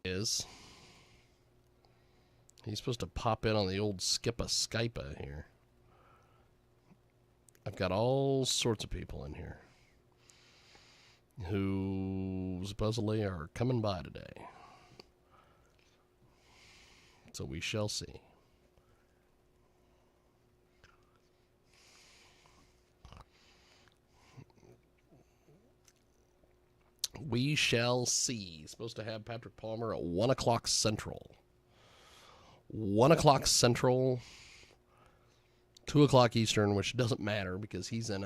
is. He's supposed to pop in on the old Skippa Skypa here. I've got all sorts of people in here who supposedly are coming by today. So we shall see. We shall see. Supposed to have Patrick Palmer at 1 o'clock Central. 1 o'clock Central, 2 o'clock Eastern, which doesn't matter because he's in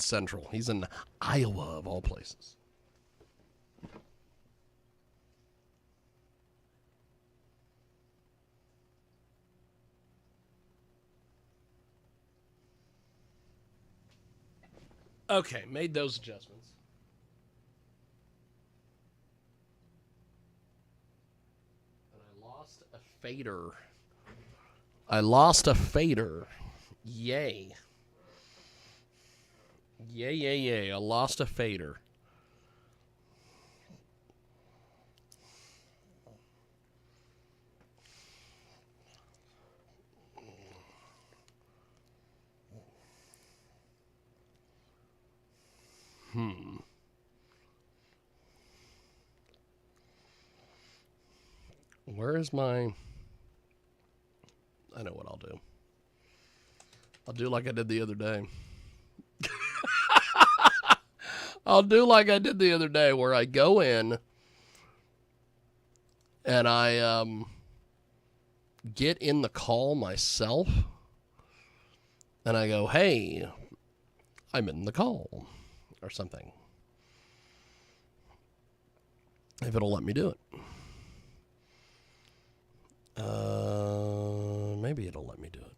Central. He's in Iowa, of all places. Okay, made those adjustments. And I lost a fader. Yay. Yay. I lost a fader. Where is my... I know what I'll do. I'll do like I did the other day. I'll do like I did the other day where I go in and I get in the call myself and I go, hey, I'm in the call or something. If it'll let me do it. Maybe it'll let me do it.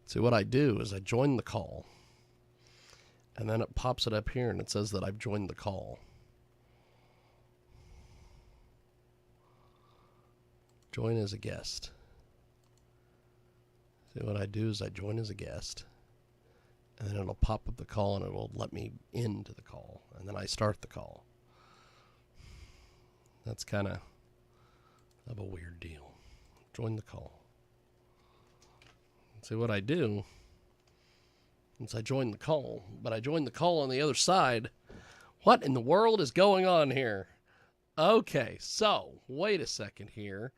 See, what I do is I join the call, and then it pops it up here, and it says that I've joined the call. Join as a guest. See, what I do is I join as a guest, and then it'll pop up the call, and it'll let me into the call, and then I start the call. That's kind of a weird deal. Join the call. See, what I do is I join the call, but I join the call on the other side. What in the world is going on here? Okay, so wait a second here.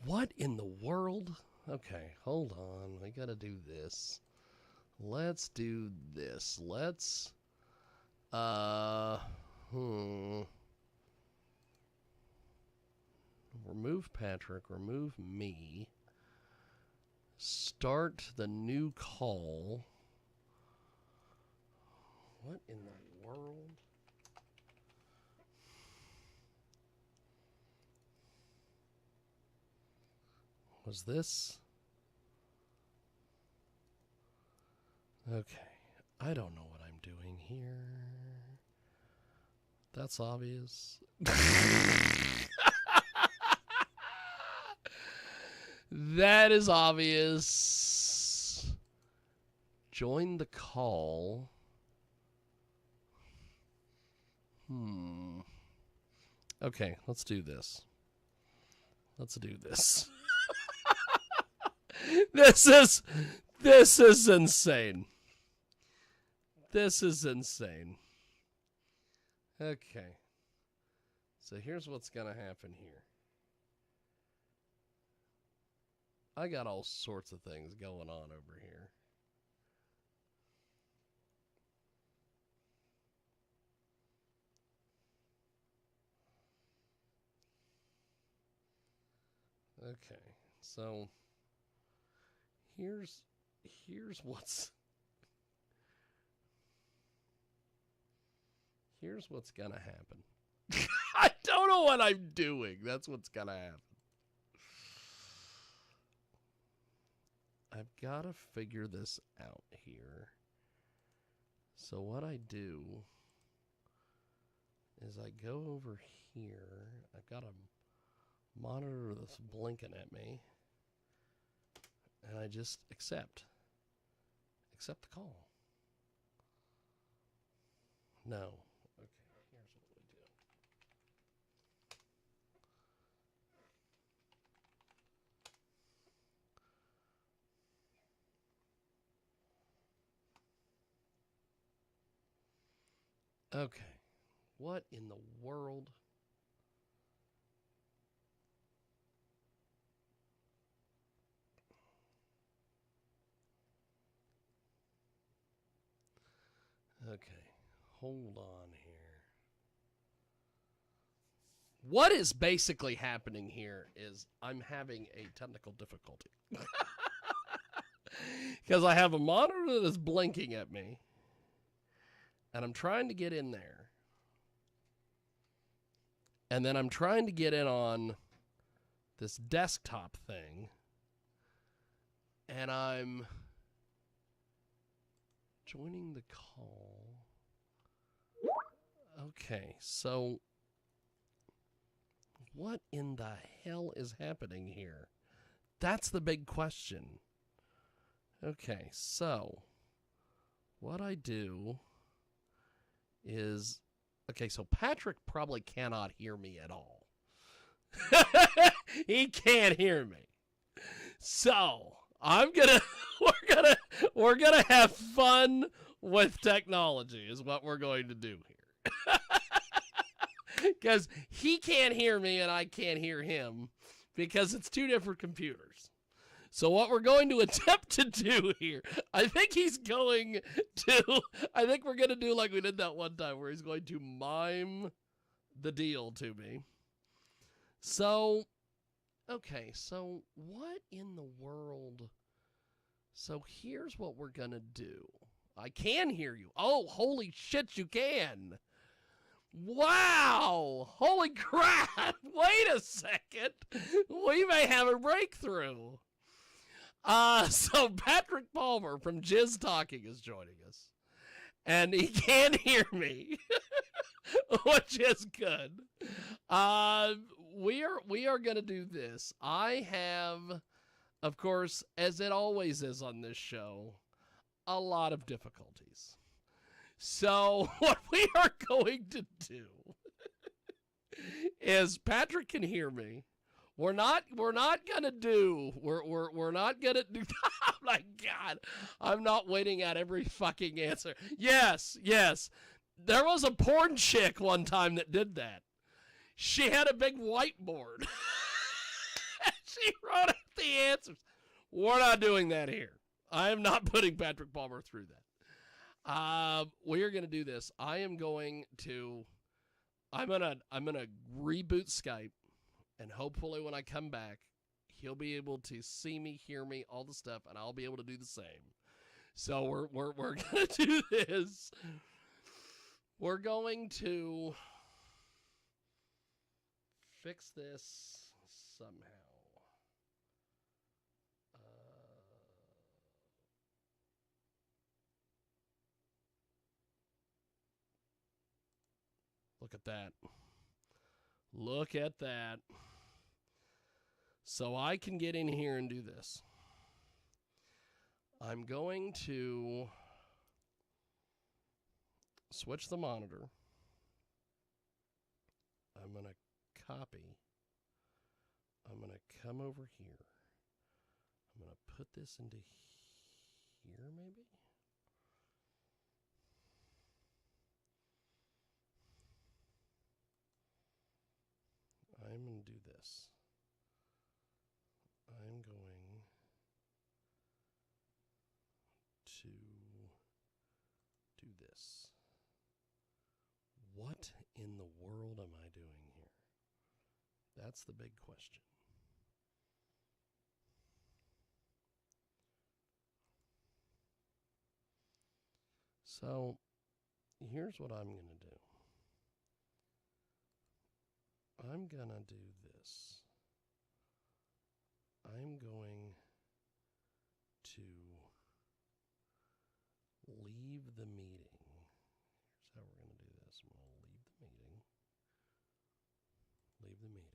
What in the world? Okay, hold on. I gotta do this. Let's do this. Let's remove Patrick, remove me. Start the new call. What in the world? Was this? Okay. I don't know what I'm doing here. That's obvious. That is obvious. Join the call. Okay, let's do this. This is insane. This is insane. Okay. So here's what's going to happen here. I got all sorts of things going on over here. Okay, so here's what's gonna happen. I don't know what I'm doing. That's what's gonna happen. I've got to figure this out here. So what I do is I go over here. I've got a monitor that's blinking at me. And I just accept the call. No. Okay, here's what we do. Okay. What in the world? Okay. Hold on here. What is basically happening here is I'm having a technical difficulty. Because I have a monitor that is blinking at me. And I'm trying to get in there. And then I'm trying to get in on this desktop thing. And I'm joining the call. Okay, so what in the hell is happening here? That's the big question. Okay, so what I do is... Okay, so Patrick probably cannot hear me at all. He can't hear me. So we're gonna have fun with technology is what we're going to do here. Because he can't hear me and I can't hear him because it's two different computers. So what we're going to attempt to do here, I think we're going to do like we did that one time where he's going to mime the deal to me. So, okay, so what in the world? So here's what we're going to do. I can hear you. Oh, holy shit, you can. Wow! Holy crap! Wait a second. We may have a breakthrough. So Patrick Palmer from Jizz Talking is joining us. And he can hear me, which is good. We are going to do this. I have, of course, as it always is on this show, a lot of difficulties. So what we are going to do is Patrick can hear me. We're not gonna do. We're not gonna do. Oh my God! I'm not waiting at every fucking answer. Yes. There was a porn chick one time that did that. She had a big whiteboard. She wrote out the answers. We're not doing that here. I am not putting Patrick Palmer through that. We are gonna do this. I'm gonna reboot Skype. And hopefully when I come back, he'll be able to see me, hear me, all the stuff, and I'll be able to do the same. So we're going to do this. We're going to fix this somehow. Look at that. Look at that. So I can get in here and do this. I'm going to switch the monitor. I'm going to copy. I'm going to come over here. I'm going to put this into here maybe. I'm going to do this. I'm going to do this. What in the world am I doing here? That's the big question. So, here's what I'm going to do. I'm going to do this. I'm going to leave the meeting. Here's how we're going to do this. I'm going to leave the meeting. Leave the meeting.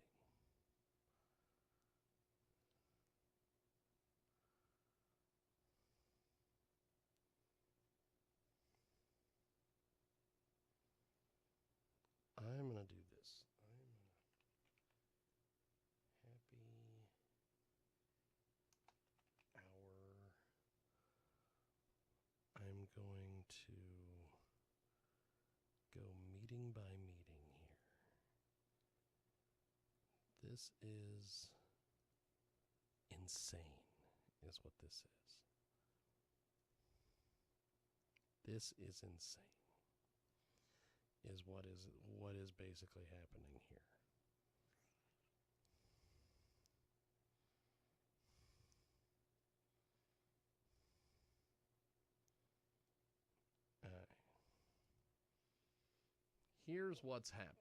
meeting by meeting here. This is insane, is what this is. This is insane, is what is basically happening here. All right. Here's what's happening.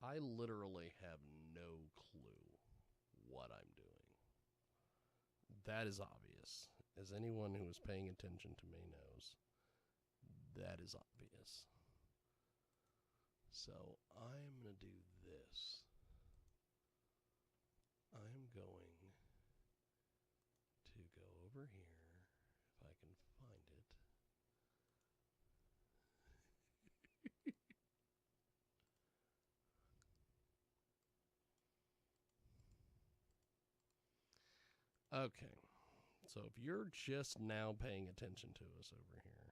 I literally have no clue what I'm doing. That is obvious. As anyone who is paying attention to me knows, that is obvious. So I'm going to do this. I'm going to go over here, if I can find it. Okay, so if you're just now paying attention to us over here,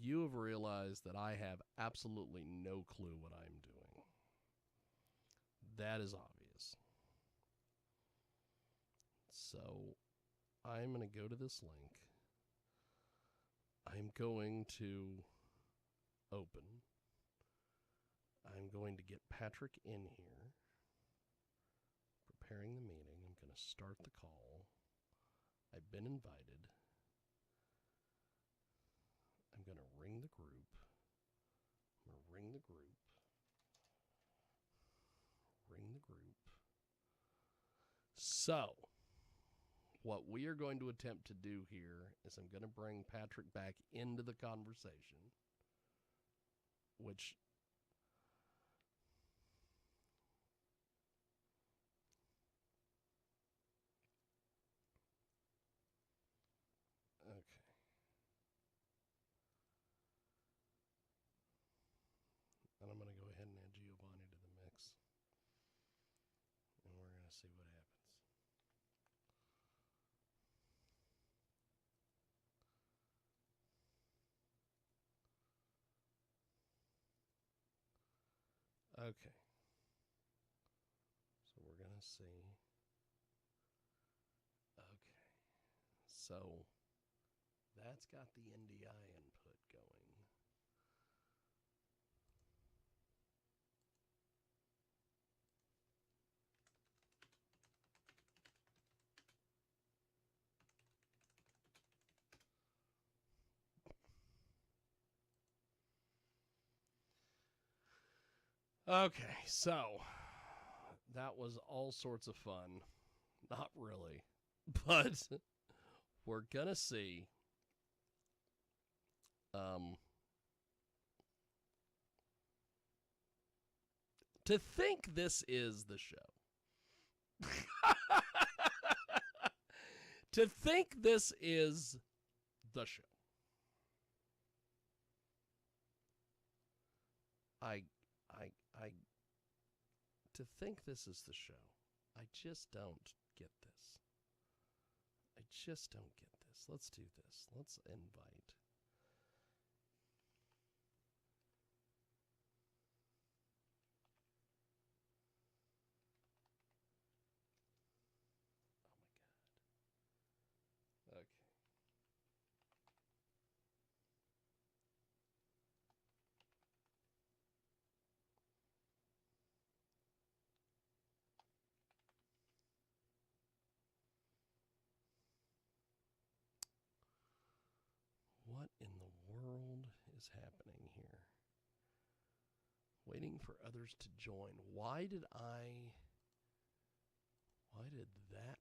you have realized that I have absolutely no clue what I'm doing. That is obvious. So I'm going to go to this link. I'm going to open. I'm going to get Patrick in here. Preparing the meeting. I'm going to start the call. I've been invited. I'm going to ring the group. I'm going to ring the group. Ring the group. So, what we are going to attempt to do here is I'm going to bring Patrick back into the conversation, which... Okay. And I'm going to go ahead and add Giovanni to the mix. And we're going to see what happens. Okay. So we're going to see. Okay. So that's got the NDI input going. Okay, so that was all sorts of fun. Not really, but we're going to see. To think this is the show. To think this is the show. To think this is the show. I just don't get this. I just don't get this. Let's do this. Let's invite. Oh my God. Okay. What in the world is happening here? Waiting for others to join. Why did that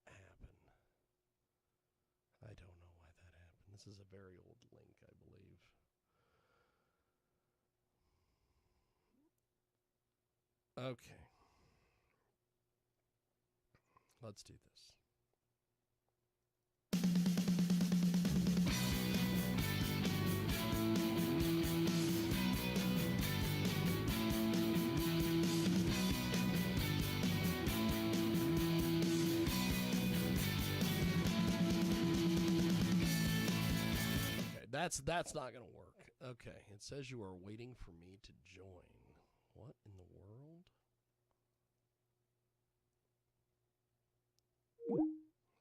happen? I don't know why that happened. This is a very old link, I believe. Okay. Let's do this. That's not going to work. Okay, it says you are waiting for me to join. What in the world?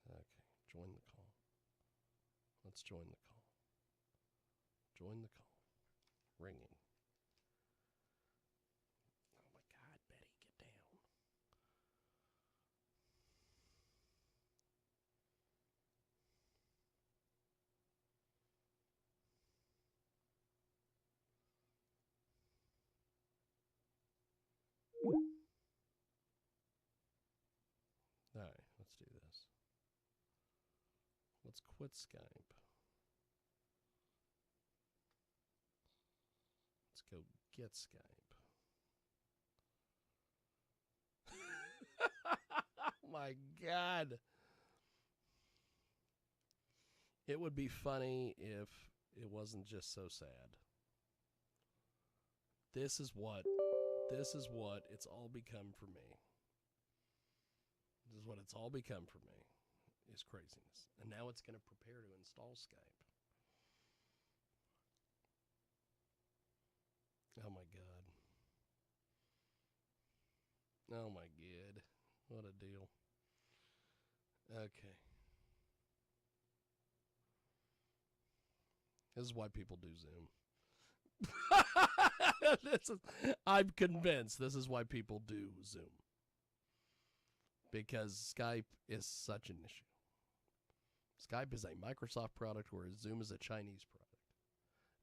Okay, join the call. Let's join the call. Join the call. Ringing. Oh my God, Betty, get down. All right, let's do this. Let's quit Skype. Let's go get Skype. Oh my God. It would be funny if it wasn't just so sad. This is what it's all become for me. This is what it's all become for me, is craziness. And now it's going to prepare to install Skype. Oh my God. Oh my God. What a deal. Okay. This is why people do Zoom. I'm convinced this is why people do Zoom. Because Skype is such an issue. Skype is a Microsoft product, whereas Zoom is a Chinese product.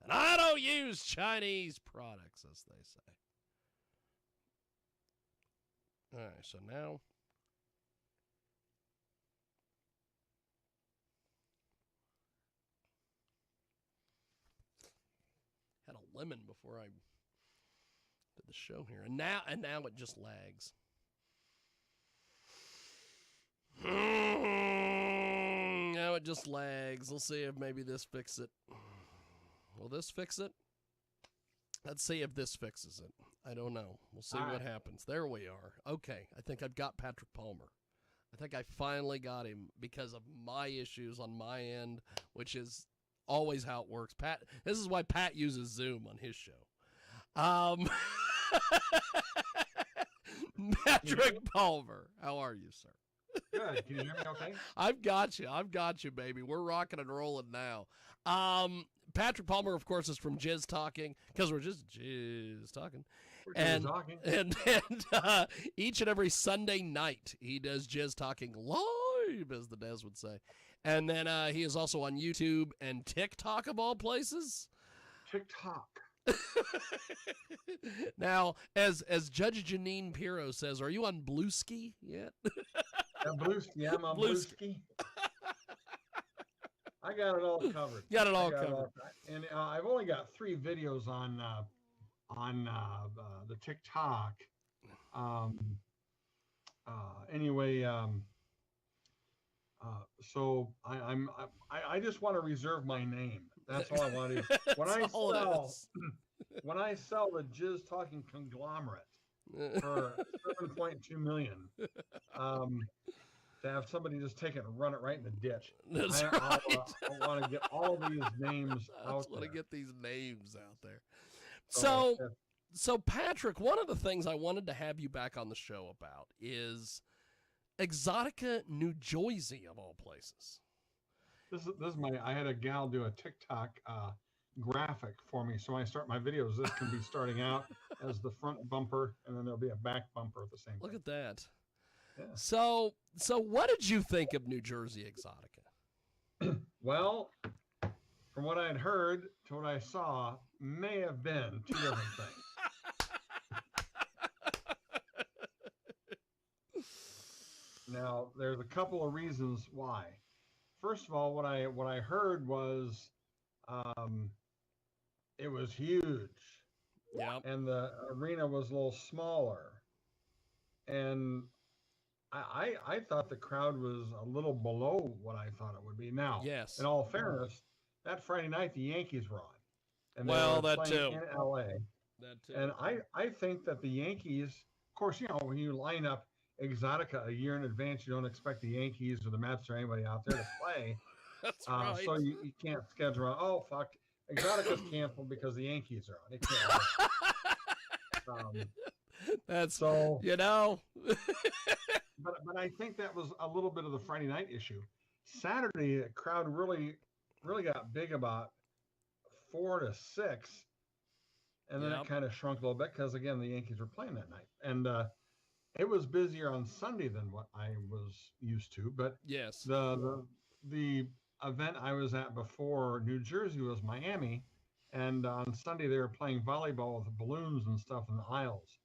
And I don't use Chinese products, as they say. All right, so now had a lemon before I did the show here, and now it just lags. Now it just lags. Let's see if maybe this fixes it. Will this fix it? Let's see if this fixes it. I don't know. We'll see what happens. There we are. Okay, I think I've got Patrick Palmer. I think I finally got him because of my issues on my end, which is always how it works. Pat, this is why Pat uses Zoom on his show. Patrick Palmer, how are you, sir? Good. Can you hear me okay? I've got you, baby. We're rocking and rolling now. Patrick Palmer, of course, is from Jizz Talking, because we're just Jizz Talking. And each and every Sunday night, he does Jizz Talking live, as the Des would say. And then he is also on YouTube and TikTok, of all places. TikTok. Now, as Judge Janine Pirro says, are you on Blueski yet? Yeah, Blueski. I'm on Blueski. I got it all covered. Got it all covered. And I've only got 3 videos on the TikTok. So I just want to reserve my name. That's all I want to do. When I sell the Jizz Talking conglomerate for $7.2 million, to have somebody just take it and run it right in the ditch. I want to get all these names out there. I want to get these names out there. So Patrick, one of the things I wanted to have you back on the show about is Exotica, New Jersey, of all places. This is I had a gal do a TikTok graphic for me. So when I start my videos, this can be starting out as the front bumper, and then there'll be a back bumper at the same time. Look at that. Yeah. So what did you think of New Jersey Exotica? Well, from what I had heard to what I saw, may have been 2 different things. Now, there's a couple of reasons why. First of all, what I heard was it was huge. Yeah. And the arena was a little smaller. And I thought the crowd was a little below what I thought it would be. Now, yes. In all fairness, that Friday night the Yankees were on. And that too. In LA. That too. And I think that the Yankees, of course, when you line up Exotica a year in advance, you don't expect the Yankees or the Mets or anybody out there to play. That's right. So you can't schedule around, oh, fuck, Exotica's canceled because the Yankees are on. It can't. That's so, but I think that was a little bit of the Friday night issue. Saturday, the crowd really got big about 4 to 6, and then it kind of shrunk a little bit because again the Yankees were playing that night, and it was busier on Sunday than what I was used to. But yes, the event I was at before New Jersey was Miami, and on Sunday they were playing volleyball with balloons and stuff in the aisles.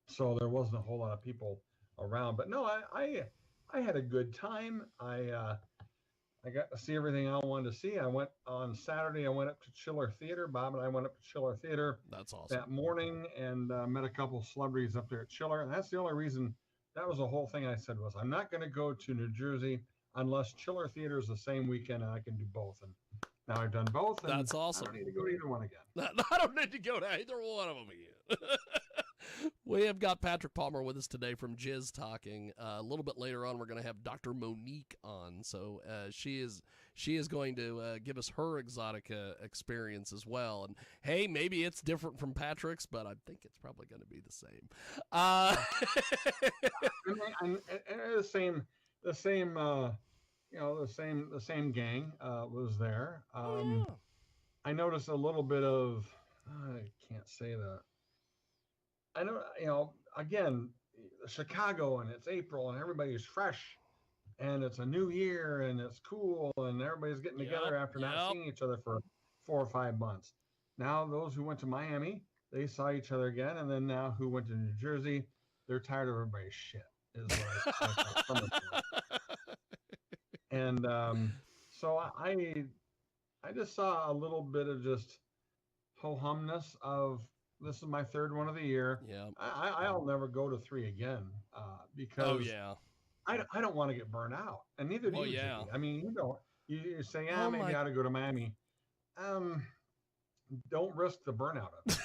So there wasn't a whole lot of people around, but no, I had a good time. I got to see everything I wanted to see. I went on Saturday. I went up to Chiller Theater. Bob and I went up to Chiller Theater. That's awesome. That morning and met a couple of celebrities up there at Chiller. And that's the only reason. That was the whole thing I said was I'm not going to go to New Jersey unless Chiller Theater is the same weekend and I can do both. And now I've done both. And that's awesome. I don't need to go to either one again. I don't need to go to either one of them again. We have got Patrick Palmer with us today from Jizz Talking. A little bit later on, we're going to have Dr. Monique on. So she is going to give us her Exotica experience as well. And hey, maybe it's different from Patrick's, but I think it's probably going to be the same. And the same gang was there. I noticed a little bit of, I can't say that. I know, again, Chicago and it's April and everybody's fresh and it's a new year and it's cool and everybody's getting together after not seeing each other for 4 or 5 months. Now those who went to Miami, they saw each other again. And then now who went to New Jersey, they're tired of everybody's shit. Is what and so I just saw a little bit of just ho-humness of, this is my 3rd one of the year. Yeah, I'll never go to 3 again because I don't want to get burned out, and neither do you. Yeah. I mean, you say, maybe I ought to go to Miami. Don't risk the burnout of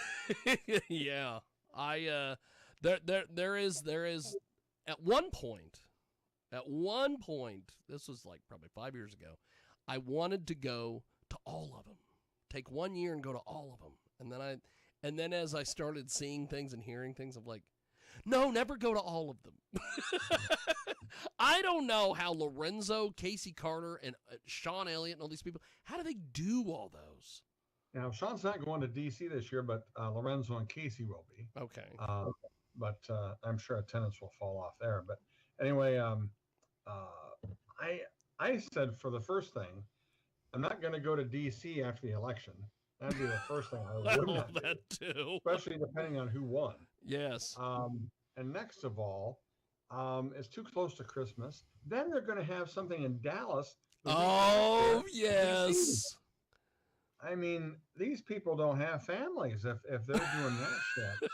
it. Yeah, there is at one point, this was like probably 5 years ago, I wanted to go to all of them, take 1 year and go to all of them, and then as I started seeing things and hearing things, I'm like, no, never go to all of them. I don't know how Lorenzo, Casey Carter, and Sean Elliott and all these people, how do they do all those? Now, Sean's not going to D.C. this year, but Lorenzo and Casey will be. Okay. But I'm sure attendance will fall off there. But anyway, I said for the first thing, I'm not going to go to D.C. after the election. That'd be the first thing I would not do, that too. especially depending on who won. Yes. And next of all, it's too close to Christmas. Then they're going to have something in Dallas. Oh, yes. I mean, these people don't have families if they're doing that shit.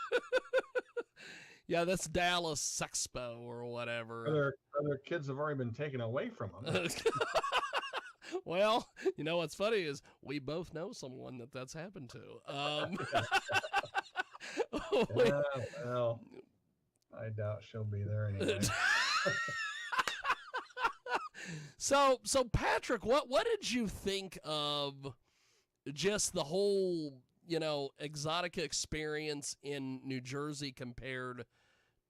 Yeah, that's Dallas Sexpo or whatever. Their kids have already been taken away from them. Well, you know what's funny is we both know someone that's happened to. Yeah, well, I doubt she'll be there anyway. So Patrick, what did you think of just the whole, Exotica experience in New Jersey compared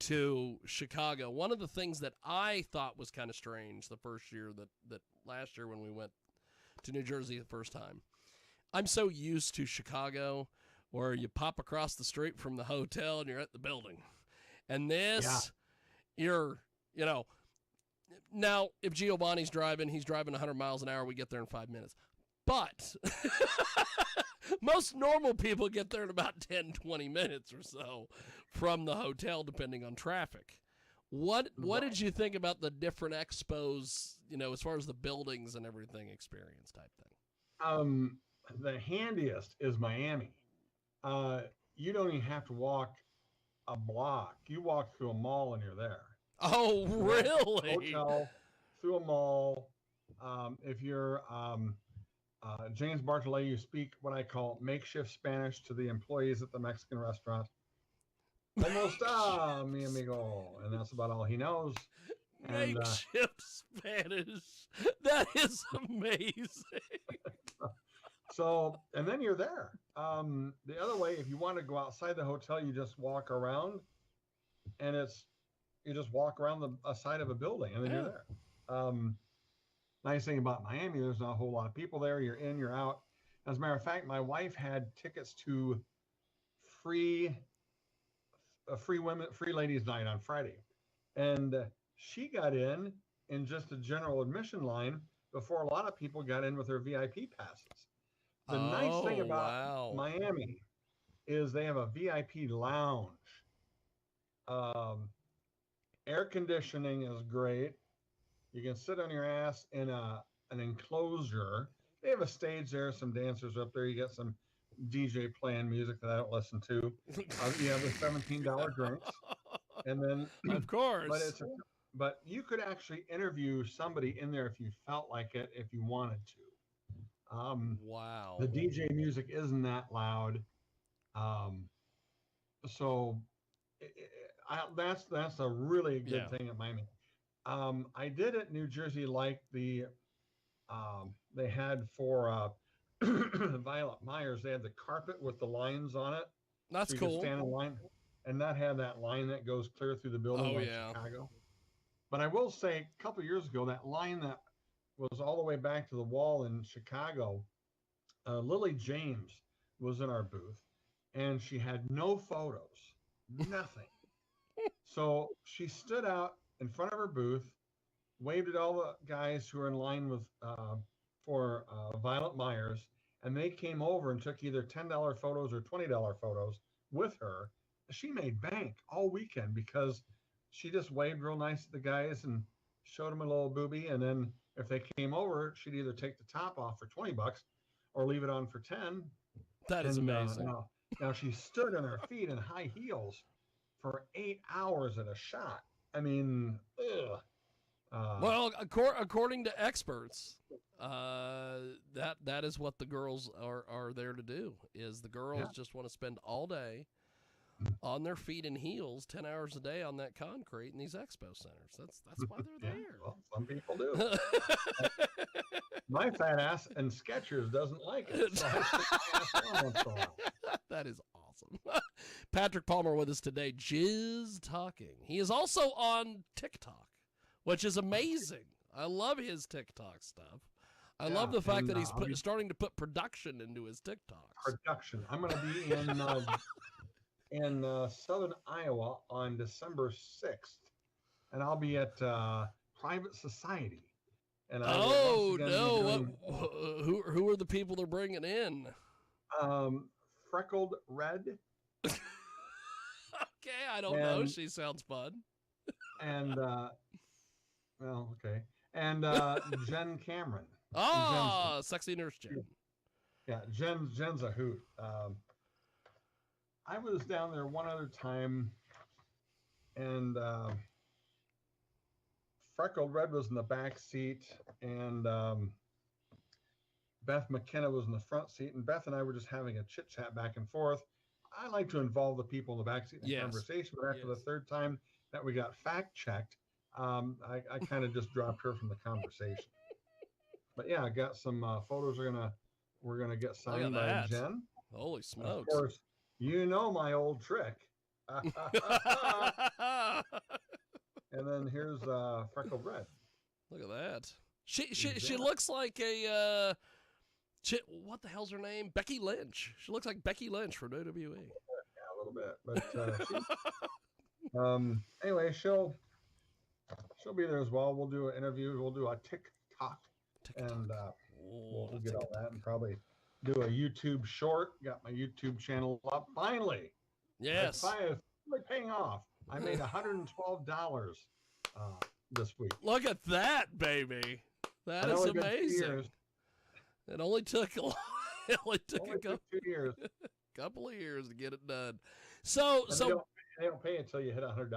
to Chicago? One of the things that I thought was kind of strange the first year that last year when we went to New Jersey the first time, I'm so used to Chicago where you pop across the street from the hotel and you're at the building. And this, you're, now if Giovanni's driving, he's driving 100 miles an hour, we get there in 5 minutes. But most normal people get there in about 10, 20 minutes or so from the hotel, depending on traffic. What did you think about the different expos, as far as the buildings and everything experience type thing? The handiest is Miami. You don't even have to walk a block. You walk through a mall and you're there. Oh, really? Hotel, through a mall. If you're James Bartolet, you speak what I call makeshift Spanish to the employees at the Mexican restaurant. ¿Cómo está, mi amigo? And that's about all he knows. And, makeshift Spanish. That is amazing. So, and then you're there. The other way, if you want to go outside the hotel, you just walk around, and you just walk around the side of a building, and then you're there. Nice thing about Miami, there's not a whole lot of people there. You're in, you're out. As a matter of fact, my wife had tickets to free ladies night on Friday, and she got in just a general admission line before a lot of people got in with their VIP passes. The nice thing about Miami is they have a VIP lounge. Air conditioning is great. You can sit on your ass in an enclosure. They have a stage there, some dancers up there. You get some DJ playing music that I don't listen to. You have the $17 drinks, and then of course, but you could actually interview somebody in there if you felt like it, if you wanted to. Wow. The DJ music isn't that loud, so that's a really good thing at Miami. I did at New Jersey like they had for Violet Myers. They had the carpet with the lines on it. That's so you cool. could stand in line, and that had that line that goes clear through the building like Chicago. But I will say, a couple of years ago, that line that was all the way back to the wall in Chicago, Lily James was in our booth, and she had no photos, nothing. So she stood out in front of her booth, waved at all the guys who were in line with for Violet Myers, and they came over and took either $10 photos or $20 photos with her. She made bank all weekend because she just waved real nice at the guys and showed them a little boobie, and then if they came over, she'd either take the top off for $20 or leave it on for 10. That is amazing. Now she stood on her feet in high heels for 8 hours at a shot. I mean, well, according to experts, that is what the girls are there to do. Is the girls just want to spend all day on their feet in heels, 10 hours a day on that concrete in these expo centers. That's why they're there. Well, some people do. My fat ass and Skechers doesn't like it. So that is awesome. Patrick Palmer with us today, Jizz Talking. He is also on TikTok, which is amazing. I love his TikTok stuff. I love the fact that he's starting to put production into his TikToks. Production. I'm going to be in southern Iowa on December 6th, and I'll be at Private Society. And who are the people they're bringing in? Freckled Red. Okay, I don't know. She sounds fun. And and Jen Cameron. Oh, sexy nurse Jen. Yeah, Jen's a hoot. I was down there one other time, and Freckled Red was in the back seat, and Beth McKenna was in the front seat, and Beth and I were just having a chit chat back and forth. I like to involve the people in the back seat in the conversation, but after the third time that we got fact checked, I kind of just dropped her from the conversation. But yeah, I got some photos we're gonna get signed by Jen. Holy smokes! Of course, you know my old trick. And then here's Freckled Red. Look at that. She looks like a what the hell's her name? Becky Lynch. She looks like Becky Lynch from WWE. Yeah, a little bit. But anyway, she'll be there as well. We'll do an interview. We'll do a TikTok. And we'll get all that and probably do a YouTube short. Got my YouTube channel up finally. Yes. It's really paying off. I made $112 this week. Look at that, baby. That is amazing. It only took a couple of years to get it done. So they don't pay until you hit $100.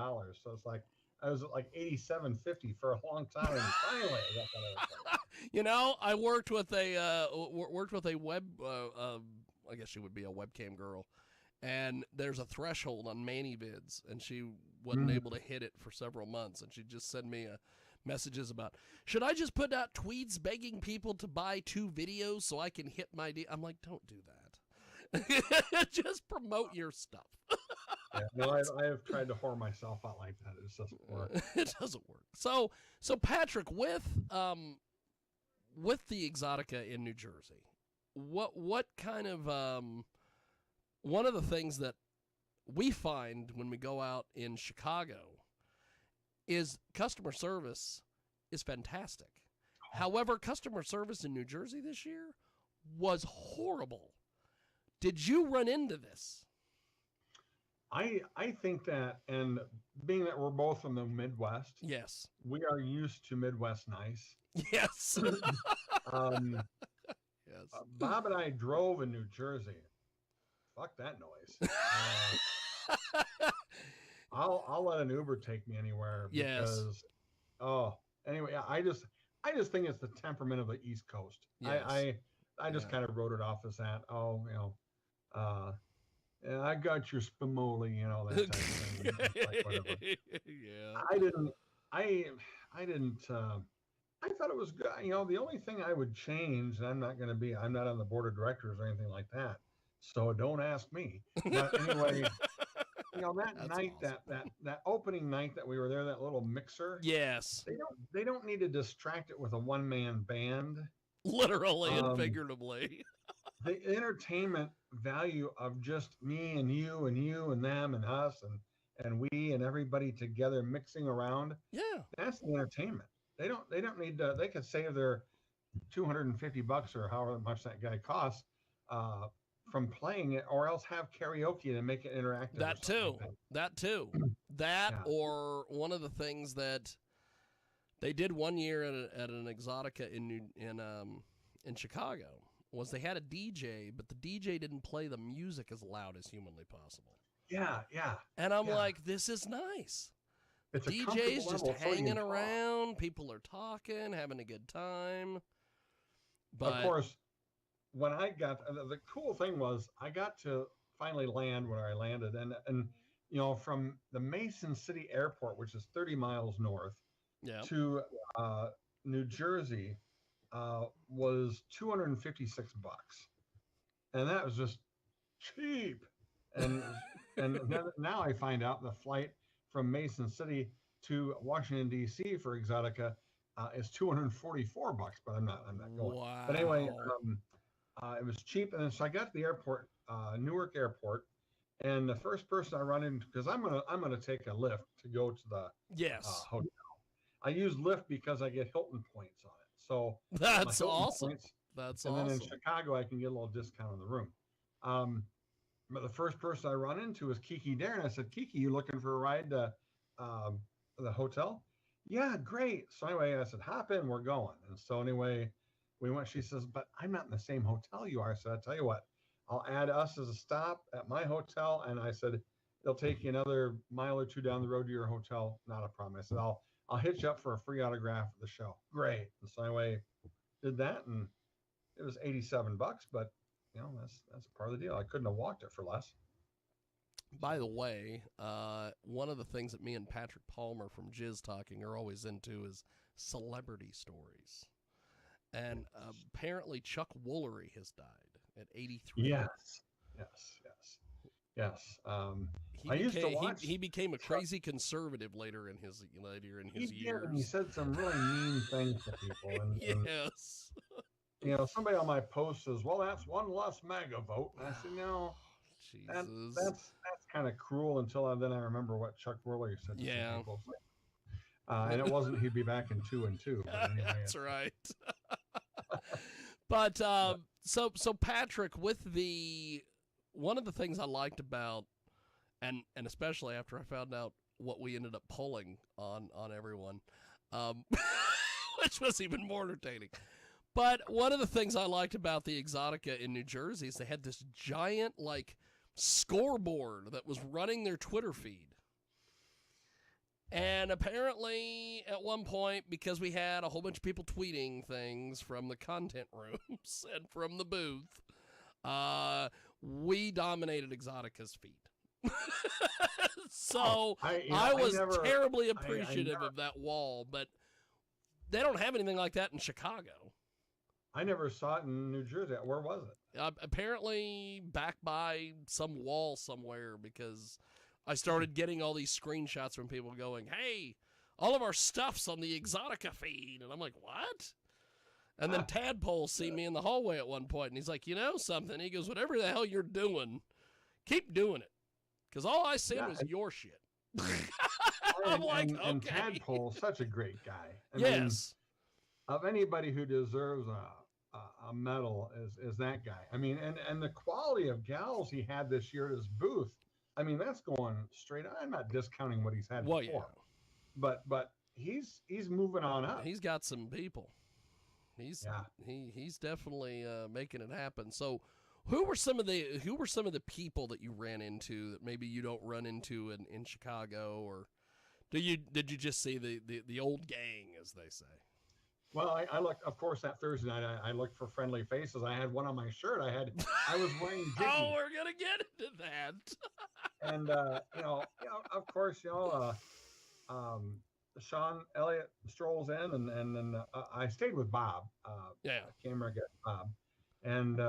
So it's like I was at like $87.50 for a long time, and finally I got that. You know, I worked with a web. I guess she would be a webcam girl, and there's a threshold on ManyVids, and she wasn't able to hit it for several months, and she just sent me a messages about, should I just put out tweets begging people to buy 2 videos so I can hit my deal? I'm like, don't do that. Just promote your stuff. Yeah, no, I have tried to whore myself out like that. It just doesn't work. It doesn't work. So Patrick, with the Exotica in New Jersey, what kind of one of the things that we find when we go out in Chicago is customer service is fantastic. However, customer service in New Jersey this year was horrible. Did you run into this? I think that, and being that we're both from the Midwest, Yes. we are used to Midwest nice. Yes. Yes. Bob and I drove in New Jersey. Fuck that noise. I'll let an Uber take me anywhere because anyway, I just think it's the temperament of the East Coast. Yes. I just kind of wrote it off as that. Oh, yeah, I got your spumoli, that type of thing. Like, whatever. Yeah. I thought it was good. The only thing I would change, and I'm not on the board of directors or anything like that, so don't ask me. But anyway, that That's night, awesome. that opening night that we were there, that little mixer. Yes. They don't need to distract it with a one-man band. Literally and figuratively. The entertainment value of just me and you and them and us and we and everybody together mixing around. Yeah. That's the entertainment. They don't need to. They could save their $250 or however much that guy costs from playing it, or else have karaoke to make it interactive. That too. That Yeah. or one of the things that they did one year at an Exotica in Chicago was they had a DJ, but the DJ didn't play the music as loud as humanly possible. Yeah. And I'm like, this is nice. It's a DJ's just level so you hanging can talk. around. People are talking, having a good time. But of course, when I got the cool thing was I got to finally land where I landed, and from the Mason City Airport, which is 30 miles north, yeah, to New Jersey was $256, and that was just cheap. And now I find out the flight from Mason City to Washington D.C. for Exotica is $244, but I'm not going. Wow. But anyway, it was cheap, and then so I got to the airport, Newark Airport, and the first person I run into, because I'm gonna take a Lyft to go to the hotel. I use Lyft because I get Hilton points on it. So that's awesome. Points, that's and awesome. then in Chicago, I can get a little discount on the room. But the first person I run into was Kiki Dare, and I said, Kiki, you looking for a ride to the hotel? Yeah, great. So anyway, I said, hop in, we're going. And so anyway, we went. She says, but I'm not in the same hotel you are. So I tell you what, I'll add us as a stop at my hotel. And I said, it'll take you another mile or two down the road to your hotel. Not a problem. I said, I'll hit you up for a free autograph at the show. Great. And so anyway, did that, and it was $87, but that's part of the deal. I couldn't have walked it for less. By the way, one of the things that me and Patrick Palmer from Jizz Talking are always into is celebrity stories. And apparently Chuck Woolery has died at 83. Yes. He became a crazy conservative later in his years. And he said some really mean things to people. And, yes. and, somebody on my post says, "Well, that's one less MAGA vote." And I said, "No, Jesus. that's kind of cruel." Until then, I remember what Chuck Woolery said to some people. And it wasn't he'd be back in 2 and 2. But anyway, that's right. But so Patrick, with one of the things I liked about, and especially after I found out what we ended up pulling on everyone, which was even more entertaining. But one of the things I liked about the Exotica in New Jersey is they had this giant scoreboard that was running their Twitter feed. And apparently, at one point, because we had a whole bunch of people tweeting things from the content rooms and from the booth, we dominated Exotica's feed. So I was terribly appreciative of that wall. But They don't have anything like that in Chicago. I never saw it in New Jersey. Where was it? Apparently back by some wall somewhere, because I started getting all these screenshots from people going, hey, all of our stuff's on the Exotica feed. And I'm like, what? And then Tadpole see me in the hallway at one point, and he's like, you know something? He goes, whatever the hell you're doing, keep doing it. Because all I seen was your shit. I'm like, okay. And Tadpole, such a great guy. I yes. mean, of anybody who deserves a medal is that guy. I mean, and the quality of gals he had this year at his booth, I mean, that's going straight on. I'm not discounting what he's had before. Yeah. But he's moving on up. He's got some people. He's definitely making it happen. So who were some of the people that you ran into that maybe you don't run into in Chicago, or did you just see the old gang, as they say? Well, I looked, of course, that Thursday night. I looked for friendly faces. I had one on my shirt. I was wearing Jiggy. Oh, we're gonna get into that. And of course, Sean Elliott strolls in, and then I stayed with Bob. Camera guy Bob, and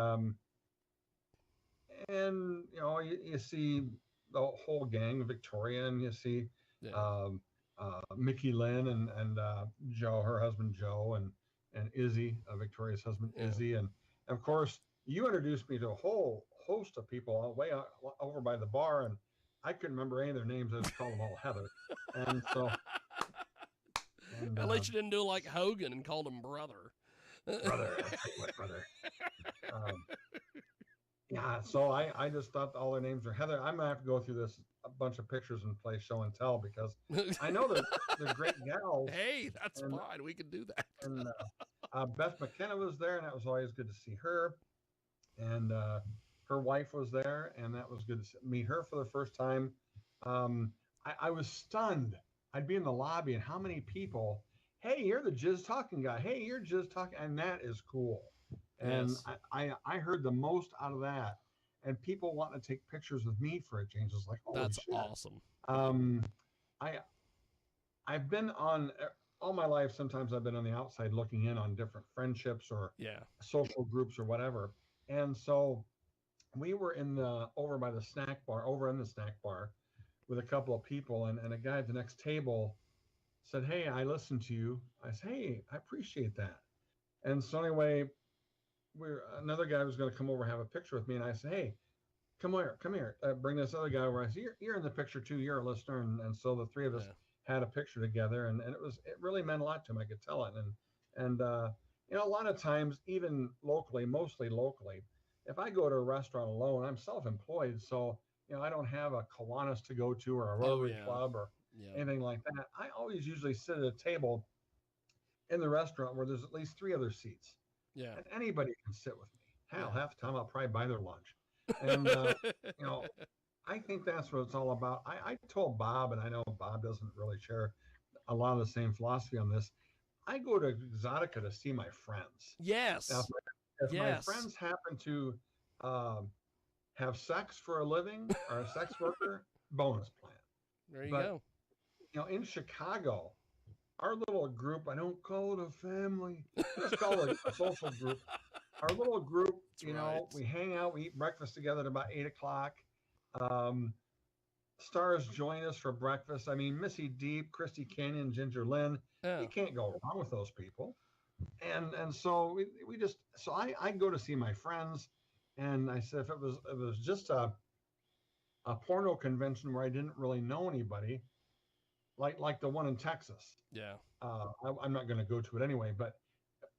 you see the whole gang, Victoria, and you see Mickey Lynn and Joe, her husband Joe, and Izzy, Victoria's husband Izzy, and of course you introduced me to a whole host of people way over by the bar, and I couldn't remember any of their names. I just called them all Heather, and so. And, at least you didn't do like Hogan and called him brother. Brother. So I just thought all their names are Heather. I'm gonna have to go through a bunch of pictures and play show and tell, because I know they're great gals. Hey, that's fine. We can do that. And Beth McKenna was there, and that was always good to see her. And her wife was there, and that was good to meet her for the first time. I was stunned. I'd be in the lobby, and how many people, hey, you're the Jizz Talking guy. Hey, you're Jizz Talking. And that is cool. And yes. I heard the most out of that. And people want to take pictures with me for a change. It's like, holy that's shit. Awesome. I've been on, all my life, sometimes I've been on the outside looking in on different friendships or social groups or whatever. And so we were over in the snack bar, with a couple of people, and a guy at the next table said, hey, I listened to you. I said, hey, I appreciate that. And so anyway, another guy was going to come over and have a picture with me, and I said, hey, come here, bring this other guy over. I said, you're in the picture too, you're a listener. And so the three of us had a picture together, and it really meant a lot to him. I could tell it. And a lot of times, even locally, mostly locally, if I go to a restaurant alone, I'm self-employed, so I don't have a Kiwanis to go to, or a Rotary Club, or anything like that. I always usually sit at a table in the restaurant where there's at least 3 other seats. Yeah. And anybody can sit with me. Hell, half the time I'll probably buy their lunch. And, I think that's what it's all about. I told Bob, and I know Bob doesn't really share a lot of the same philosophy on this. I go to Exotica to see my friends. Yes. Now, if my friends happen to have sex for a living, or a sex worker, bonus plan. There you go. In Chicago, our little group, I don't call it a family, let's call it a social group. Our little group, we hang out, we eat breakfast together at about 8:00. Stars join us for breakfast. I mean, Missy Deep, Christy Canyon, Ginger Lynn, you can't go wrong with those people. And so I go to see my friends. And I said, if it was just a porno convention where I didn't really know anybody, like the one in Texas, I'm not going to go to it anyway. But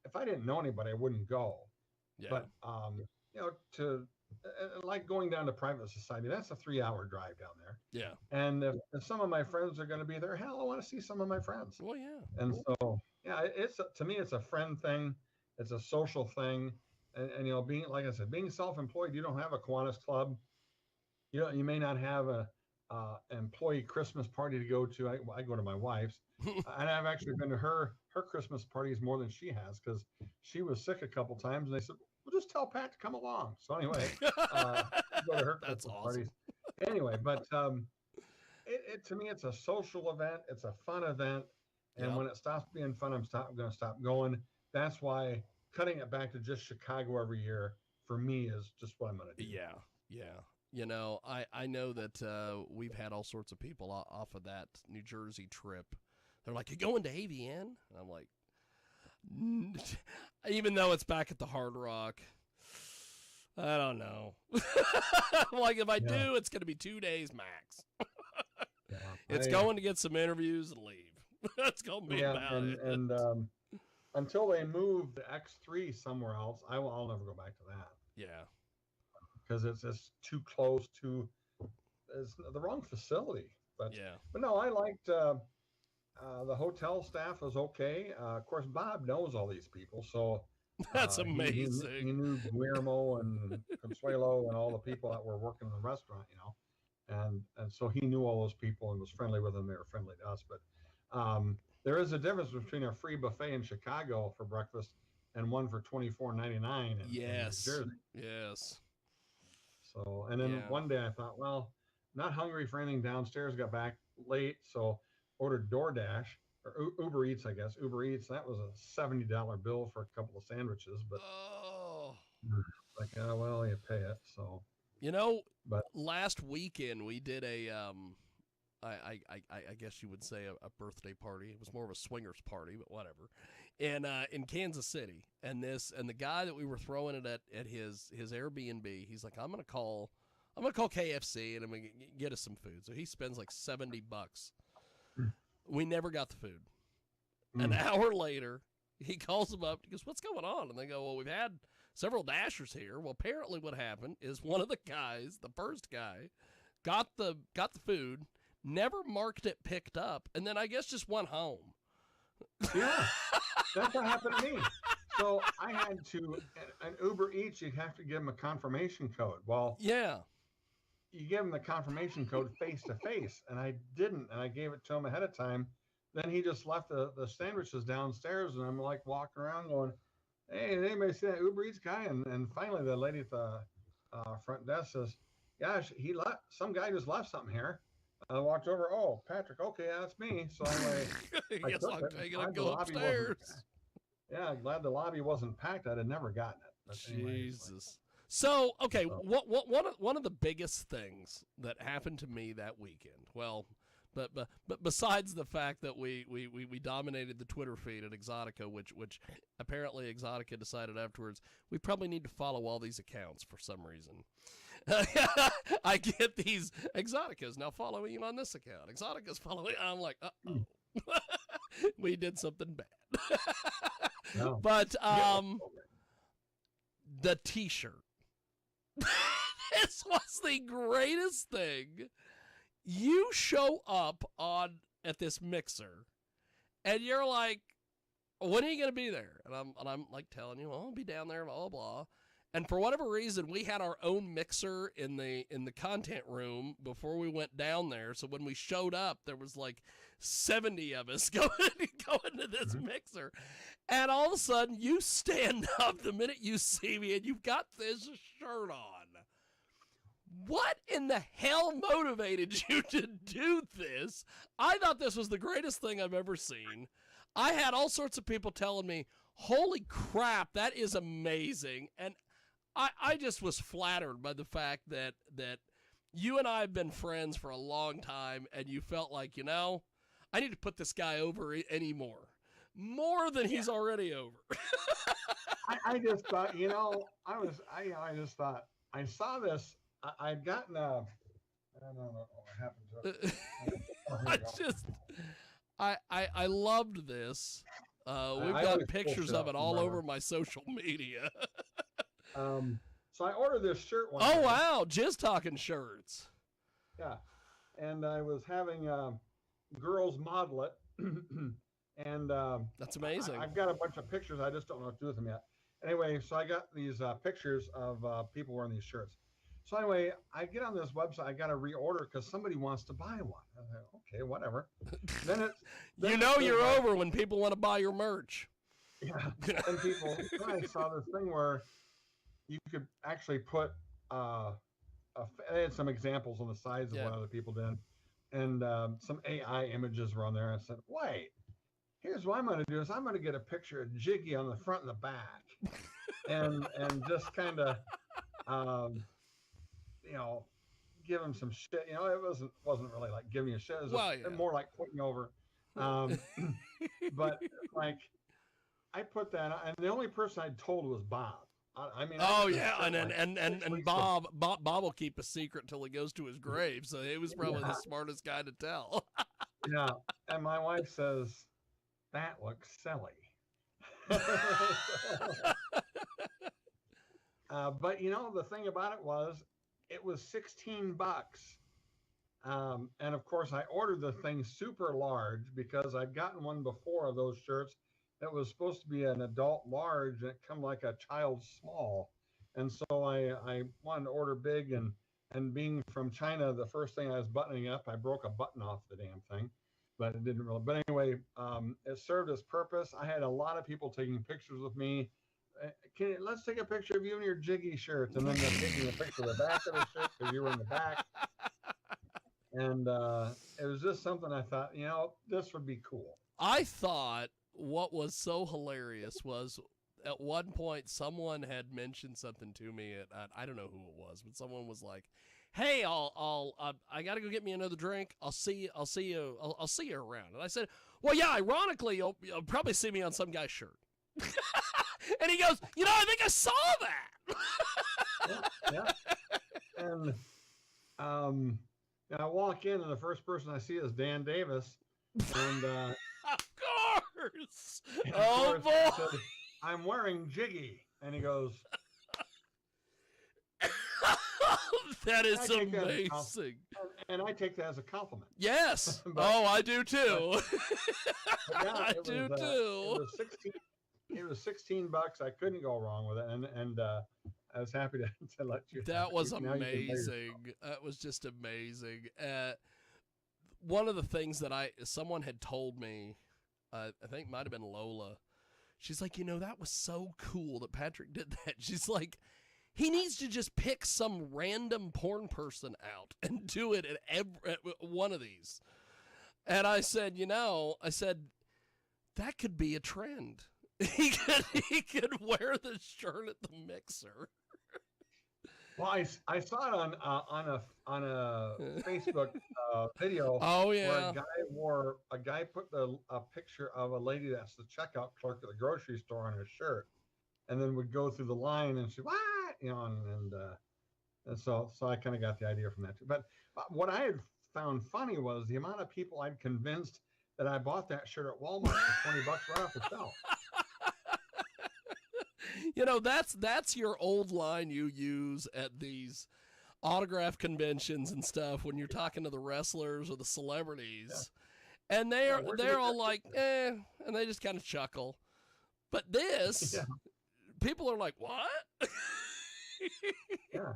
if I didn't know anybody, I wouldn't go. Yeah. But like going down to Private Society, that's a 3-hour drive down there. Yeah. And if some of my friends are going to be there, hell, I want to see some of my friends. Well, yeah. And so to me, it's a friend thing. It's a social thing. And being, like I said, being self-employed, you don't have a Kiwanis club. You may not have a employee Christmas party to go to. I go to my wife's, and I've actually been to her Christmas parties more than she has, because she was sick a couple times, and they said, well, just tell Pat to come along. So anyway, go to her Christmas parties. Anyway, but to me, it's a social event. It's a fun event. And Yep. when it stops being fun, I'm going to stop going. That's why cutting it back to just Chicago every year for me is just what I'm going to do. Yeah, yeah. You know, I know that we've had all sorts of people off of that New Jersey trip. They're like, "You going to AVN?" And I'm like, even though it's back at the Hard Rock, I don't know. Like, if I do, it's going to be 2 days max. Yeah. It's going to get some interviews and leave. That's going to be about it. And until they move the X3 somewhere else, I'll never go back to that. Yeah. Because it's too close to, it's the wrong facility. But yeah. But no, I liked the hotel staff was okay. Of course, Bob knows all these people, so that's amazing. He knew Guillermo and Consuelo and all the people that were working in the restaurant, you know, and so he knew all those people and was friendly with them. They were friendly to us. But there is a difference between a free buffet in Chicago for breakfast and one for $24.99 in New Jersey. Yes. So, and then one day I thought, well, not hungry for anything downstairs. Got back late, so ordered DoorDash or Uber Eats, I guess. Uber Eats, that was a $70 bill for a couple of sandwiches, but like, oh, well, you pay it. So, you know, but last weekend we did a I guess you would say a birthday party. It was more of a swingers party, but whatever. And in Kansas City, and the guy that we were throwing it at his Airbnb, he's like, I'm gonna call KFC and I'm gonna get us some food. So he spends like $70. We never got the food. An hour later, he calls them up. He goes, "What's going on?" And they go, "Well, we've had several Dashers here." Well, apparently, what happened is one of the guys, the first guy, got the food, never marked it picked up, and then I guess just went home. Yeah, that's what happened to me. So I had to, an Uber Eats, you have to give them a confirmation code. Well, yeah. You give him the confirmation code face to face, and I didn't, and I gave it to him ahead of time. Then he just left the sandwiches downstairs, and I'm like walking around going, "Hey, did anybody see that Uber Eats guy?" And finally, the lady at the front desk says, "Yeah, he left. Some guy just left something here." I walked over. "Oh, Patrick. Okay, that's me." So anyway, I guess I'm taking it. Go upstairs. Yeah, glad the lobby wasn't packed. I'd have never gotten it. But Jesus. Anyway, So, okay, one of the biggest things that happened to me that weekend, well, but besides the fact that we dominated the Twitter feed at Exotica, which apparently Exotica decided afterwards, we probably need to follow all these accounts for some reason. I get these Exotica's now following you on this account. Exotica's following, I'm like, uh-oh. We did something bad. No. But the T-shirt. This was the greatest thing. You show up at this mixer, and you're like, "When are you gonna be there?" And I'm like telling you, "Well, I'll be down there." Blah blah blah. And for whatever reason, we had our own mixer in the content room before we went down there. So when we showed up, there was like 70 of us going to this mixer. And all of a sudden, you stand up the minute you see me, and you've got this shirt on. What in the hell motivated you to do this? I thought this was the greatest thing I've ever seen. I had all sorts of people telling me, "Holy crap, that is amazing." And I just was flattered by the fact that you and I have been friends for a long time, and you felt like, I need to put this guy over anymore. More than he's already over. I just thought, I just thought, I saw this, I'd gotten I don't know what happened to it. I loved this. We've got pictures of it all over my social media. So I ordered this shirt one day. Oh, wow. Just talking shirts. Yeah. And I was having girls model it. And that's amazing. I've got a bunch of pictures. I just don't know what to do with them yet. Anyway, so I got these pictures of people wearing these shirts. So anyway, I get on this website. I got to reorder because somebody wants to buy one. I was like, okay, whatever. Then you're over when people want to buy your merch. Yeah. And people, I saw this thing where you could actually put I had some examples on the sides of what other people did, and some AI images were on there. I said, wait, here's what I'm going to do is I'm going to get a picture of Jiggy on the front and the back, and just kind of, um, you know, give him some shit. You know, it wasn't really like giving you shit. It was Well, yeah. more like putting over. But like I put that, and the only person I told was Bob. I mean, oh yeah, and Bob will keep a secret until he goes to his grave. So he was probably the smartest guy to tell. Yeah, and my wife says that looks silly. But you know, the thing about it was $16. And of course, I ordered the thing super large because I'd gotten one before of those shirts that was supposed to be an adult large and it come like a child small. And so I wanted to order big, and being from China, the first thing I was buttoning up, I broke a button off the damn thing, but it didn't really. But anyway, it served its purpose. I had a lot of people taking pictures with me. Let's take a picture of you in your Jiggy shirt, and then they're taking a picture of the back of the shirt because you were in the back. And it was just something I thought, you know, this would be cool. I thought what was so hilarious was at one point someone had mentioned something to me. I don't know who it was, but someone was like, "Hey, I got to go get me another drink. I'll see you around." And I said, "Well, yeah. Ironically, you'll probably see me on some guy's shirt." And he goes, "You know, I think I saw that." Yeah. And I walk in, and the first person I see is Dan Davis, and of course. Oh boy. I said, I'm wearing Jiggy, and he goes, that is amazing. And I take that as a compliment. Yes. I do too. Yeah, I do too. It was $16. I couldn't go wrong with it, and I was happy to let you. That was amazing. That was just amazing. One of the things that someone had told me, I think might have been Lola. She's like, you know, that was so cool that Patrick did that. She's like, he needs to just pick some random porn person out and do it at one of these. And I said, that could be a trend. He could wear the shirt at the mixer. Well, I saw it on a Facebook video. Oh yeah, where a guy put a picture of a lady that's the checkout clerk at the grocery store on her shirt, and then would go through the line and she, what, you know, and so I kind of got the idea from that too. But what I had found funny was the amount of people I'd convinced that I bought that shirt at Walmart for $20 right off the shelf. You know, that's your old line you use at these autograph conventions and stuff when you're talking to the wrestlers or the celebrities. Yeah. And they're all like, and they just kind of chuckle. But this, people are like, what? Yeah.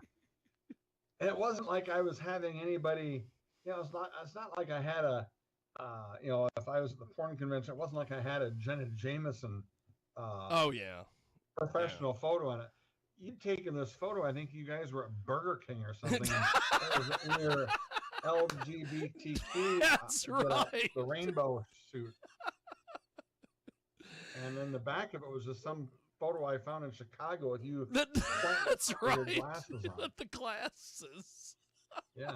And it wasn't like I was having anybody, you know, it's not like I had a, you know, if I was at the porn convention, it wasn't like I had a Jenna Jameson professional photo on it. You'd taken this photo, I think you guys were at Burger King or something. It was in your LGBTQ, that's right, the rainbow suit. And then the back of it was just some photo I found in Chicago with you. That's right. Glasses on. The glasses. Yeah.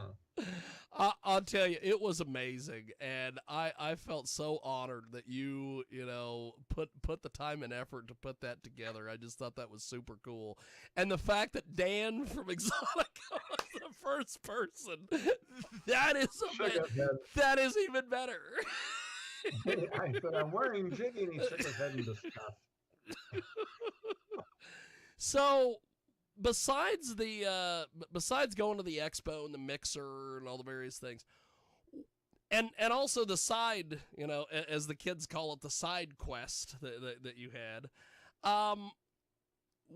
I'll tell you, it was amazing, and I felt so honored that you know, put the time and effort to put that together. I just thought that was super cool, and the fact that Dan from Exotica was the first person, that is even better. I said, I'm wearing Jiggy, and he shook his head in disgust. So, besides going to the expo and the mixer and all the various things, and also the side, you know, as the kids call it, the side quest that you had,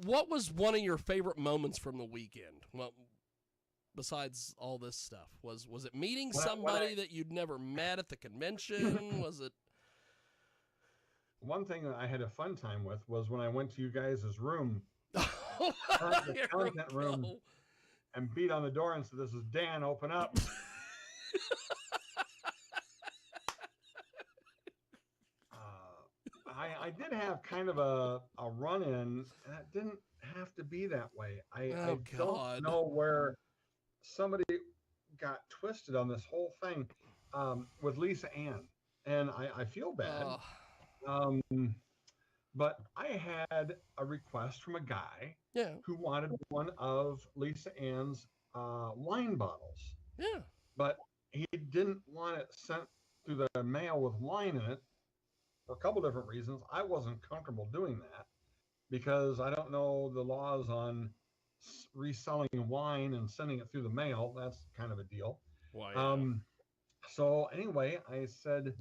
what was one of your favorite moments from the weekend? Well, besides all this stuff, was it meeting somebody that you'd never met at the convention? Was it? One thing that I had a fun time with was when I went to you guys' room, the content room, and beat on the door and said, "This is Dan, open up." I did have kind of a run-in, and it didn't have to be that way. I Oh don't God. know where somebody got twisted on this whole thing with Lisa Ann, and I feel bad. Uh, Um, but I had a request from a guy yeah. who wanted one of Lisa Ann's wine bottles, Yeah. but he didn't want it sent through the mail with wine in it for a couple different reasons. I wasn't comfortable doing that because I don't know the laws on reselling wine and sending it through the mail. That's kind of a deal. Well, yeah. So anyway, I said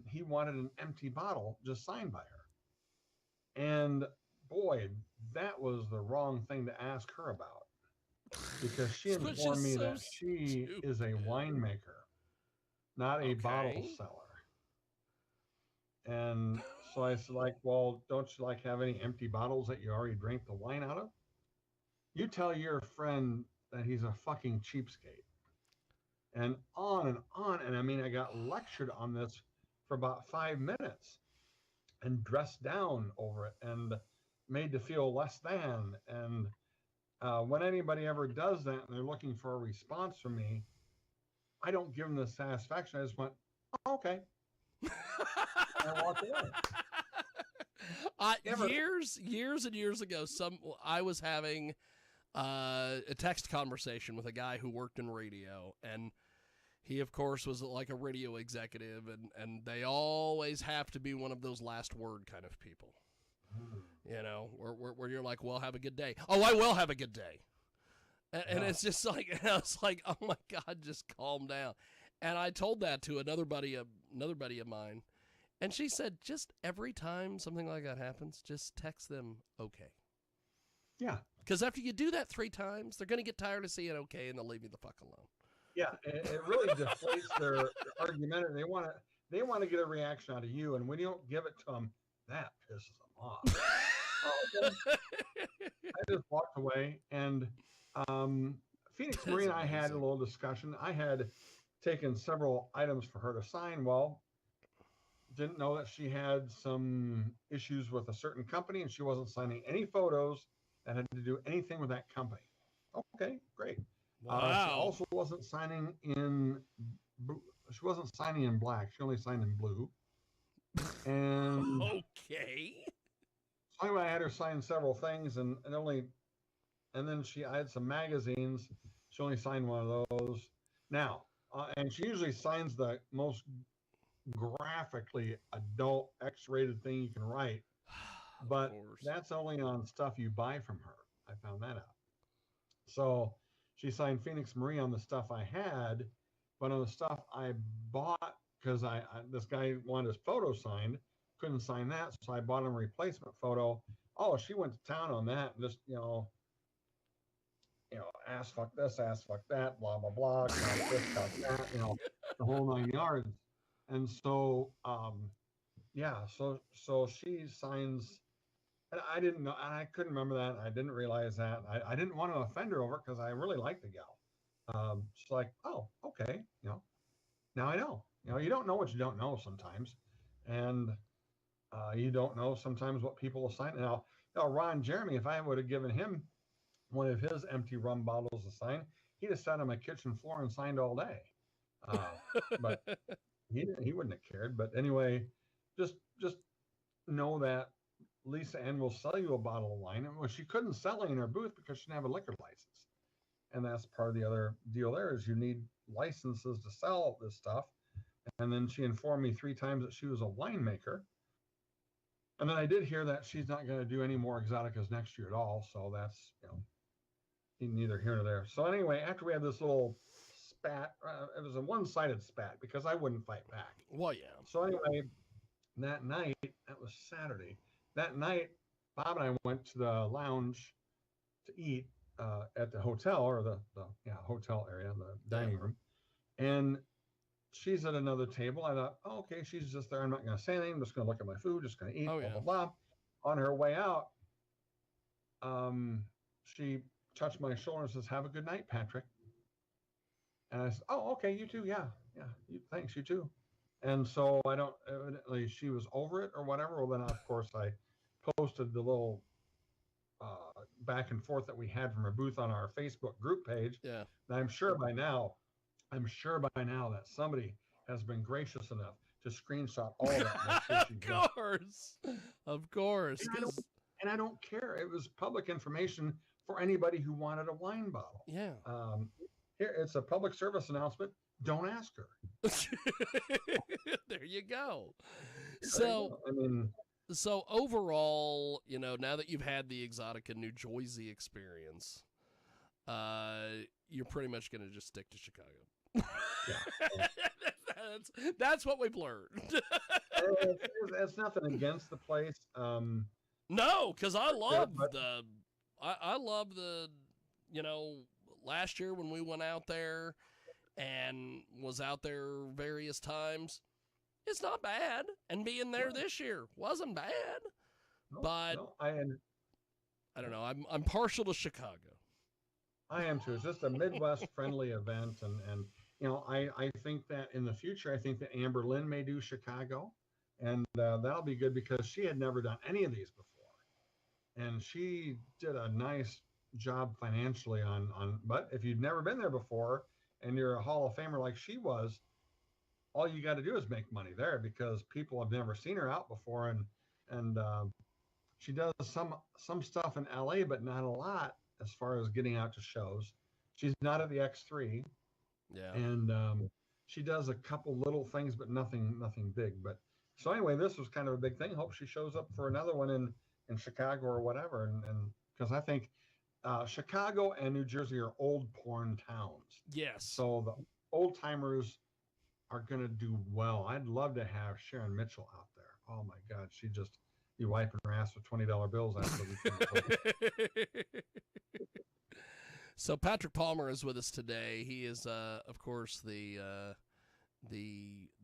he wanted an empty bottle just signed by her. And boy, that was the wrong thing to ask her about because she Which informed is me so that she is a stupid. winemaker, not a bottle Okay. seller. And so I said, like, well, don't you like have any empty bottles that you already drank the wine out of? You tell your friend that he's a fucking cheapskate. And on and on. And I mean, I got lectured on this for about 5 minutes and dressed down over it and made to feel less than. And when anybody ever does that and they're looking for a response from me, I don't give them the satisfaction. I just went, oh, okay. And I walked away. Years and years ago, I was having a text conversation with a guy who worked in radio, and he, of course, was like a radio executive, and they always have to be one of those last word kind of people. You know, where you're like, well, have a good day. Oh, I will have a good day. And it's just like, and I was like, oh my God, just calm down. And I told that to another buddy of mine. And she said, just every time something like that happens, just text them okay. Yeah. Because after you do that 3 times, they're going to get tired of seeing okay, and they'll leave you the fuck alone. Yeah, it really deflates their argument. They want to get a reaction out of you, and when you don't give it to them, that pisses them off. I just walked away, and Phoenix Marie and I had a little discussion. I had taken several items for her to sign. Well, didn't know that she had some issues with a certain company, and she wasn't signing any photos that had to do anything with that company. Okay, great. Wow. She also wasn't signing in. She wasn't signing in black. She only signed in blue. And okay. So anyway, I had her sign several things, and then I had some magazines. She only signed one of those. Now, and she usually signs the most graphically adult X-rated thing you can write, but that's only on stuff you buy from her. I found that out. So she signed Phoenix Marie on the stuff I had, but on the stuff I bought, because this guy wanted his photo signed, couldn't sign that, so I bought him a replacement photo. Oh, she went to town on that, and just ass fuck this, ass fuck that, blah blah blah, count this, count that, the whole 9 yards. And so, so she signs. And I didn't know, and I couldn't remember that. I didn't realize that. I didn't want to offend her over it because I really like the gal. She's like, oh, okay, now I know. You don't know what you don't know sometimes, and you don't know sometimes what people will sign. Now, Ron Jeremy, if I would have given him one of his empty rum bottles to sign, he'd have sat on my kitchen floor and signed all day. But he wouldn't have cared. But anyway, just know that Lisa Ann will sell you a bottle of wine. Well, she couldn't sell it in her booth because she didn't have a liquor license. And that's part of the other deal there is you need licenses to sell this stuff. And then she informed me 3 times that she was a winemaker. And then I did hear that she's not going to do any more Exoticas next year at all. So that's, neither here nor there. So anyway, after we had this little spat, it was a one-sided spat because I wouldn't fight back. Well, yeah. So anyway, that night, that was Saturday, that night, Bob and I went to the lounge to eat at the hotel or the hotel area, the dining room. And she's at another table. I thought, oh, okay, she's just there. I'm not going to say anything. I'm just going to look at my food, just going to eat, blah, blah, blah. On her way out, she touched my shoulder and says, have a good night, Patrick. And I said, oh, okay, you too. Yeah. Thanks, you too. And so I don't, evidently she was over it or whatever. Well, then of course I posted the little back and forth that we had from her booth on our Facebook group page. Yeah. And I'm sure by now that somebody has been gracious enough to screenshot all that. Of course. And I don't care. It was public information for anybody who wanted a wine bottle. Yeah. Here, it's a public service announcement. Don't ask her. There you go. So, I mean, so overall, you know, now that you've had the Exotica New Jersey experience, you're pretty much going to just stick to Chicago. Yeah. That's what we've learned. It's nothing against the place. No, because I love I love the, you know, last year when we went out there and was out there various times, it's not bad. And being there this year wasn't bad. But I don't know. I'm partial to Chicago. I am too. It's just a Midwest friendly event, and you know, I think that in the future, I think that Amber Lynn may do Chicago, and that'll be good because she had never done any of these before, and she did a nice job financially on. But if you've never been there before and you're a Hall of Famer like she was, all you got to do is make money there because people have never seen her out before, and she does some stuff in LA, but not a lot as far as getting out to shows. She's not at the X3. Yeah. And she does a couple little things, but nothing big. But so anyway, this was kind of a big thing. Hope she shows up for another one in Chicago or whatever. And because I think Chicago and New Jersey are old porn towns. Yes. So the old timers are going to do well. I'd love to have Sharon Mitchell out there. Oh my God. She'd just be wiping her ass with $20 bills after the weekend. So Patrick Palmer is with us today. He is, of course, the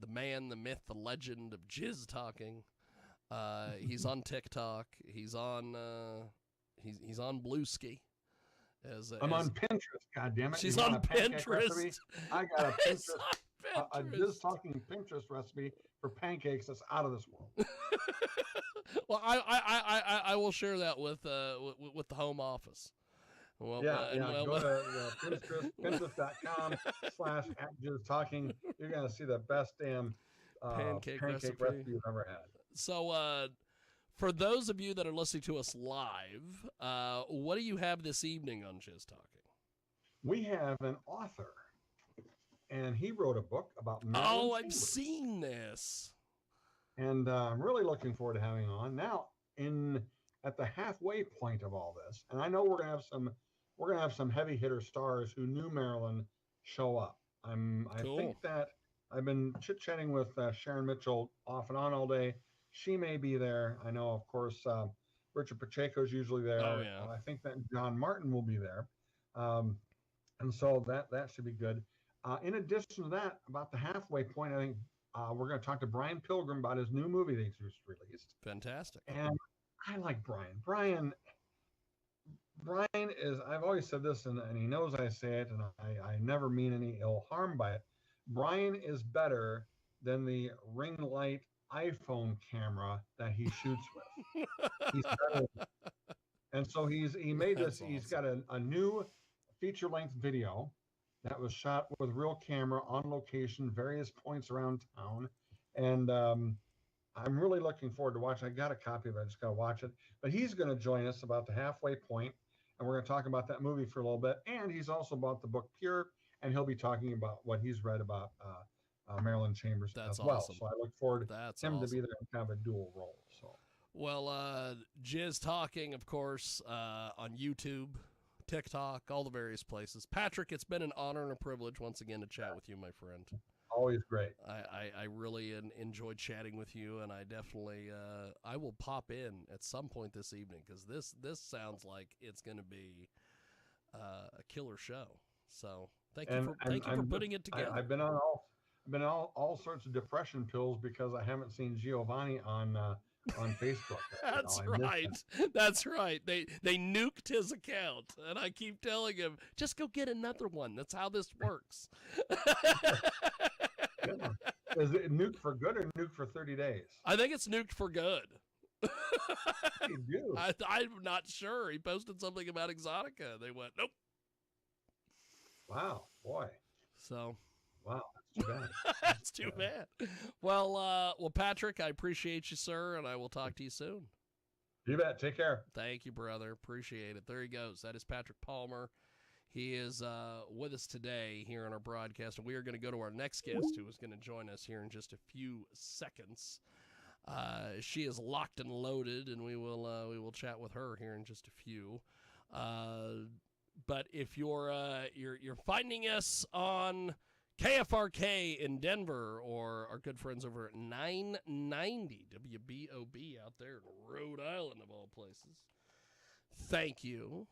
man, the myth, the legend of Jizz Talking. He's on TikTok. He's on he's on Bluesky. I'm on Pinterest. God damn it! She's on Pinterest. I got a Pinterest. A Jizz Talking Pinterest recipe for pancakes that's out of this world. Well, I will share that with the home office. Well, go to Pinterest.com/@JizzTalking. You're gonna see the best damn pancake recipe you've ever had. So, for those of you that are listening to us live, what do you have this evening on Jizz Talking? We have an author, and he wrote a book about Marilyn I've Chambers. seen this. And I'm really looking forward to having him on. Now, at the halfway point of all this, and I know we're gonna have some heavy hitter stars who knew Marilyn show up. Cool. I think that I've been chit-chatting with Sharon Mitchell off and on all day. She may be there. I know, of course, Richard Pacheco's usually there. Oh, yeah. I think that John Martin will be there. And so that should be good. In addition to that, about the halfway point, I think we're going to talk to Brian Pilgrim about his new movie that he's just released. Fantastic. And I like Brian. Brian is, I've always said this, and he knows I say it, and I never mean any ill harm by it. Brian is better than the ring light iPhone camera that he shoots with. He's better. And so he made this, awesome. He's got a new feature-length video that was shot with real camera on location, various points around town. And I'm really looking forward to watching. I got a copy of it. I just got to watch it. But he's going to join us about the halfway point, and we're going to talk about that movie for a little bit. And he's also bought the book Pure, and he'll be talking about what he's read about Marilyn Chambers as well. Awesome. So I look forward to him to be there in kind of a dual role. So, well, Jizz Talking, of course, on YouTube, TikTok, all the various places. Patrick, it's been an honor and a privilege once again to chat with you, my friend. Always great. I really enjoyed chatting with you, and I definitely I will pop in at some point this evening because this sounds like it's going to be a killer show. So thank you for putting it together. I've been on all sorts of depression pills because I haven't seen Giovanni on Facebook. That's right. They nuked his account, and I keep telling him, just go get another one. That's how this works. Is it nuked for good or nuked for 30 days? I think it's nuked for good. They do. I'm not sure. He posted something about Exotica. They went, nope. Wow, boy. So, wow, that's too bad. That's too bad. Well, Patrick, I appreciate you, sir, and I will talk to you soon. You bet. Take care. Thank you, brother. Appreciate it. There he goes. That is Patrick Palmer. He is with us today here on our broadcast, and we are going to go to our next guest, who is going to join us here in just a few seconds. She is locked and loaded, and we will chat with her here in just a few. But if you're finding us on KFRK in Denver, or our good friends over at 990 WBOB out there in Rhode Island, of all places, thank you.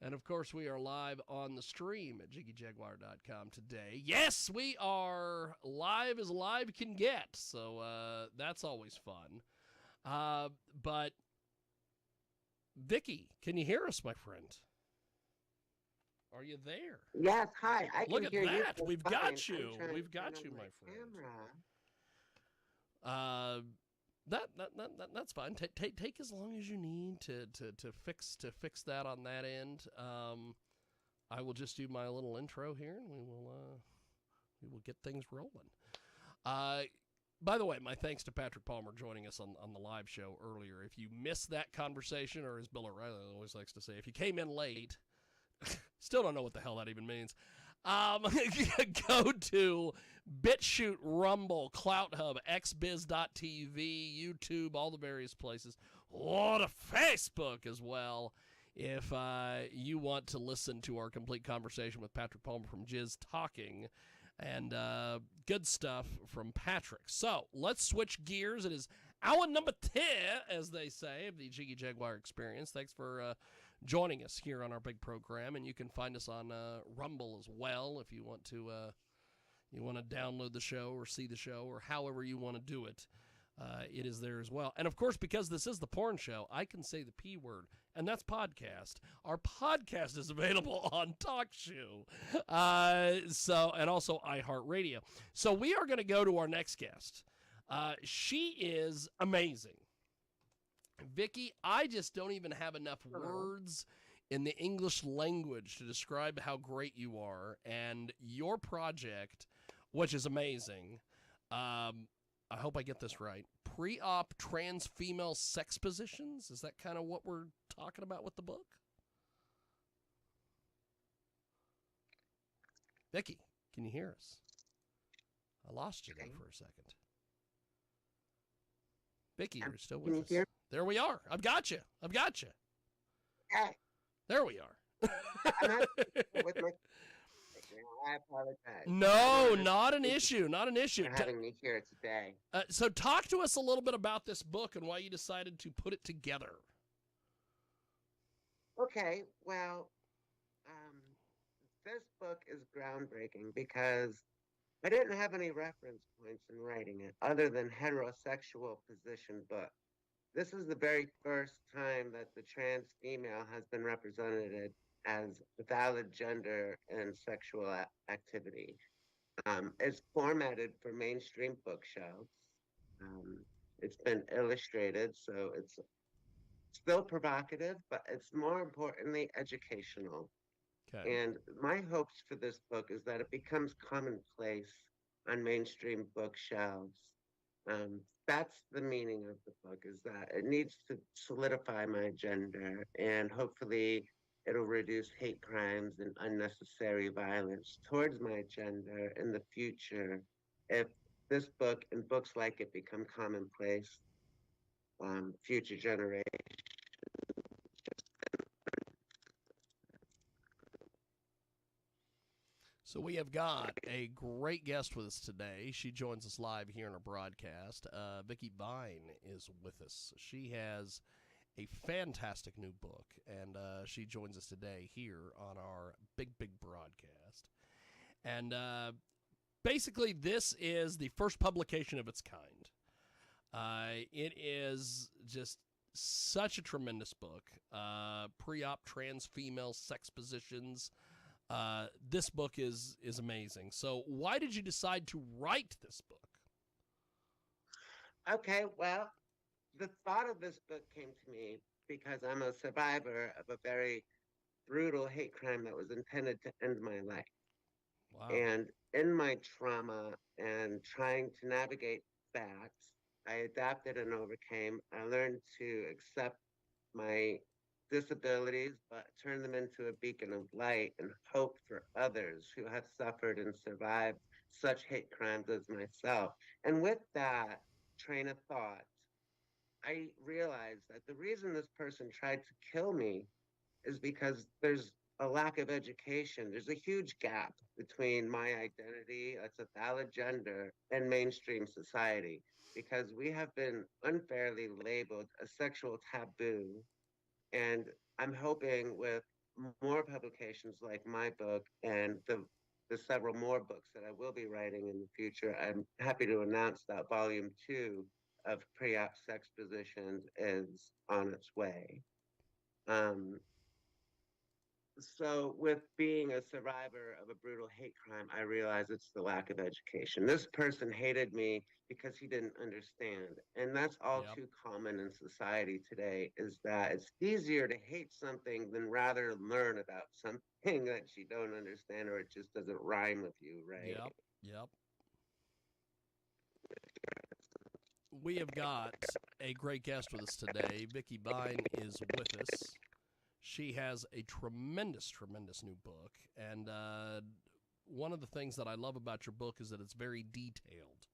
And, of course, we are live on the stream at JiggyJaguar.com today. Yes, we are live as live can get, so that's always fun. But, Vicky, can you hear us, my friend? Are you there? Yes, hi. I Look can at hear you. that. We've fine. got you. I'm trying We've to turn got you, on my friend. Camera. That's fine. Take as long as you need to fix that on that end. I will just do my little intro here, and we will get things rolling. By the way, my thanks to Patrick Palmer joining us on the live show earlier. If you missed that conversation, or as Bill O'Reilly always likes to say, if you came in late, still don't know what the hell that even means. Go to BitChute, Rumble, CloutHub, XBiz.tv, YouTube, all the various places. Or to Facebook as well, if you want to listen to our complete conversation with Patrick Palmer from Jizz Talking, and good stuff from Patrick. So let's switch gears. It is hour number 10, as they say, of the Jiggy Jaguar Experience. Thanks for joining us here on our big program, and you can find us on Rumble as well if you want to download the show or see the show, or however you want to do it. It is there as well. And of course, because this is the porn show, I can say the P word, and that's podcast. Our podcast is available on TalkShoe, and also iHeartRadio. So we are going to go to our next guest. She is amazing. Vicky, I just don't even have enough words in the English language to describe how great you are and your project, which is amazing. I hope I get this right. Pre-op trans female sex positions? Is that kind of what we're talking about with the book? Vicky, can you hear us? I lost you there for a second. Vicky, you're still with us. There we are. I've got you. Okay. There we are. I'm not with my... I apologize. No, not an issue. For having me here today. So talk to us a little bit about this book and why you decided to put it together. Okay, well, this book is groundbreaking because I didn't have any reference points in writing it other than heterosexual position book. This is the very first time that the trans female has been represented as valid gender and sexual activity. It's formatted for mainstream bookshelves. It's been illustrated, so it's still provocative, but it's more importantly educational. Okay. And my hopes for this book is that it becomes commonplace on mainstream bookshelves. That's the meaning of the book, is that it needs to solidify my gender, and hopefully it'll reduce hate crimes and unnecessary violence towards my gender in the future if this book and books like it become commonplace. Future generations. So we have got a great guest with us today. She joins us live here in our broadcast. Vicky Vine is with us. She has a fantastic new book, and she joins us today here on our big broadcast. And basically, this is the first publication of its kind. It is just such a tremendous book. Pre-op trans female sex positions. This book is amazing. So why did you decide to write this book? Okay, well, the thought of this book came to me because I'm a survivor of a very brutal hate crime that was intended to end my life. Wow. And in my trauma and trying to navigate facts, I adapted and overcame. I learned to accept my disabilities, but turn them into a beacon of light and hope for others who have suffered and survived such hate crimes as myself. And with that train of thought, I realized that the reason this person tried to kill me is because there's a lack of education. There's a huge gap between my identity, that's a valid gender, and mainstream society because we have been unfairly labeled a sexual taboo. And I'm hoping with more publications like my book and the several more books that I will be writing in the future, I'm happy to announce that volume 2 of pre-op sex positions is on its way. Um, so with being a survivor of a brutal hate crime, I realize it's the lack of education. This person hated me because he didn't understand. And that's all Yep. too common in society today is that it's easier to hate something than rather learn about something that you don't understand or it just doesn't rhyme with you, right? Yep. Yep. We have got a great guest with us today. Vicki Bine is with us. She has a tremendous, tremendous new book. And one of the things that I love about your book is that it's very detailed.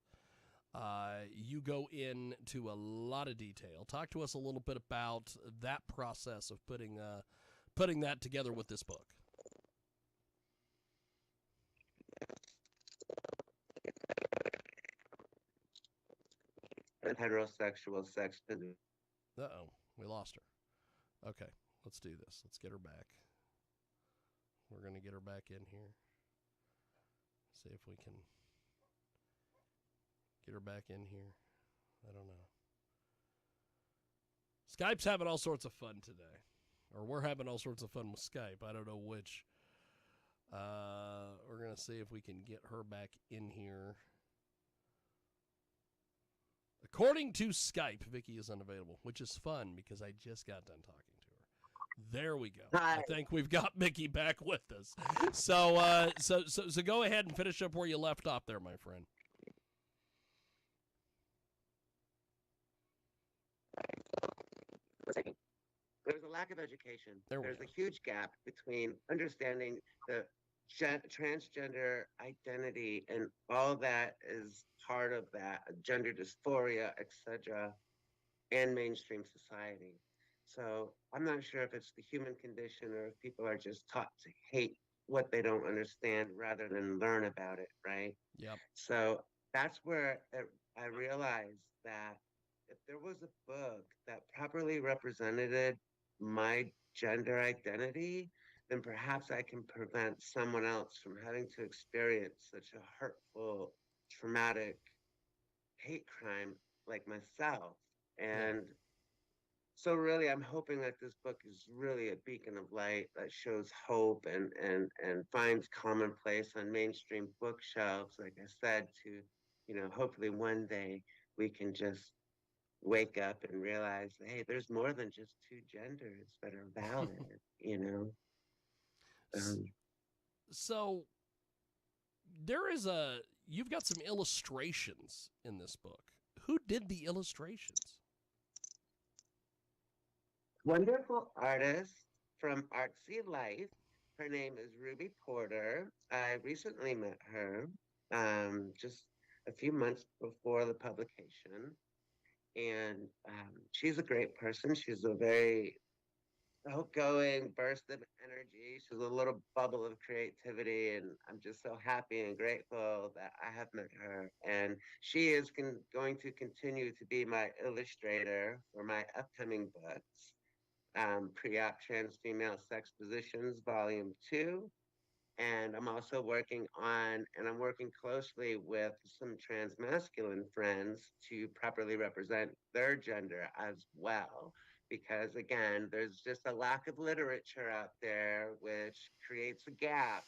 You go into a lot of detail. Talk to us a little bit about that process of putting that together with this book. And heterosexual sex position. Uh-oh, we lost her. Okay, let's do this. Let's get her back. We're going to get her back in here. See if we can get her back in here. I don't know. Skype's having all sorts of fun today. Or we're having all sorts of fun with Skype. I don't know which. We're going to see if we can get her back in here. According to Skype, Vicki is unavailable, which is fun because I just got done talking to her. There we go. Hi. I think we've got Vicki back with us. So go ahead and finish up where you left off there, my friend. There's a lack of education. There's a huge gap between understanding the transgender identity and all that is part of that gender dysphoria, etc., and mainstream society. So I'm not sure if it's the human condition or if people are just taught to hate what they don't understand rather than learn about it, right? Yep. So that's where I realized that if there was a book that properly represented my gender identity, then perhaps I can prevent someone else from having to experience such a hurtful, traumatic hate crime like myself. And so really I'm hoping that this book is really a beacon of light that shows hope and finds commonplace on mainstream bookshelves, like I said, to, hopefully one day we can just wake up and realize, hey, there's more than just two genders that are valid. So you've got some illustrations in this book. Who did the illustrations? Wonderful artist from Artsy Life. Her name is Ruby Porter. I recently met her just a few months before the publication. And she's a great person. She's a very outgoing burst of energy. She's a little bubble of creativity, and I'm just so happy and grateful that I have met her. And she is going to continue to be my illustrator for my upcoming books, Pre-Op Trans Female Sex Positions, Volume 2. And I'm also working closely with some trans masculine friends to properly represent their gender as well. Because again, there's just a lack of literature out there, which creates a gap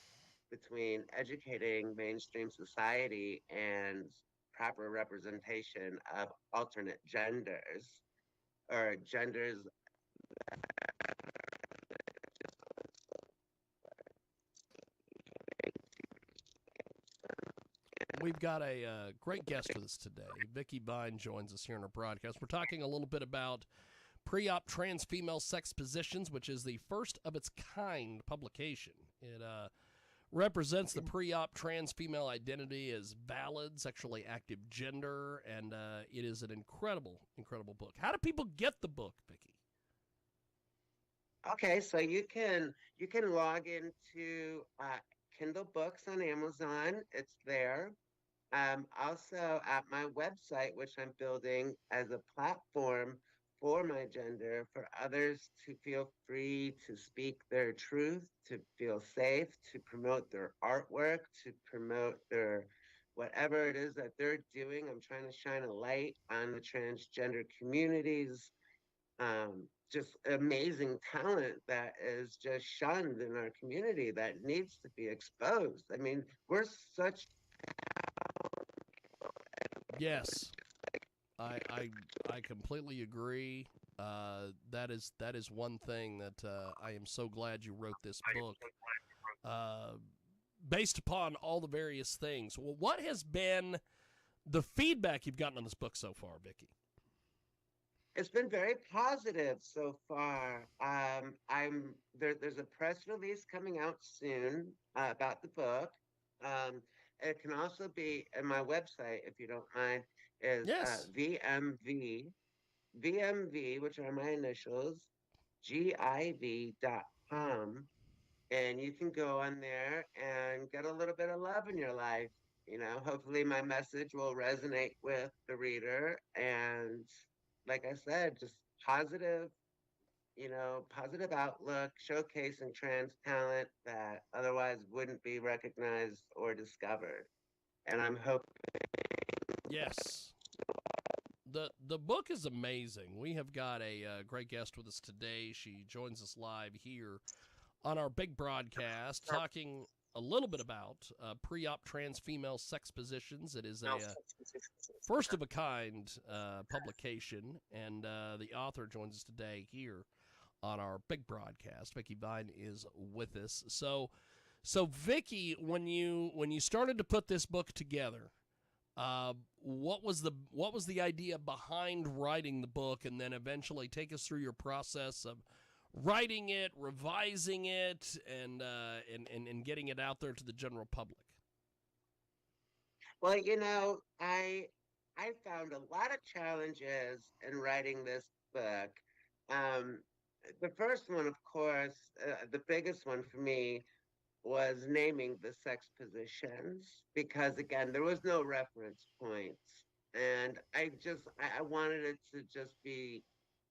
between educating mainstream society and proper representation of alternate genders or genders. We've got a great guest with us today. Vicki Vine joins us here in our broadcast. We're talking a little bit about Pre-Op Trans Female Sex Positions, which is the first of its kind publication. It represents the pre-op trans female identity as valid, sexually active gender, and it is an incredible, incredible book. How do people get the book, Vicki? Okay, so you can log into Kindle Books on Amazon. It's there. Also at my website, which I'm building as a platform for my gender, for others to feel free to speak their truth, to feel safe, to promote their artwork, to promote their whatever it is that they're doing. I'm trying to shine a light on the transgender communities. Just amazing talent that is just shunned in our community that needs to be exposed. I mean, we're such. Yes, I completely agree. That is one thing that I am so glad you wrote this book. Based upon all the various things, well, what has been the feedback you've gotten on this book so far, Vicki? It's been very positive so far. There's a press release coming out soon about the book. It can also be in my website, if you don't mind, is Yes. VMV, which are my initials, GIV.com. And you can go on there and get a little bit of love in your life. You know, hopefully my message will resonate with the reader. And like I said, just positive, positive outlook, showcasing trans talent that otherwise wouldn't be recognized or discovered. And I'm hoping. Yes. The book is amazing. We have got a great guest with us today. She joins us live here on our big broadcast, talking a little bit about pre-op trans female sex positions. It is a first of a kind publication, and the author joins us today here on our big broadcast. Vicki Vine is with us. So Vicki, when you started to put this book together, what was the idea behind writing the book, and then eventually take us through your process of writing it, revising it, and getting it out there to the general public? Well, I found a lot of challenges in writing this book. The first one, of course, the biggest one for me was naming the sex positions, because again, there was no reference points. And I wanted it to just be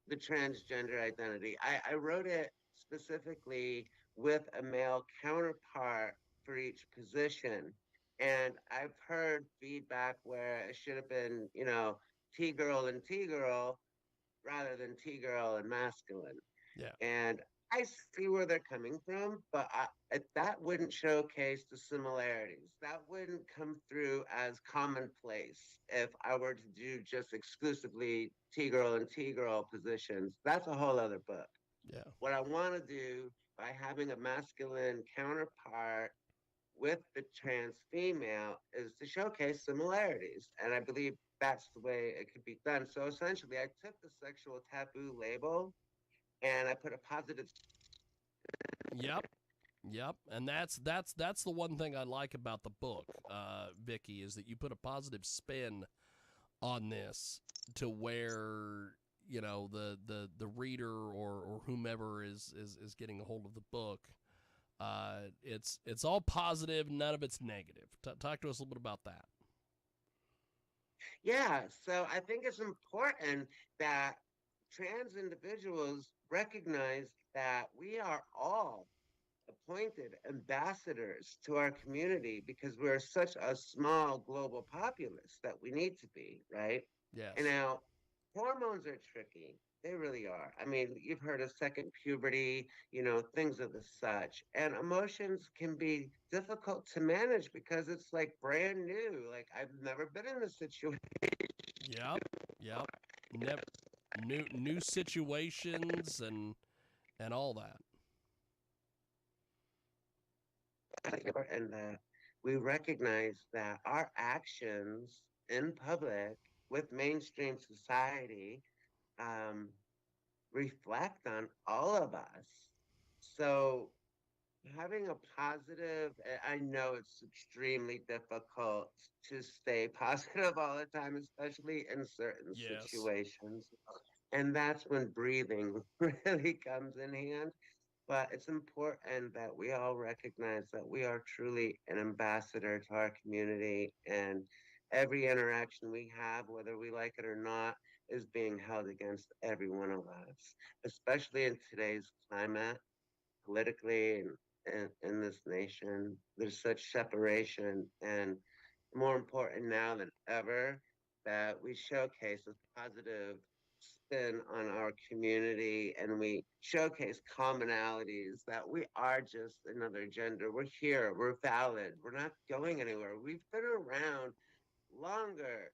the transgender identity. I wrote it specifically with a male counterpart for each position. And I've heard feedback where it should have been, T-girl and T-girl rather than T-girl and masculine. Yeah. And I see where they're coming from, but that wouldn't showcase the similarities. That wouldn't come through as commonplace if I were to do just exclusively T-girl and T-girl positions. That's a whole other book. Yeah. What I want to do by having a masculine counterpart with the trans female is to showcase similarities. And I believe that's the way it could be done. So essentially, I took the sexual taboo label and I put a positive. Yep. And that's the one thing I like about the book, Vicki, is that you put a positive spin on this to where, the reader or whomever is getting a hold of the book, it's all positive, none of it's negative. Talk to us a little bit about that. Yeah, so I think it's important that trans individuals recognize that we are all appointed ambassadors to our community, because we're such a small global populace that we need to be, right? Yes. And now, hormones are tricky. They really are. I mean, you've heard of second puberty, things of the such. And emotions can be difficult to manage because it's like brand new. Like I've never been in this situation. Yep. Yep. Never new situations and all that. And that we recognize that our actions in public with mainstream society um, reflect on all of us. So having a positive, I know it's extremely difficult to stay positive all the time, especially in certain Yes. situations. And that's when breathing really comes in hand. But it's important that we all recognize that we are truly an ambassador to our community, and every interaction we have, whether we like it or not, is being held against every one of us, especially in today's climate, politically and in this nation. There's such separation, and more important now than ever that we showcase a positive spin on our community and we showcase commonalities that we are just another gender. We're here, we're valid, we're not going anywhere. We've been around longer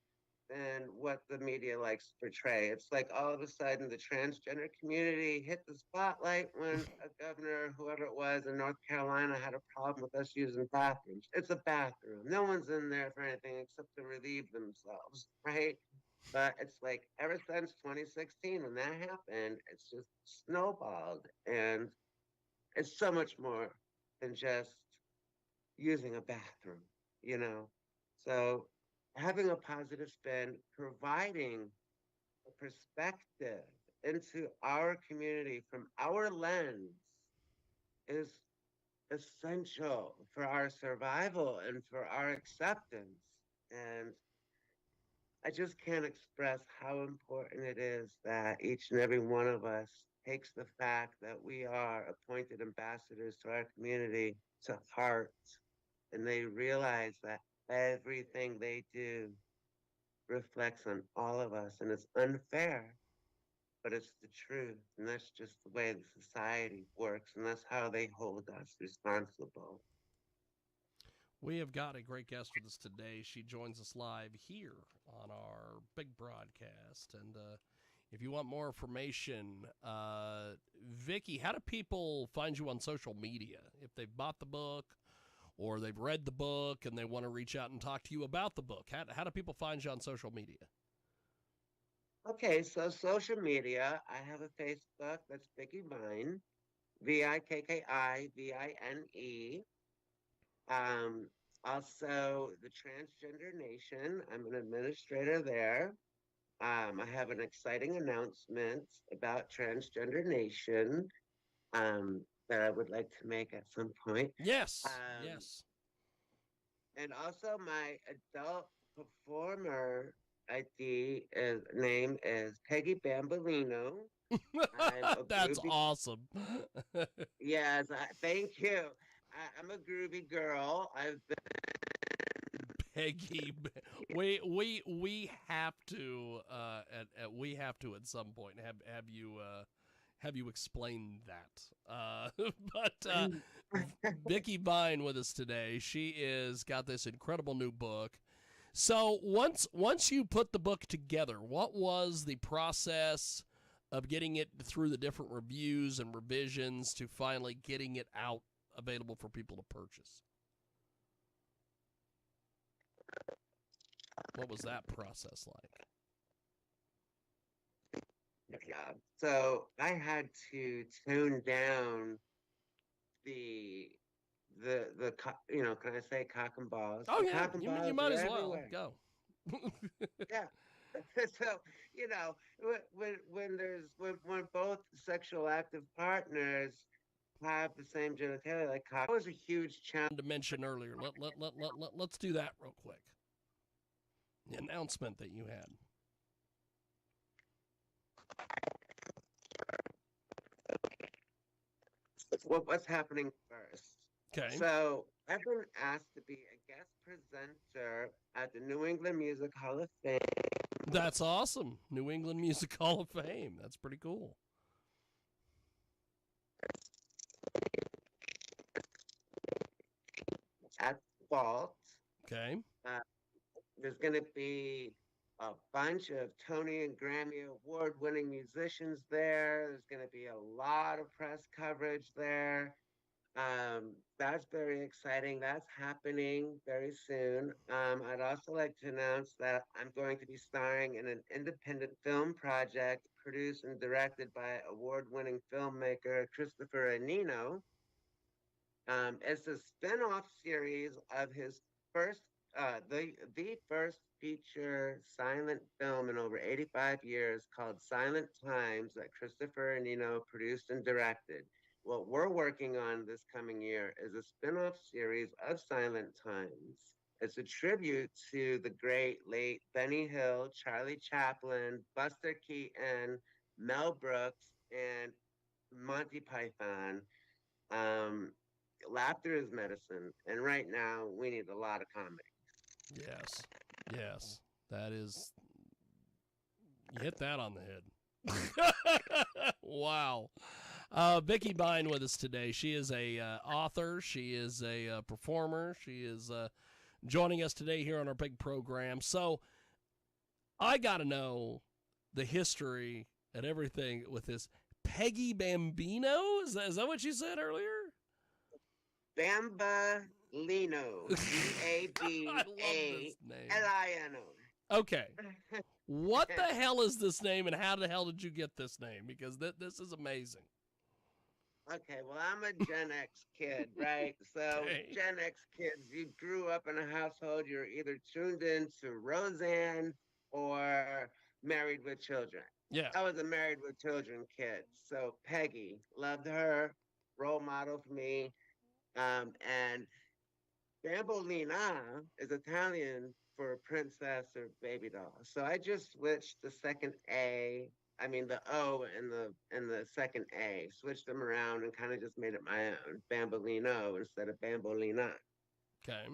than what the media likes to portray. It's like all of a sudden the transgender community hit the spotlight when a governor, whoever it was in North Carolina, had a problem with us using bathrooms. It's a bathroom. No one's in there for anything except to relieve themselves, right? But it's like ever since 2016, when that happened, it's just snowballed. And it's so much more than just using a bathroom, you know? So having a positive spin, providing a perspective into our community from our lens is essential for our survival and for our acceptance. And I just can't express how important it is that each and every one of us takes the fact that we are appointed ambassadors to our community to heart, and they realize that everything they do reflects on all of us, and it's unfair, but it's the truth, and that's just the way the society works, and that's how they hold us responsible. We have got a great guest with us today. She joins us live here on our big broadcast. And if you want more information, Vicki, how do people find you on social media? If they've bought the book or they've read the book and they want to reach out and talk to you about the book, how do people find you on social media? Okay, so social media, I have a Facebook that's Vicki Vine, VIKKIVINE. Also, the Transgender Nation, I'm an administrator there. I have an exciting announcement about Transgender Nation that I would like to make at some point. Yes, Um, yes. and also, my adult performer ID name is Peggy Bambolino. I'm a That's groovy. awesome. Yes, thank you. I'm a groovy girl. I've been. Peggy, we have to we have to at some point have you explain that. But Vicki Vine with us today. She is got this incredible new book. So once you put the book together, what was the process of getting it through the different reviews and revisions to finally getting it out available for people to purchase? What was that process like? Yeah. So I had to tone down the can I say cock and balls? Oh The yeah, cock and you balls might are as well everywhere. go. Yeah. So when both sexual active partners have the same genitalia, like cock, that was a huge challenge. To mention earlier, let's do that real quick. The announcement that you had. What's happening first? Okay. So I've been asked to be a guest presenter at the New England Music Hall of Fame That's awesome. New England Music Hall of Fame. That's pretty cool. At Vault. Okay. There's going to be a bunch of Tony and Grammy award-winning musicians there. There's going to be a lot of press coverage there. That's very exciting. That's happening very soon. I'd also like to announce that I'm going to be starring in an independent film project produced and directed by award-winning filmmaker Christopher Anino. It's a spin-off series of his first, the first feature silent film in over 85 years called Silent Times that Christopher Anino produced and directed. What we're working on this coming year is a spin-off series of Silent Times. It's a tribute to the great late Benny Hill, Charlie Chaplin, Buster Keaton, Mel Brooks, and Monty Python. Laughter is medicine, and right now we need a lot of comedy. Yes. Yes. That is. You hit that on the head. Wow. Vicki Bine with us today. She is a author. She is a performer. She is joining us today here on our big program. So I got to know the history and everything with this Peggy Bambino. Is that what you said earlier? Bambolino. BABALINO. Okay. What the hell is this name, and how the hell did you get this name? Because this is amazing. Okay, well, I'm a Gen X kid, right? So, Okay. Gen X kids, you grew up in a household, you're either tuned into Roseanne or Married with Children. Yeah. I was a Married with Children kid. So, Peggy, loved her, role model for me. And Bambolina is Italian for princess or baby doll. So I just switched the second A, the O and the second A, switched them around and kind of just made it my own. Bambolino instead of Bambolina. Okay.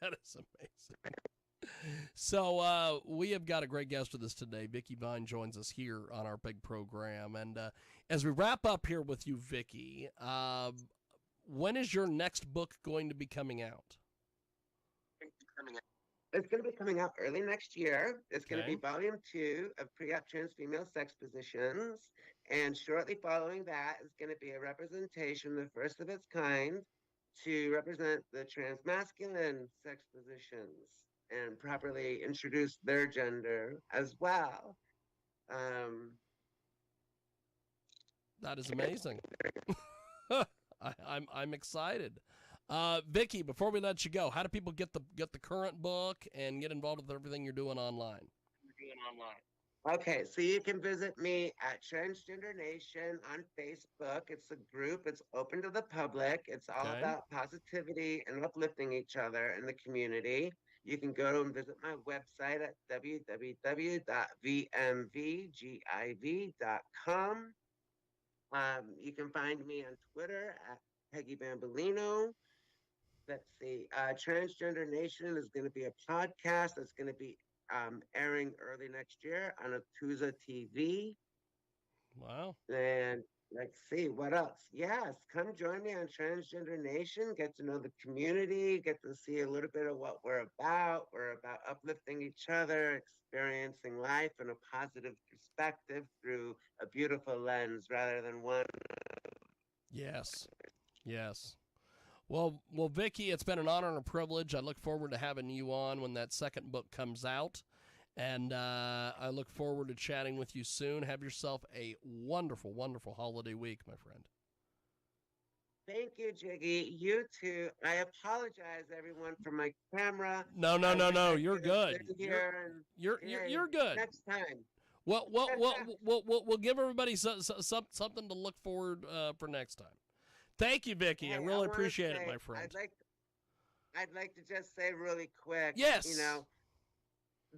That is amazing. So we have got a great guest with us today. Vicki Bine joins us here on our big program. And as we wrap up here with you, Vicki, when is your next book going to be coming out? It's going to be coming out early next year. It's going to Okay. be volume 2 of Pre-Op Trans Female Sex Positions. And shortly following that is going to be a representation, the first of its kind, to represent the transmasculine sex positions and properly introduce their gender as well. That is amazing. I'm excited. Vicki, before we let you go, how do people get the current book and get involved with everything you're doing online? Okay, so you can visit me at Transgender Nation on Facebook. It's a group, it's open to the public. It's all Okay. about positivity and uplifting each other in the community. You can go and visit my website at www.vmvgiv.com. You can find me on Twitter at Peggy Bambolino. Let's see. Transgender Nation is going to be a podcast that's going to be airing early next year on Atuza TV. Wow. And let's see what else. Yes, come join me on Transgender Nation. Get to know the community. Get to see a little bit of what we're about. We're about uplifting each other, experiencing life in a positive perspective through a beautiful lens rather than one. Yes. Yes. Well, Vicki, it's been an honor and a privilege. I look forward to having you on when that second book comes out. And I look forward to chatting with you soon. Have yourself a wonderful, wonderful holiday week, my friend. Thank you, Jiggy. You too. I apologize, everyone, for my camera. No. You're good. You're good. Next time. Well, we'll give everybody something to look forward for next time. Thank you, Vicki. Hey, I really wanna appreciate it, say, my friend. I'd like to just say really quick. Yes. You know,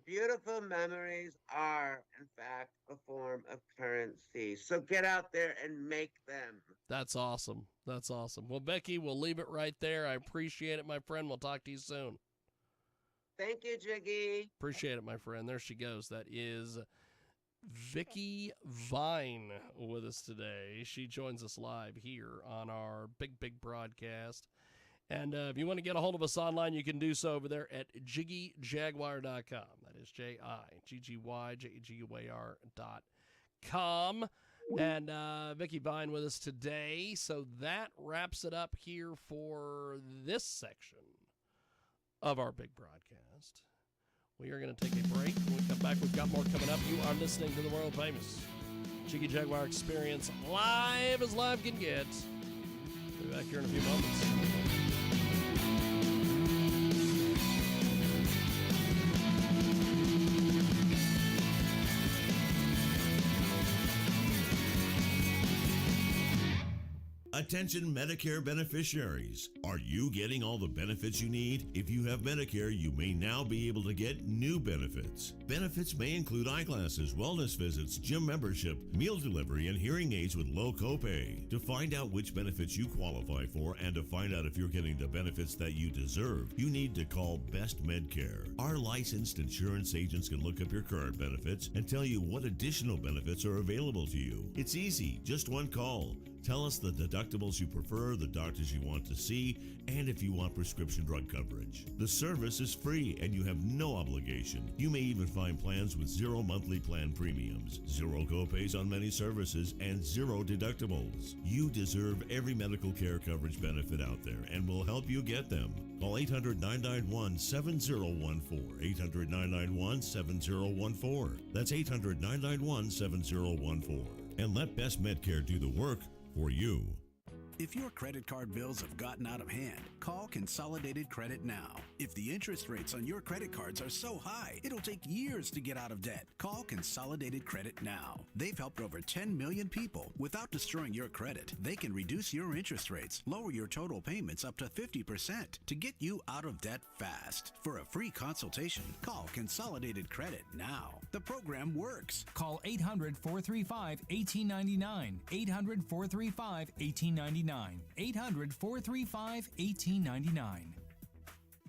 beautiful memories are, in fact, a form of currency. So get out there and make them. That's awesome. That's awesome. Well, Vicki, we'll leave it right there. I appreciate it, my friend. We'll talk to you soon. Thank you, Jiggy. Appreciate it, my friend. There she goes. That is Vicky Vine with us today. She joins us live here on our big broadcast. And if you want to get a hold of us online, you can do so over there at jiggyjaguar.com. That is JIGGYJAGUAR.com. And Vicky Vine with us today. So that wraps it up here for this section of our big broadcast. We are going to take a break. When we come back, we've got more coming up. You are listening to the world famous Jiggy Jaguar Experience, live as live can get. We'll be back here in a few moments. Attention Medicare beneficiaries. Are you getting all the benefits you need? If you have Medicare, you may now be able to get new benefits. Benefits may include eyeglasses, wellness visits, gym membership, meal delivery, and hearing aids with low copay. To find out which benefits you qualify for and to find out if you're getting the benefits that you deserve, you need to call Best Medcare. Our licensed insurance agents can look up your current benefits and tell you what additional benefits are available to you. It's easy, just one call. Tell us the deductibles you prefer, the doctors you want to see, and if you want prescription drug coverage. The service is free and you have no obligation. You may even find plans with 0 monthly plan premiums, 0 copays on many services, and 0 deductibles. You deserve every medical care coverage benefit out there and we'll help you get them. Call 800-991-7014, 800-991-7014. That's 800-991-7014. And let Best Medcare do the work for you. If your credit card bills have gotten out of hand, call Consolidated Credit now. If the interest rates on your credit cards are so high, it'll take years to get out of debt. Call Consolidated Credit now. They've helped over 10 million people without destroying your credit. They can reduce your interest rates, lower your total payments up to 50% to get you out of debt fast. For a free consultation, call Consolidated Credit now. The program works. Call 800-435-1899. 800-435-1899. 800-435-1899.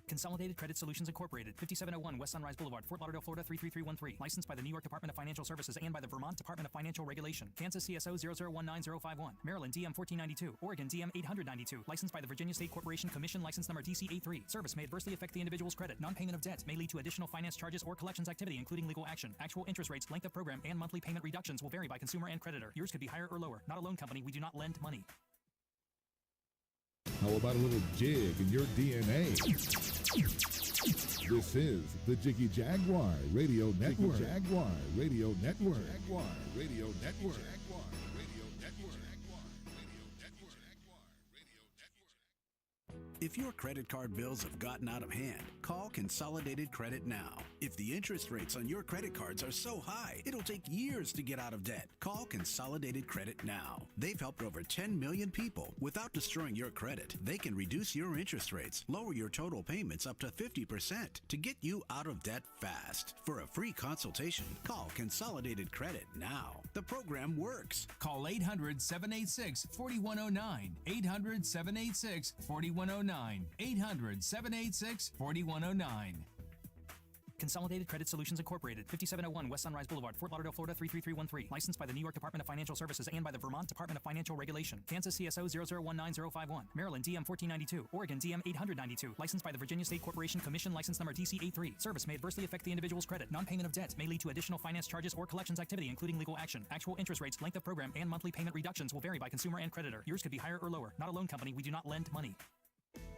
Consolidated Credit Solutions Incorporated, 5701 West Sunrise Boulevard, Fort Lauderdale, Florida 33313. Licensed by the New York Department of Financial Services and by the Vermont Department of Financial Regulation. Kansas CSO 0019051. Maryland DM 1492. Oregon DM 892. Licensed by the Virginia State Corporation Commission, license number DC83. Service may adversely affect the individual's credit. Non-payment of debts may lead to additional finance charges or collections activity, including legal action. Actual interest rates, length of program, and monthly payment reductions will vary by consumer and creditor. Yours could be higher or lower. Not a loan company. We do not lend money. How about a little jig in your DNA? This is the Jiggy Jaguar Radio Network. Jiggy Jaguar Radio Network. Jaguar Radio Network. Jaguar Radio Network. If your credit card bills have gotten out of hand, call Consolidated Credit now. If the interest rates on your credit cards are so high, it'll take years to get out of debt. Call Consolidated Credit now. They've helped over 10 million people without destroying your credit. They can reduce your interest rates, lower your total payments up to 50% to get you out of debt fast. For a free consultation, call Consolidated Credit now. The program works. Call 800-786-4109. 800-786-4109. 800-786-4109. Consolidated Credit Solutions Incorporated, 5701 West Sunrise Boulevard, Fort Lauderdale, Florida 33313. Licensed by the New York Department of Financial Services and by the Vermont Department of Financial Regulation. Kansas CSO 0019051. Maryland DM 1492. Oregon DM 892. Licensed by the Virginia State Corporation Commission, license number DC83. Service may adversely affect the individual's credit. Non-payment of debts may lead to additional finance charges or collections activity, including legal action. Actual interest rates, length of program, and monthly payment reductions will vary by consumer and creditor. Yours could be higher or lower. Not a loan company. We do not lend money.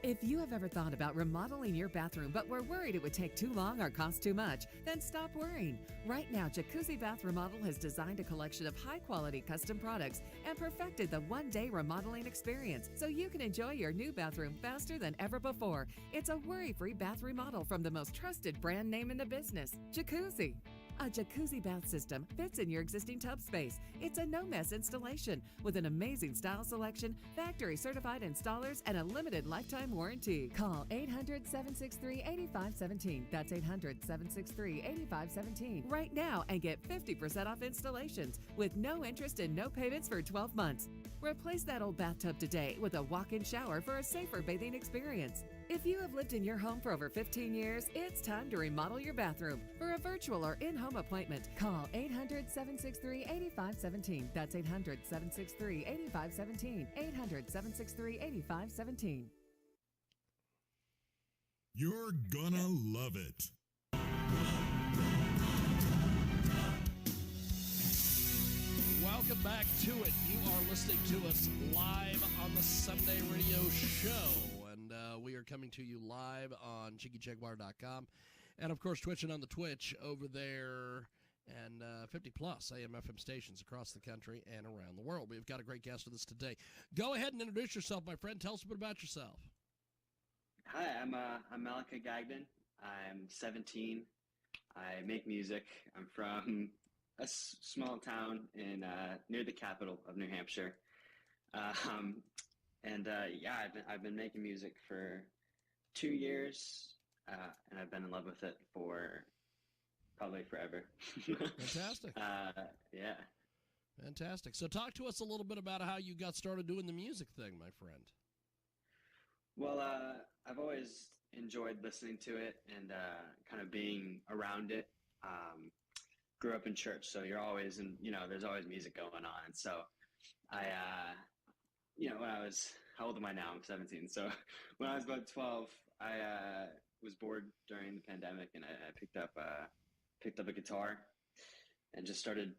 If you have ever thought about remodeling your bathroom but were worried it would take too long or cost too much, then stop worrying. Right now, Jacuzzi Bath Remodel has designed a collection of high-quality custom products and perfected the one-day remodeling experience so you can enjoy your new bathroom faster than ever before. It's a worry-free bath remodel from the most trusted brand name in the business, Jacuzzi. A jacuzzi bath system fits in your existing tub space. It's a no-mess installation with an amazing style selection, factory-certified installers, and a limited lifetime warranty. Call 800-763-8517. That's 800-763-8517 right now and get 50% off installations with no interest and no payments for 12 months. Replace that old bathtub today with a walk-in shower for a safer bathing experience. If you have lived in your home for over 15 years, it's time to remodel your bathroom. For a virtual or in-home appointment, call 800-763-8517. That's 800-763-8517. 800-763-8517. You're gonna love it. Welcome back to it. You are listening to us live on the Sunday Radio Show. And we are coming to you live on CheekyJaguar.com. And, of course, twitching on the Twitch over there and 50-plus AM/FM stations across the country and around the world. We've got a great guest with us today. Go ahead and introduce yourself, my friend. Tell us a bit about yourself. Hi, I'm Malachi Gagnon. I'm 17. I make music. I'm from a small town in near the capital of New Hampshire. I've been making music for 2 years, and I've been in love with it for probably forever. Fantastic. Yeah. Fantastic. So talk to us a little bit about how you got started doing the music thing, my friend. Well, I've always enjoyed listening to it and kind of being around it. Grew up in church, so you're always there's always music going on. And so I, when I was, how old am I now? I'm 17. So when I was about 12, I was bored during the pandemic, and I picked up a guitar and just started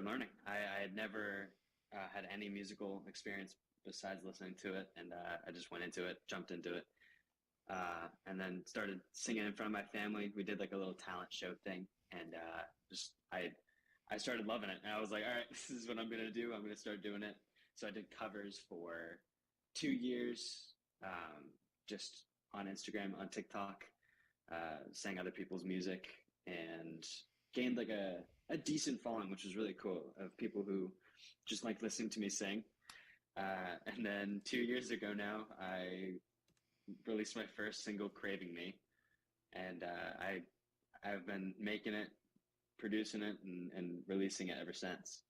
learning. I had never had any musical experience besides listening to it, and I just went into it, jumped into it, and then started singing in front of my family. We did like a little talent show thing, and I started loving it, and I was like, all right, this is what I'm gonna do. I'm gonna start doing it. So I did covers for 2 years, just on Instagram, on TikTok, sang other people's music, and gained like a decent following, which was really cool, of people who just like listening to me sing. And then 2 years ago now, I released my first single, Craving Me, and I've been making it, producing it, and releasing it ever since.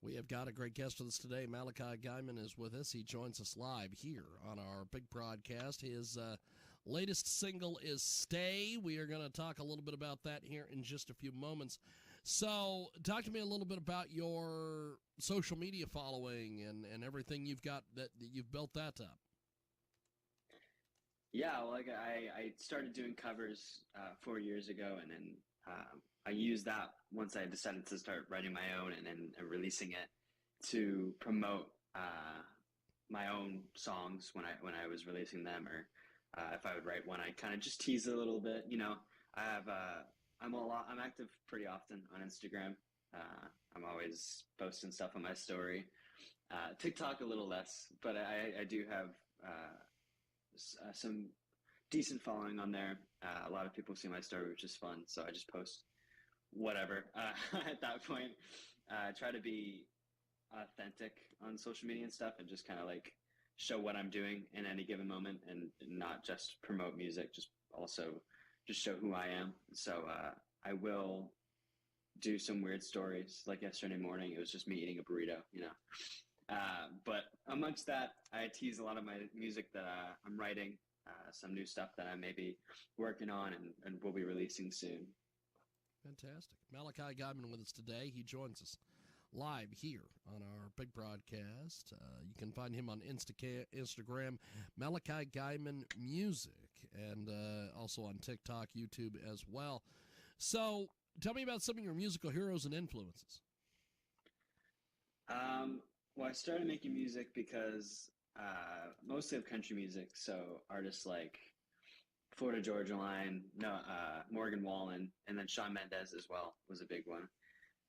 We have got a great guest with us today. Malachi Gagnon is with us. He joins us live here on our big broadcast. His latest single is Stay. We are going to talk a little bit about that here in just a few moments. So talk to me a little bit about your social media following and everything you've got that you've built that up. Yeah, well, like I started doing covers 4 years ago, and then I used that once I decided to start writing my own and releasing it to promote my own songs when I was releasing them, or if I would write one, I kind of just tease it a little bit. I'm active pretty often on Instagram. I'm always posting stuff on my story. TikTok a little less, but I do have some decent following on there. A lot of people see my story, which is fun. So I just post whatever at that point. Try to be authentic on social media and stuff, and just kind of like show what I'm doing in any given moment, and not just promote music, just also just show who I am. So I will do some weird stories. Like yesterday morning, it was just me eating a burrito, but amongst that, I tease a lot of my music that I'm writing, some new stuff that I may be working on and will be releasing soon. Malachi Gagnon with us today. He joins us live here on our big broadcast. You can find him on Instagram, Malachi Gagnon Music, and also on TikTok, YouTube as well. So tell me about some of your musical heroes and influences. Well, I started making music because mostly of country music, so artists like Florida Georgia Line, Morgan Wallen, and then Shawn Mendes as well was a big one.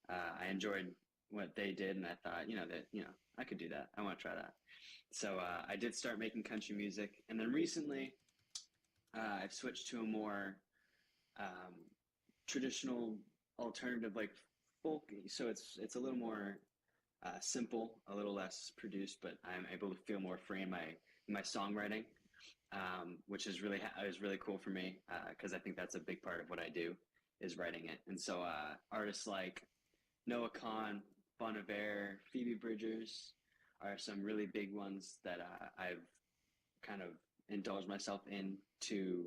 I enjoyed what they did, and I thought, I could do that. I want to try that. So I did start making country music, and then recently I've switched to a more traditional alternative, like folk. So it's a little more simple, a little less produced, but I'm able to feel more free in my songwriting, which is really cool for me, because I think that's a big part of what I do is writing it. And so artists like Noah Kahan, Bon Iver, Phoebe Bridgers are some really big ones that I've kind of indulge myself in to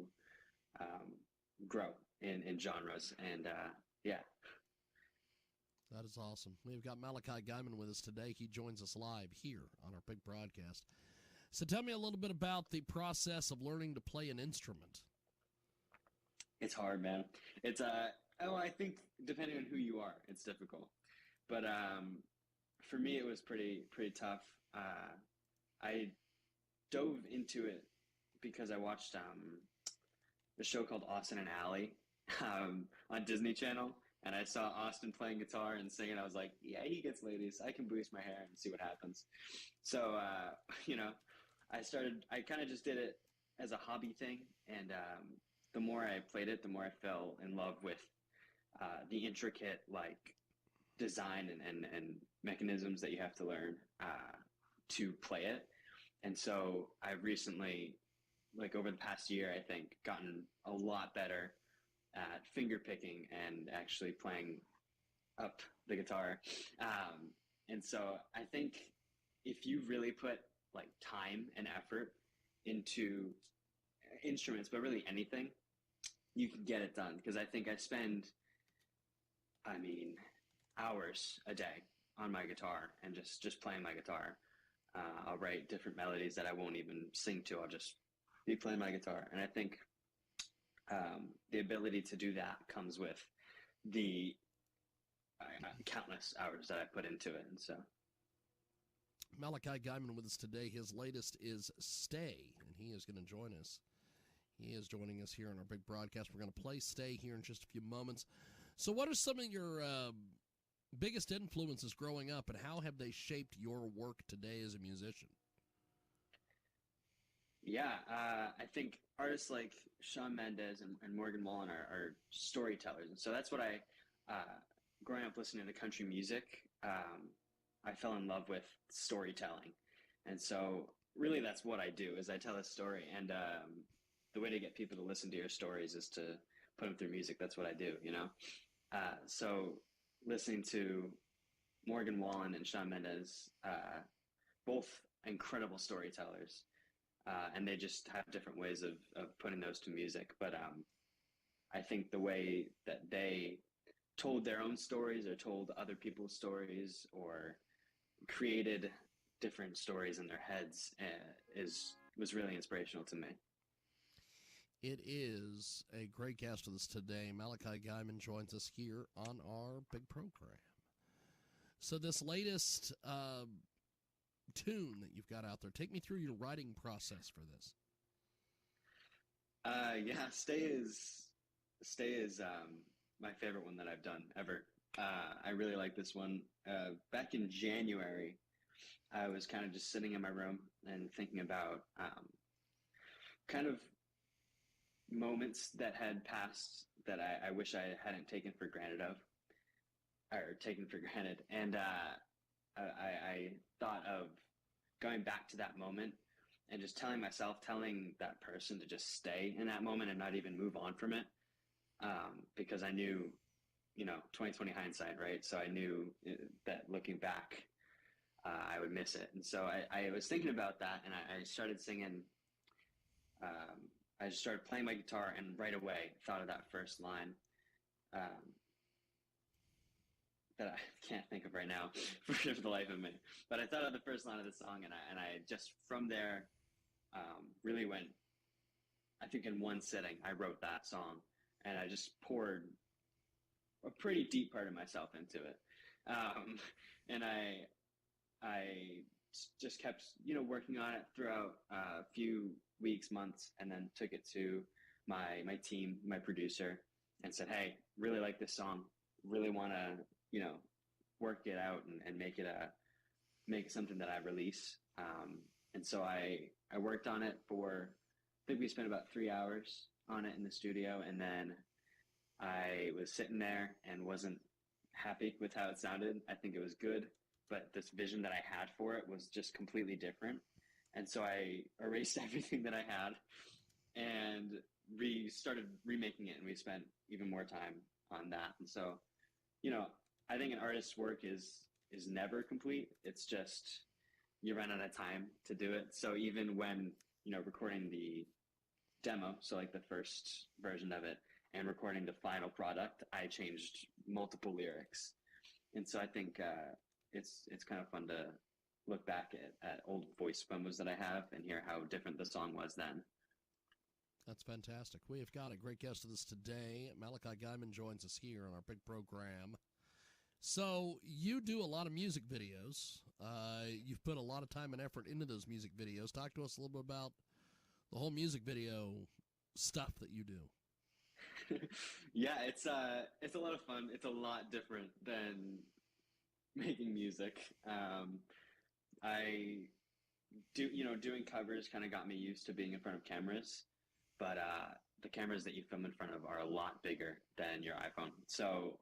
grow in genres. And yeah. That is awesome. We've got Malachi Guyman with us today. He joins us live here on our big broadcast. So tell me a little bit about the process of learning to play an instrument. It's hard, man. It's I think depending on who you are, it's difficult. But for me, it was pretty tough. I dove into it because I watched the show called Austin and Ally on Disney Channel, and I saw Austin playing guitar and singing. I was like, yeah, he gets ladies. I can boost my hair and see what happens. So I kind of just did it as a hobby thing, and the more I played it, the more I fell in love with the intricate design and mechanisms that you have to learn to play it. And so I've recently, over the past year, I think, gotten a lot better at finger picking and actually playing up the guitar. And so I think if you really put time and effort into instruments, but really anything, you can get it done. Because I think I spend, hours a day on my guitar and just playing my guitar. I'll write different melodies that I won't even sing to. I'll just be playing my guitar. And I think the ability to do that comes with the countless hours that I put into it. And so Malachi Guyman with us today. His latest is Stay, and he is going to join us. He is joining us here on our big broadcast. We're going to play Stay here in just a few moments. So what are some of your biggest influences growing up, and how have they shaped your work today as a musician? Yeah, I think artists like Shawn Mendes and Morgan Wallen are storytellers. And so that's what growing up listening to country music, I fell in love with storytelling. And so really that's what I do, is I tell a story. And the way to get people to listen to your stories is to put them through music. That's what I do, So listening to Morgan Wallen and Shawn Mendes, both incredible storytellers. And they just have different ways of putting those to music. But I think the way that they told their own stories or told other people's stories or created different stories in their heads was really inspirational to me. It is a great guest with us today. Malachi Guyman joins us here on our big program. So this latest tune that you've got out there, take me through your writing process for this. Yeah, Stay is my favorite one that I've done ever. I really like this one. Back in January, I was kind of just sitting in my room and thinking about kind of moments that had passed that I wish I hadn't taken for granted. And I thought of going back to that moment and just telling that person to just stay in that moment and not even move on from it. Because I knew, 2020 hindsight, right? So I knew that looking back, I would miss it. And so I was thinking about that, and I started singing. I just started playing my guitar, and right away thought of that first line that I can't think of right now for the life of me. But I thought of the first line of the song, and I just from there really went. I think in one sitting, I wrote that song, and I just poured a pretty deep part of myself into it. And I just kept, working on it throughout a few weeks, months, and then took it to my team, my producer, and said, hey, really like this song, really want to, work it out and make it something that I release. And so I worked on it for, I think we spent about 3 hours on it in the studio, and then I was sitting there and wasn't happy with how it sounded. I think it was good, but this vision that I had for it was just completely different. And so I erased everything that I had and started remaking it, and we spent even more time on that. And so, I think an artist's work is never complete. It's just you run out of time to do it. So even when recording the demo, so like the first version of it, and recording the final product, I changed multiple lyrics. And so I think it's kind of fun to look back at old voice memos that I have and hear how different the song was then. That's fantastic. We have got a great guest with us today. Malachi Guyman joins us here on our big program. So you do a lot of music videos. You've put a lot of time and effort into those music videos. Talk to us a little bit about the whole music video stuff that you do. Yeah, it's a lot of fun. It's a lot different than making music. I doing covers kind of got me used to being in front of cameras, but the cameras that you film in front of are a lot bigger than your iPhone. So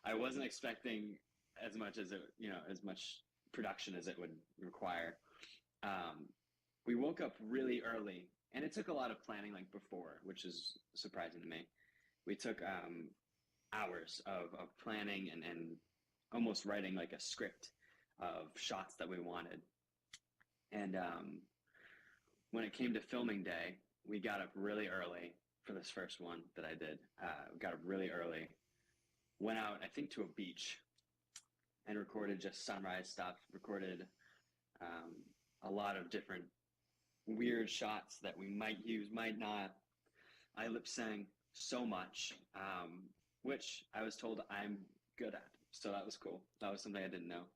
I wasn't expecting as much production as it would require. We woke up really early, and it took a lot of planning like before, which is surprising to me. We took hours of planning and almost writing like a script of shots that we wanted. And when it came to filming day, we got up really early for this first one that I did. We got up really early, went out, I think, to a beach and recorded just sunrise stuff, recorded a lot of different weird shots that we might use, might not. I lip sang so much, which I was told I'm good at. So that was cool. That was something I didn't know.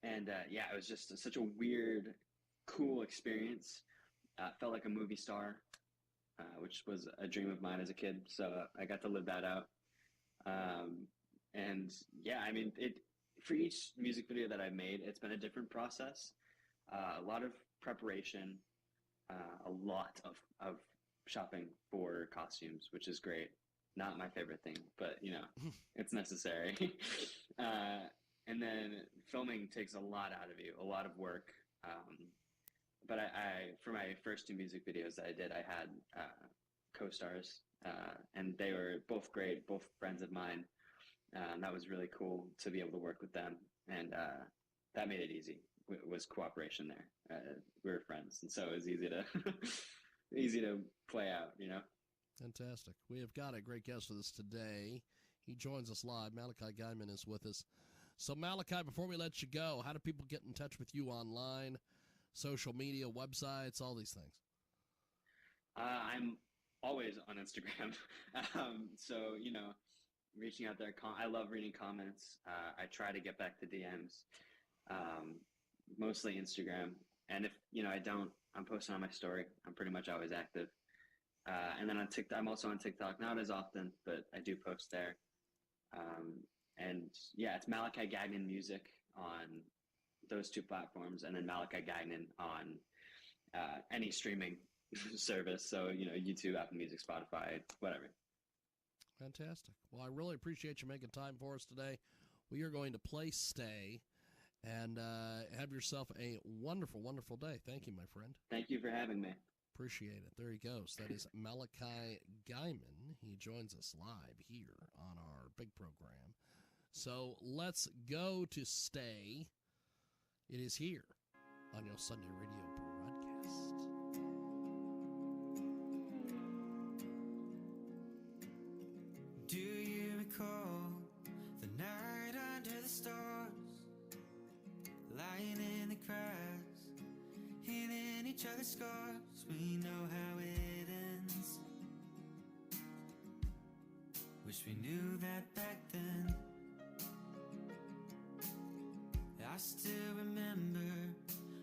It was just such a weird, cool experience. Felt like a movie star, which was a dream of mine as a kid. So I got to live that out. For each music video that I've made, it's been a different process. A lot of preparation, a lot of shopping for costumes, which is great. Not my favorite thing, but it's necessary. And then filming takes a lot out of you, a lot of work. But I for my first 2 music videos that I did, I had co-stars, and they were both great, both friends of mine. That was really cool to be able to work with them, and that made it easy. It was cooperation there. We were friends, and so it was easy to play out, Fantastic. We have got a great guest with us today. He joins us live. Malachi Guyman is with us. So, Malachi, before we let you go, how do people get in touch with you online, social media, websites, all these things? I'm always on Instagram. Reaching out there. I love reading comments. I try to get back to DMs, mostly Instagram. And if, I don't, I'm posting on my story. I'm pretty much always active. And then on TikTok, I'm also on TikTok, not as often, but I do post there. It's Malachi Guyman Music on those 2 platforms, and then Malachi Guyman on any streaming service. So, YouTube, Apple Music, Spotify, whatever. Fantastic. Well, I really appreciate you making time for us today. We are going to play Stay, and have yourself a wonderful, wonderful day. Thank you, my friend. Thank you for having me. Appreciate it. There he goes. That is Malachi Guyman. He joins us live here on our big program. So let's go to Stay. It is here on your Sunday radio broadcast. Do you recall the night under the stars, lying in the grass, healing each other's scars? We know how it ends. Wish we knew that back then. I still remember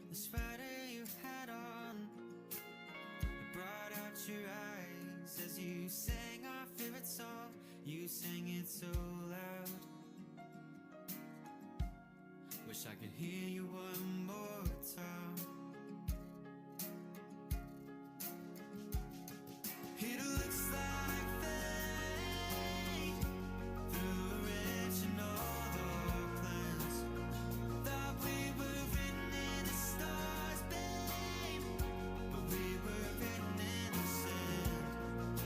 the sweater you had on. It brought out your eyes as you sang our favorite song. You sang it so loud. Wish I could hear you one more time. It looks like fate through original plans. Thought we were written in the stars, babe, but we were written in the sand.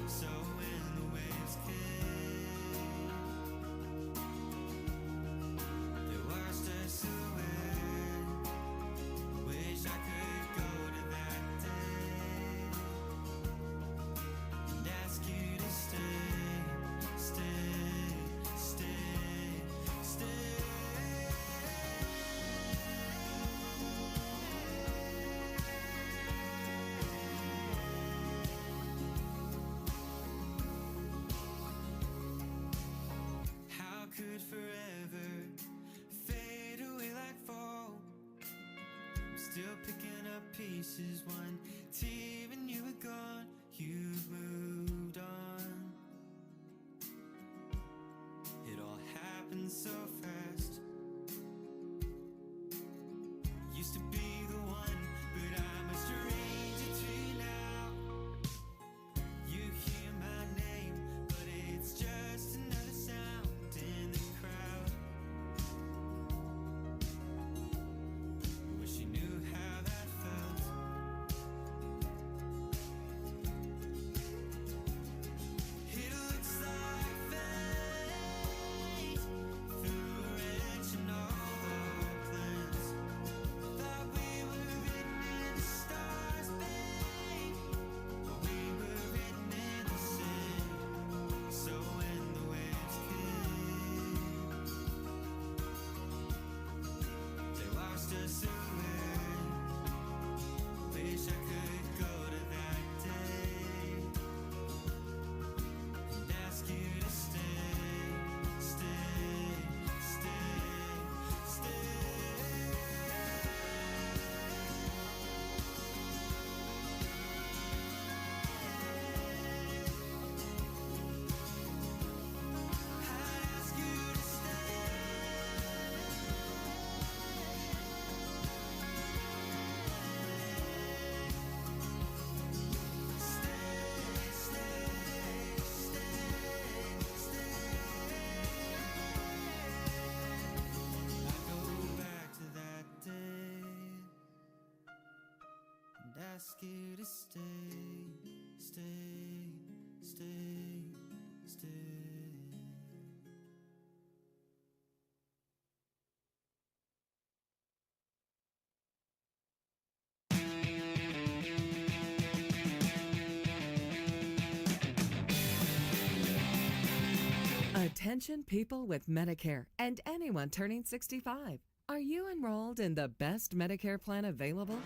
So when the waves came, they washed us away. Wish I still picking up pieces. One tear and you were gone. You've moved on. It all happened so fast. Used to be the one, but I'm a stranger to you now. You hear my name, but it's just another sound in the crowd. Wish you knew how that felt. It looks like fate threw a wrench in all our plans. Thought we were written in the stars, babe, but we were written in the sand. So when the waves came, they washed us away. Wish I could go to that day and ask you to stay, stay, stay, stay. I'd ask you to I go back to that day and ask you to stay, stay, stay, stay. Attention people with Medicare and anyone turning 65. Are you enrolled in the best Medicare plan available?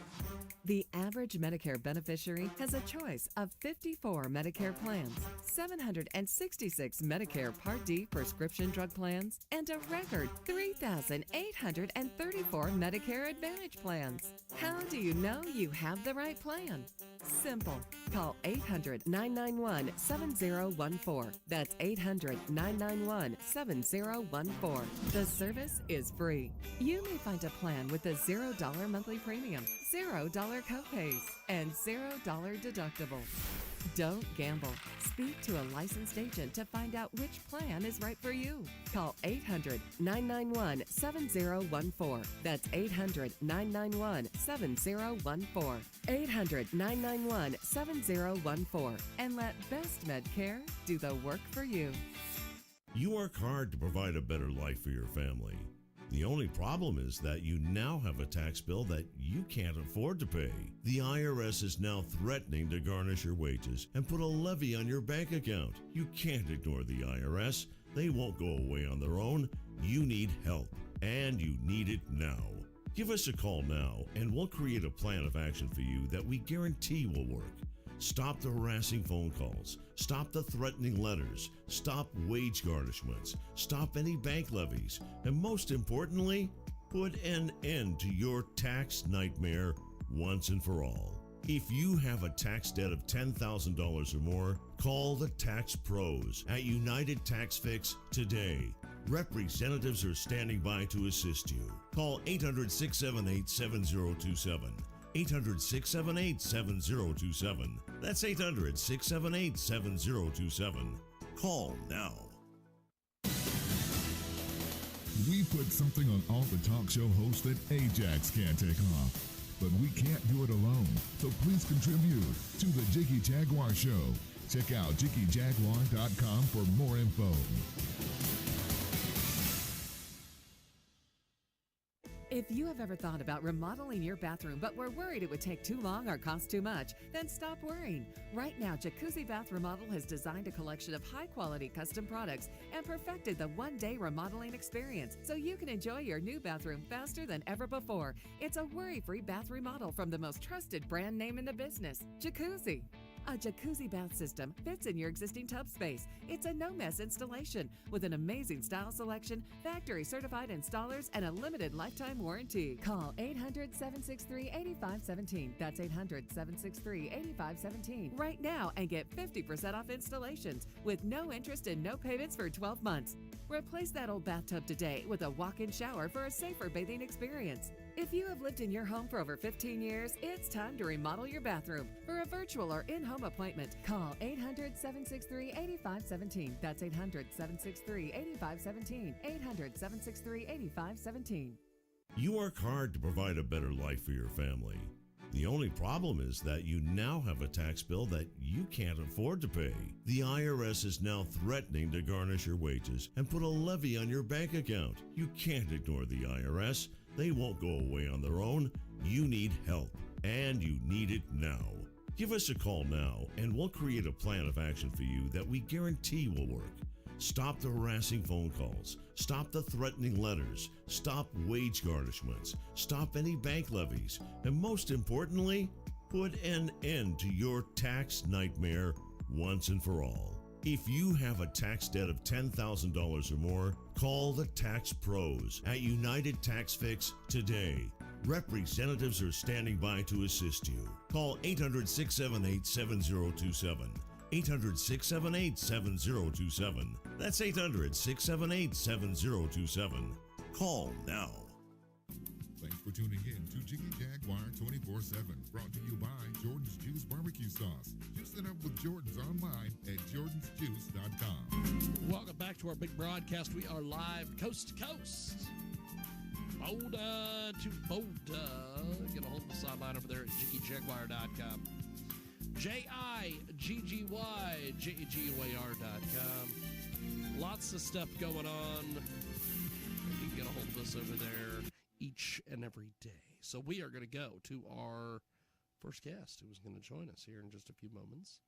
The average Medicare beneficiary has a choice of 54 Medicare plans, 766 Medicare Part D prescription drug plans, and a record 3,834 Medicare Advantage plans. How do you know you have the right plan? Simple. Call 800-991-7014. That's 800-991-7014. The service is free. You may find a plan with a $0 monthly premium, $0 copays, and $0 deductible. Don't gamble. Speak to a licensed agent to find out which plan is right for you. Call 800-991-7014. That's 800-991-7014. 800-991-7014. And let Best Medcare do the work for you. You work hard to provide a better life for your family. The only problem is that you now have a tax bill that you can't afford to pay. The IRS is now threatening to garnish your wages and put a levy on your bank account. You can't ignore the IRS. They won't go away on their own. You need help, and you need it now. Give us a call now, and we'll create a plan of action for you that we guarantee will work. Stop the harassing phone calls. Stop the threatening letters. Stop wage garnishments. Stop any bank levies. And most importantly, put an end to your tax nightmare once and for all. If you have a tax debt of $10,000 or more, call the Tax Pros at United Tax Fix today. Representatives are standing by to assist you. Call 800-678-7027. 800-678-7027. That's 800-678-7027. Call now. We put something on all the talk show hosts that Ajax can't take off. But we can't do it alone. So please contribute to the Jiggy Jaguar Show. Check out JiggyJaguar.com for more info. If you have ever thought about remodeling your bathroom but were worried it would take too long or cost too much, then stop worrying. Right now, Jacuzzi Bath Remodel has designed a collection of high-quality custom products and perfected the one-day remodeling experience so you can enjoy your new bathroom faster than ever before. It's a worry-free bath remodel from the most trusted brand name in the business, Jacuzzi. A jacuzzi bath system fits in your existing tub space. It's a no-mess installation with an amazing style selection, factory-certified installers, and a limited lifetime warranty. Call 800-763-8517. That's 800-763-8517 right now and get 50% off installations with no interest and no payments for 12 months. Replace that old bathtub today with a walk-in shower for a safer bathing experience. If you have lived in your home for over 15 years, it's time to remodel your bathroom. For a virtual or in-home appointment, call 800-763-8517. That's 800-763-8517. 800-763-8517. You work hard to provide a better life for your family. The only problem is that you now have a tax bill that you can't afford to pay. The IRS is now threatening to garnish your wages and put a levy on your bank account. You can't ignore the IRS. They won't go away on their own. You need help, and you need it now. Give us a call now, and we'll create a plan of action for you that we guarantee will work. Stop the harassing phone calls. Stop the threatening letters. Stop wage garnishments. Stop any bank levies. And most importantly, put an end to your tax nightmare once and for all. If you have a tax debt of $10,000 or more, call the Tax Pros at United Tax Fix today. Representatives are standing by to assist you. Call 800-678-7027. 800-678-7027. That's 800-678-7027. Call now. Thanks for tuning in to Jiggy Jaguar 24/7. Brought to you by Jordan's Juice Barbecue Sauce. Juice it up with Jordan's online at jordansjuice.com. Welcome back to our big broadcast. We are live coast to coast. Boulder to Boulder. Get a hold of the sideline over there at jiggyjaguar.com. JIGGYJAGUAR.com. Lots of stuff going on. You can get a hold of us over there each and every day. So we are going to go to our first guest who is going to join us here in just a few moments.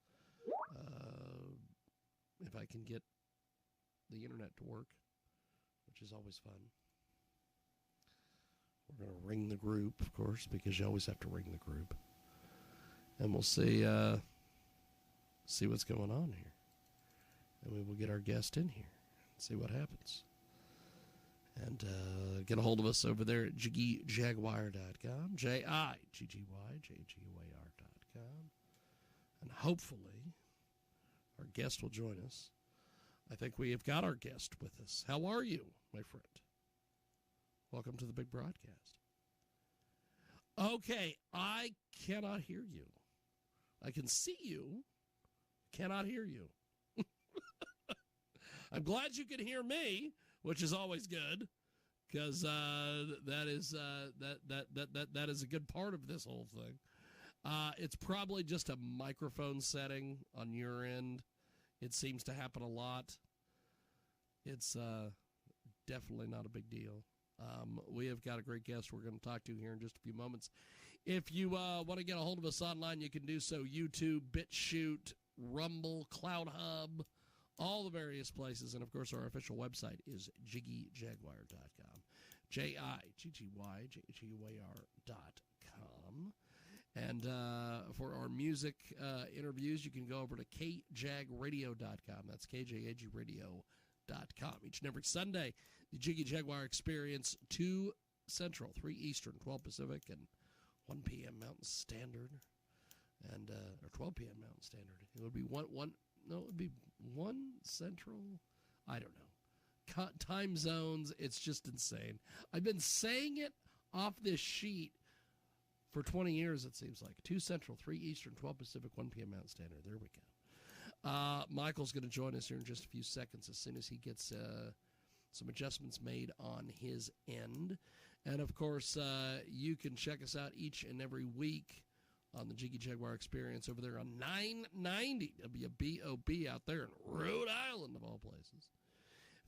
If I can get the internet to work, which is always fun. We're going to ring the group, of course, because you always have to ring the group. And we'll see what's going on here. And we will get our guest in here and see what happens. And get a hold of us over there at jiggyjaguar.com, JIGGYJAGUAR.com. And hopefully our guest will join us. I think we have got our guest with us. How are you, my friend? Welcome to the big broadcast. Okay, I cannot hear you. I can see you, cannot hear you. I'm glad you can hear me, which is always good, because that is a good part of this whole thing. It's probably just a microphone setting on your end. It seems to happen a lot. It's definitely not a big deal. We have got a great guest we're going to talk to here in just a few moments. If you want to get a hold of us online, you can do so. YouTube, BitChute, Rumble, CloudHub, all the various places. And, of course, our official website is jiggyjaguar.com, JIGGYJAGUAR.com. And for our music interviews, you can go over to kjagradio.com. That's KJAGradio.com. Each and every Sunday, the Jiggy Jaguar Experience, 2 Central, 3 Eastern, 12 Pacific, and 1 p.m. Mountain Standard, and or 12 p.m. Mountain Standard. It would be it would be 1 Central. I don't know. Time zones. It's just insane. I've been saying it off this sheet for 20 years. It seems like 2 Central, 3 Eastern, 12 Pacific, 1 p.m. Mountain Standard. There we go. Michael's going to join us here in just a few seconds as soon as he gets some adjustments made on his end. And, of course, you can check us out each and every week on the Jiggy Jaguar Experience over there on 990 WBOB out there in Rhode Island, of all places.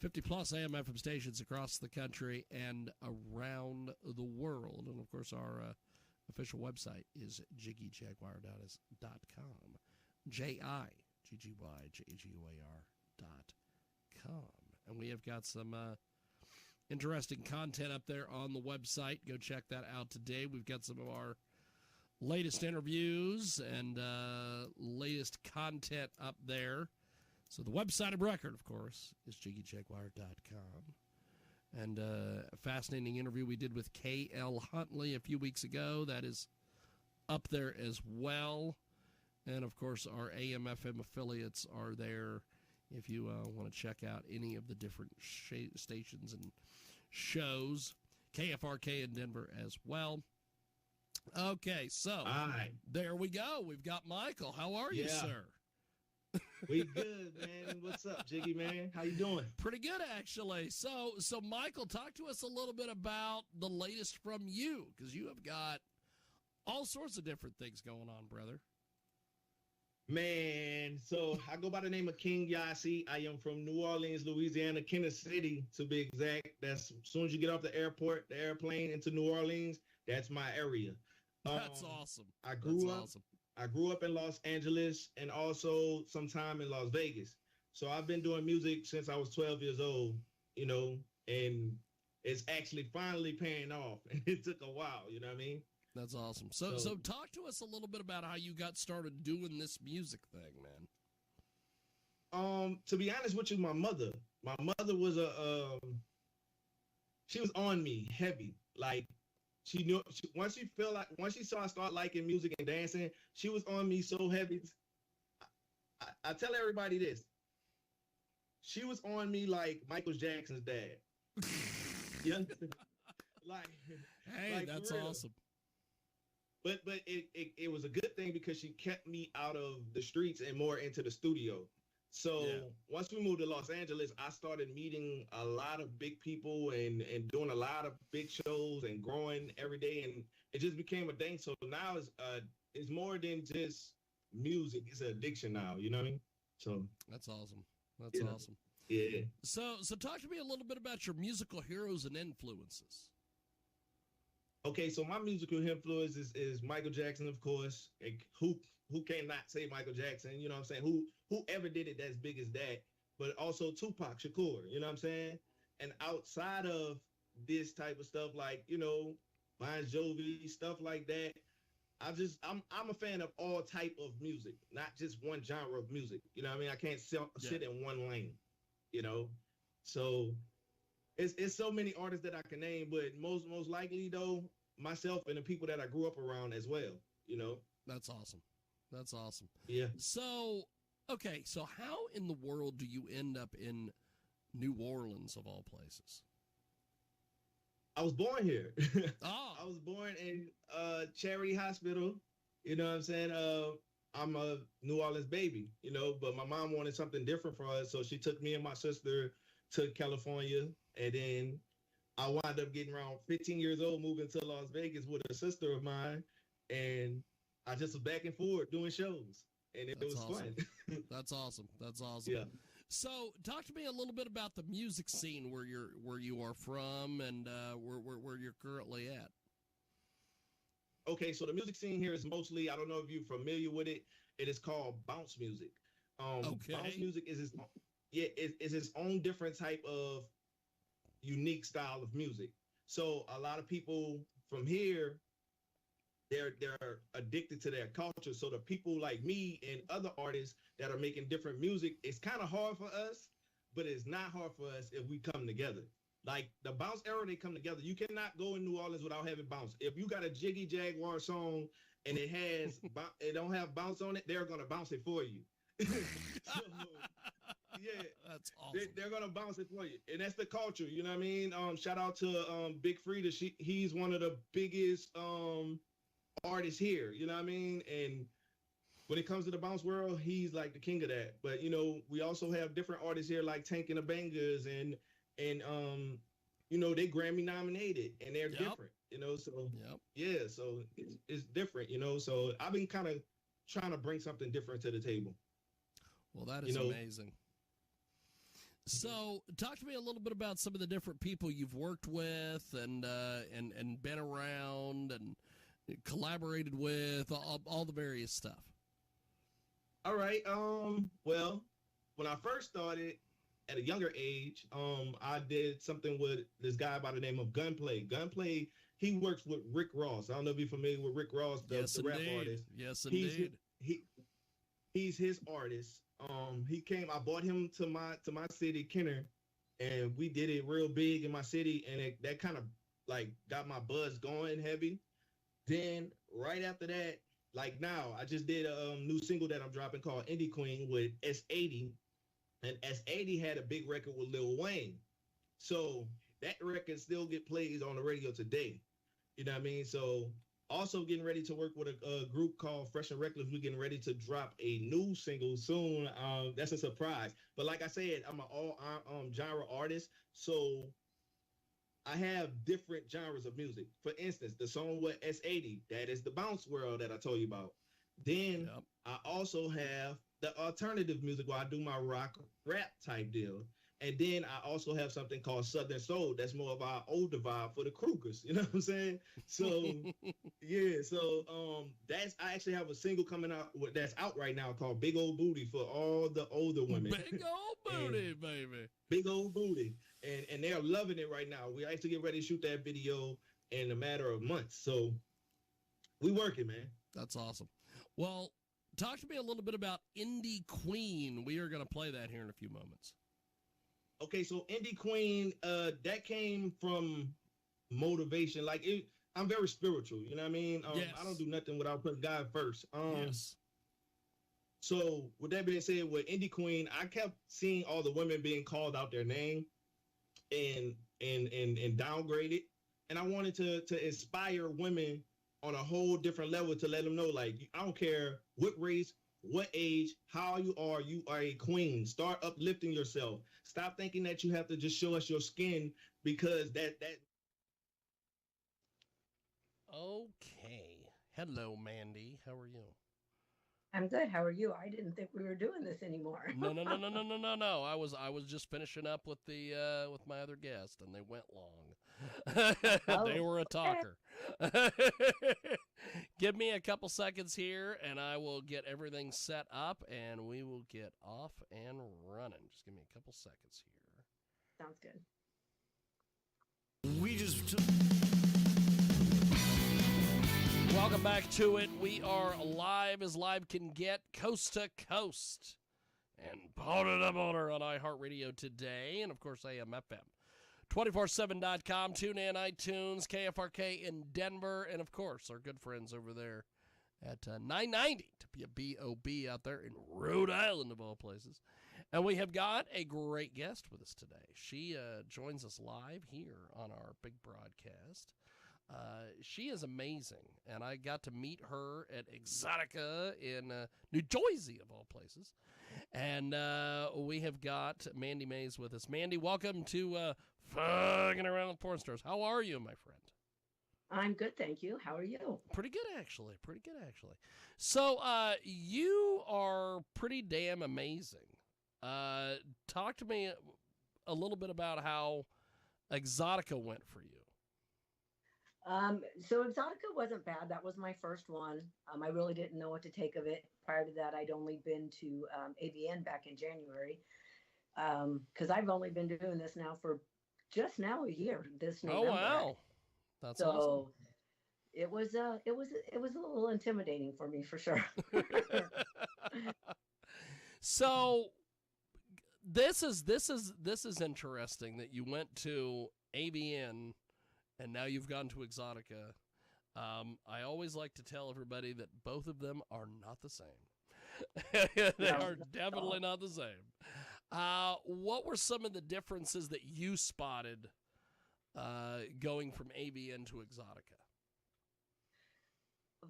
50-plus AM FM stations across the country and around the world. And, of course, our official website is jiggyjaguar.com. JIGGYJAGUAR.com. And we have got some interesting content up there on the website. Go check that out today. We've got some of our latest interviews and latest content up there. So the website of record, of course, is JiggyJaguar.com. And a fascinating interview we did with K.L. Huntley a few weeks ago. That is up there as well. And, of course, our AM/FM affiliates are there if you want to check out any of the different stations and shows. KFRK in Denver as well. Okay, so there we go. We've got Michael. How are you, sir? We good, man. What's up, Jiggy, man? How you doing? Pretty good, actually. So Michael, talk to us a little bit about the latest from you, because you have got all sorts of different things going on, brother. Man, so I go by the name of King Yasi. I am from New Orleans, Louisiana, Kansas City, to be exact. That's as soon as you get off the airplane into New Orleans, that's my area. That's awesome. I grew up in Los Angeles and also sometime in Las Vegas. So I've been doing music since I was 12 years old, you know, and it's actually finally paying off. It took a while, you know what I mean? That's awesome. So talk to us a little bit about how you got started doing this music thing, man. To be honest with you, my mother was she was on me heavy. Like she knew once she saw I start liking music and dancing, she was on me so heavy. I tell everybody this. She was on me like Michael Jackson's dad. You understand? Hey, that's awesome. But it was a good thing because she kept me out of the streets and more into the studio. So once we moved to Los Angeles, I started meeting a lot of big people and doing a lot of big shows and growing every day. And it just became a thing. So now it's more than just music. It's an addiction now. You know what I mean? So that's awesome. That's awesome. Yeah. So talk to me a little bit about your musical heroes and influences. Okay, so my musical influence is Michael Jackson, of course. Who cannot say Michael Jackson? You know what I'm saying? Whoever did it as big as that, but also Tupac Shakur. You know what I'm saying? And outside of this type of stuff, like, you know, Bon Jovi, stuff like that, I'm a fan of all type of music, not just one genre of music. You know what I mean? I can't sit in one lane. You know, so. It's so many artists that I can name, but most likely though, myself and the people that I grew up around as well, you know. That's awesome. That's awesome. Yeah. So, okay, so how in the world do you end up in New Orleans of all places? I was born here. Oh. I was born in Charity Hospital. You know what I'm saying? I'm a New Orleans baby, you know, but my mom wanted something different for us, so she took me and my sister to California. And then I wound up getting around 15 years old, moving to Las Vegas with a sister of mine. And I just was back and forth doing shows. And it was awesome. fun. That's awesome. That's awesome. Yeah. So talk to me a little bit about the music scene where you are from and where you're currently at. Okay, so the music scene here is mostly, I don't know if you're familiar with it. It is called bounce music. Bounce music is its own different type of unique style of music. So a lot of people from here, they're addicted to their culture. So the people like me and other artists that are making different music, it's kind of hard for us, but it's not hard for us if we come together. Like the bounce era, they come together. You cannot go in New Orleans without having bounce. If you got a Jiggy Jaguar song and it has it don't have bounce on it, they're gonna bounce it for you. So, yeah, that's awesome. They're gonna bounce it for you, and that's the culture. You know what I mean? Shout out to Big Frida. He's one of the biggest artists here. You know what I mean? And when it comes to the bounce world, he's like the king of that. But you know, we also have different artists here like Tank and the Bangers, and you know, they Grammy nominated, and they're different. You know, so yeah, so it's different. You know, so I've been kind of trying to bring something different to the table. Well, that is amazing. So, talk to me a little bit about some of the different people you've worked with and been around and collaborated with, all the various stuff. All right. Well, when I first started at a younger age, I did something with this guy by the name of Gunplay. Gunplay he works with Rick Ross. I don't know if you're familiar with Rick Ross, the rap artist. Yes, indeed. He's his artist. I brought him to my city, Kenner, and we did it real big in my city, and that kind of like got my buzz going heavy. Then right after that, like now, I just did a new single that I'm dropping called Indie Queen with S80, and S80 had a big record with Lil Wayne. So that record still get plays on the radio today. You know what I mean? So also getting ready to work with a group called Fresh and Reckless. We're getting ready to drop a new single soon. That's a surprise. But like I said, I'm an all genre artist. So I have different genres of music. For instance, the song with S80, that is the bounce world that I told you about. Then I also have the alternative music where I do my rock rap type deal. And then I also have something called Southern Soul. That's more of our older vibe for the Krugers. You know what I'm saying? So yeah. So I actually have a single coming out that's out right now called Big Old Booty for all the older women. Big old booty, baby. Big old booty. And they're loving it right now. We actually get ready to shoot that video in a matter of months. So we working, man. That's awesome. Well, talk to me a little bit about Indie Queen. We are going to play that here in a few moments. Okay, so Indie Queen, that came from motivation. Like I'm very spiritual, you know what I mean? Yes. I don't do nothing without putting God first. Yes. So with that being said, with Indie Queen, I kept seeing all the women being called out their name and downgraded. And I wanted to inspire women on a whole different level to let them know, like, I don't care what race, what age, how you are a queen. Start uplifting yourself. Stop thinking that you have to just show us your skin because that. Okay. Hello, Mandy. How are you? I'm good. How are you? I didn't think we were doing this anymore. No. I was just finishing up with the with my other guest, and they went long. They were a talker. Give me a couple seconds here, and I will get everything set up, and we will get off and running. Just give me a couple seconds here. Sounds good. Welcome back to it. We are live as live can get, coast to coast, and put it up on iHeartRadio today, and of course AM/FM. 247.com, TuneIn, iTunes, KFRK in Denver, and of course our good friends over there at 990 WBOB out there in Rhode Island, of all places. And we have got a great guest with us today. She joins us live here on our big broadcast. She is amazing, and I got to meet her at Exotica in New Jersey, of all places. And we have got Mandy Mays with us. Mandy, welcome to Fucking Around with Porn Stars. How are you, my friend? I'm good, thank you. How are you? Pretty good, actually. So you are pretty damn amazing. Talk to me a little bit about how Exotica went for you. So Exotica wasn't bad. That was my first one. I really didn't know what to take of it. Prior to that, I'd only been to AVN back in January, because I've only been doing this now for just now a year. This November. Oh wow, that's so awesome. It was a little intimidating for me for sure. So this is interesting that you went to AVN and now you've gone to Exotica. I always like to tell everybody that both of them are not the same. They are definitely not the same. What were some of the differences that you spotted going from AVN to Exotica?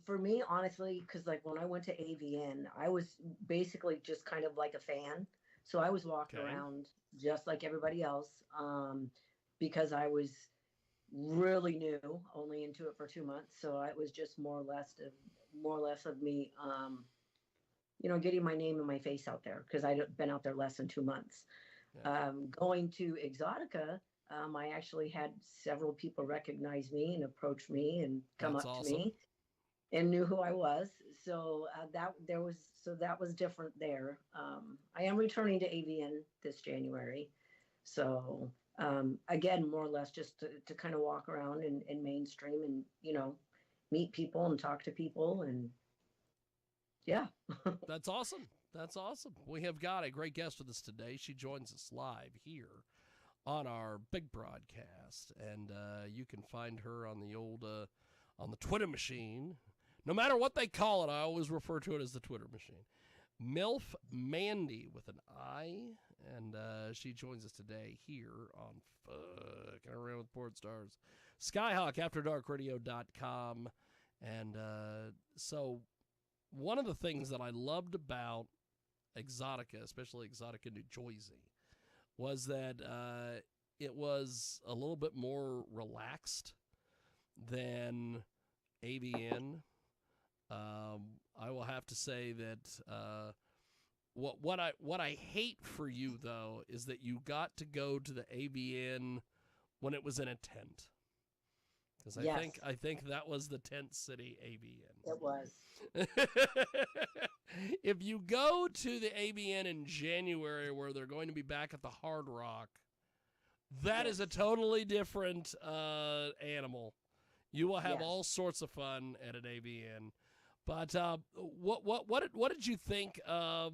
For me, honestly, because like when I went to AVN, I was basically just kind of like a fan. So I was walking around just like everybody else, because I was really new, only into it for 2 months. So it was just more or less of me, getting my name and my face out there, because I'd been out there less than 2 months. Yeah. Going to Exotica, I actually had several people recognize me and approach me and come up to me and knew who I was. So that was different there. I am returning to AVN this January. So again, more or less just to kind of walk around in mainstream and, meet people and talk to people. And yeah. That's awesome. That's awesome. We have got a great guest with us today. She joins us live here on our big broadcast. And you can find her on the old, on the Twitter machine. No matter what they call it, I always refer to it as the Twitter machine. MILF Mandy with an I, and she joins us today here on Fucking Around with Porn Stars. Skyhawk, AfterDarkRadio.com. And so one of the things that I loved about Exotica, especially Exotica New Jersey, was that it was a little bit more relaxed than AVN. I will have to say that what I hate for you though is that you got to go to the AVN when it was in a tent. Because I think that was the Tent City AVN. It was. If you go to the AVN in January where they're going to be back at the Hard Rock, that is a totally different animal. You will have all sorts of fun at an AVN. But what did you think of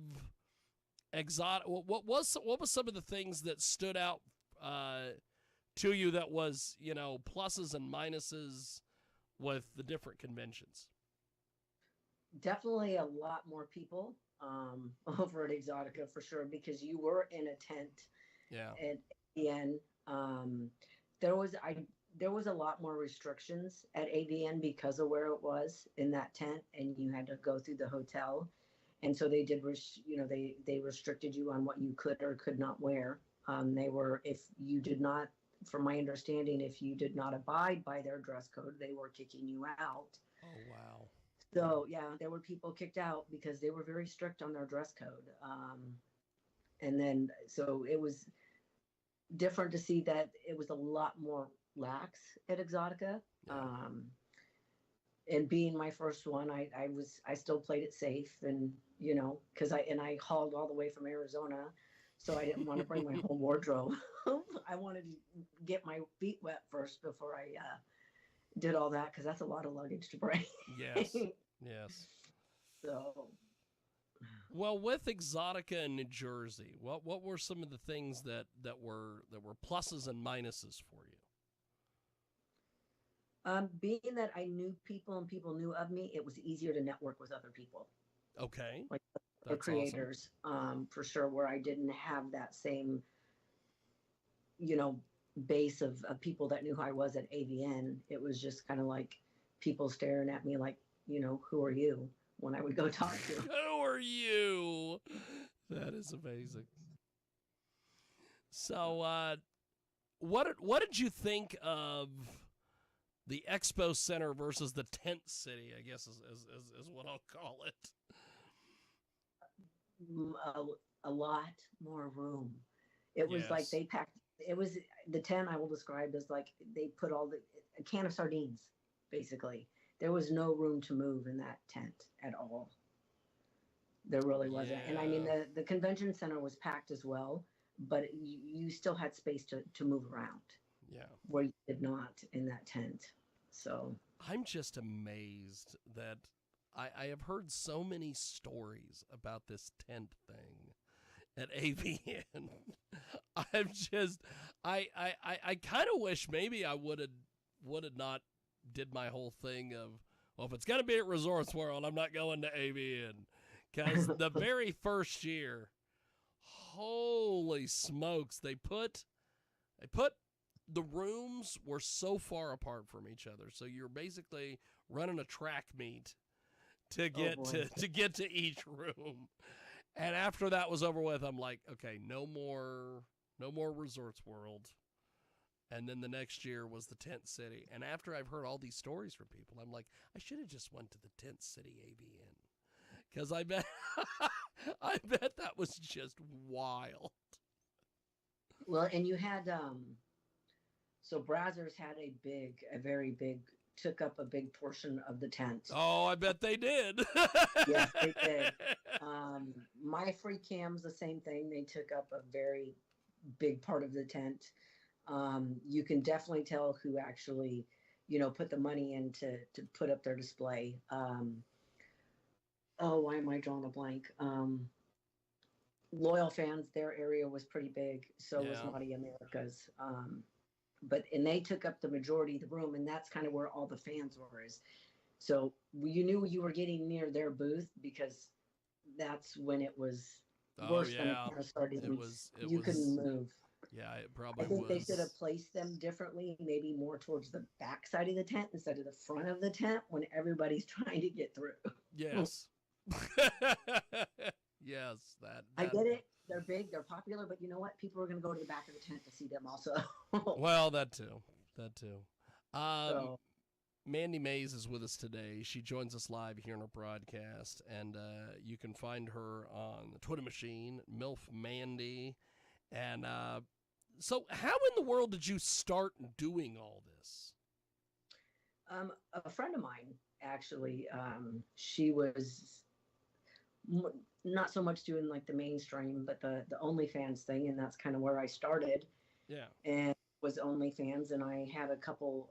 Exotica? What was some of the things that stood out to you that was, pluses and minuses with the different conventions? Definitely a lot more people over at Exotica for sure, because you were in a tent. Yeah. At AVN. There was a lot more restrictions at AVN because of where it was in that tent, and you had to go through the hotel. And so they did, they restricted you on what you could or could not wear. If you did not, from my understanding, if you did not abide by their dress code, they were kicking you out. Oh, wow. So, yeah, there were people kicked out because they were very strict on their dress code. And then, so it was different to see that it was a lot more lax at Exotica. And being my first one, I still played it safe, and because I hauled all the way from Arizona, so I didn't want to bring my whole wardrobe. I wanted to get my feet wet first before I did all that, because that's a lot of luggage to bring. Yes. Yes. So, well, with Exotica in New Jersey, what were some of the things that were pluses and minuses for you? Being that I knew people and people knew of me, it was easier to network with other people. Okay. Like the creators, for sure, where I didn't have that same, base of people that knew who I was at AVN. It was just kind of like people staring at me like, who are you? When I would go talk to them. Who are you? That is amazing. So, what did you think of the Expo Center versus the Tent City, I guess is what I'll call it? A lot more room. It was like they packed, it was the tent I will describe as like they put a can of sardines, basically. There was no room to move in that tent at all. There really wasn't. And I mean, the convention center was packed as well, but you still had space to move around. Yeah. Where you did not in that tent. So I'm just amazed that I have heard so many stories about this tent thing at AVN. I kind of wish maybe I would have not did my whole thing of, well, if it's going to be at Resorts World, I'm not going to AVN. Because the very first year, holy smokes, they put the rooms were so far apart from each other. So you're basically running a track meet to get to each room. And after that was over with, I'm like, okay, no more Resorts World. And then the next year was the Tent City. And after I've heard all these stories from people, I'm like, I should have just went to the Tent City AVN. Because I bet that was just wild. Well, and you had, so Brazzers had took up a big portion of the tent. Oh, I bet they did. Yes, they did. My free cams, the same thing. They took up a very big part of the tent. You can definitely tell who actually, put the money in to put up their display. Why am I drawing a blank? Loyal fans, their area was pretty big. So was Naughty America's. And they took up the majority of the room, and that's kind of where all the fans were. So you knew you were getting near their booth because that's when it was worse than it kind of started. You couldn't move. Yeah, it probably I think was. they should have placed them differently, maybe more towards the back side of the tent instead of the front of the tent when everybody's trying to get through. Yes. Yes, that. I get it. They're big, they're popular, but you know what? People are going to go to the back of the tent to see them also. Well, that too. Mandy Mays is with us today. She joins us live here in our broadcast, and you can find her on the Twitter machine, MILF Mandy. And so how in the world did you start doing all this? A friend of mine, actually, she was not so much doing like the mainstream, but the OnlyFans thing, and that's kind of where I started. Yeah. And was OnlyFans, and I had a couple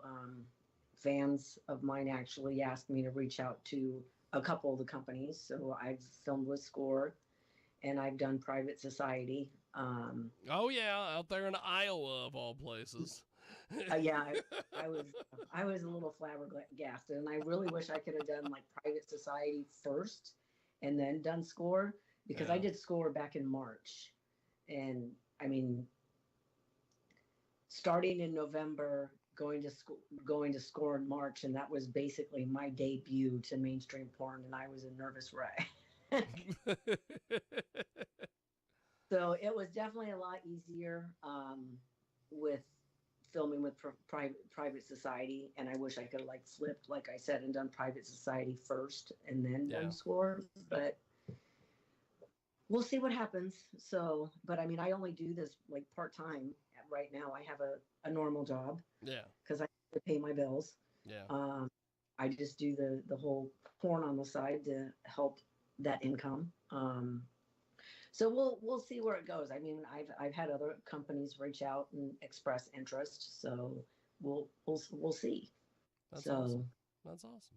fans of mine actually asked me to reach out to a couple of the companies. So I've filmed with Score, and I've done Private Society. Out there in Iowa of all places. I was a little flabbergasted, and I really wish I could have done like Private Society first and then done Score, because I did Score back in March. And I mean, starting in November, going to Score in March, and that was basically my debut to mainstream porn, and I was a nervous wreck. So it was definitely a lot easier with filming with Private Society, and I wish I could have like flipped, like I said, and done Private Society first and then done Score, but we'll see what happens. So, but I mean, I only do this like part-time right now. I have a normal job. Yeah. Because I have to pay my bills. Yeah. I just do the whole porn on the side to help that income. So we'll see where it goes. I mean, I've had other companies reach out and express interest, so we'll see. That's awesome. That's awesome.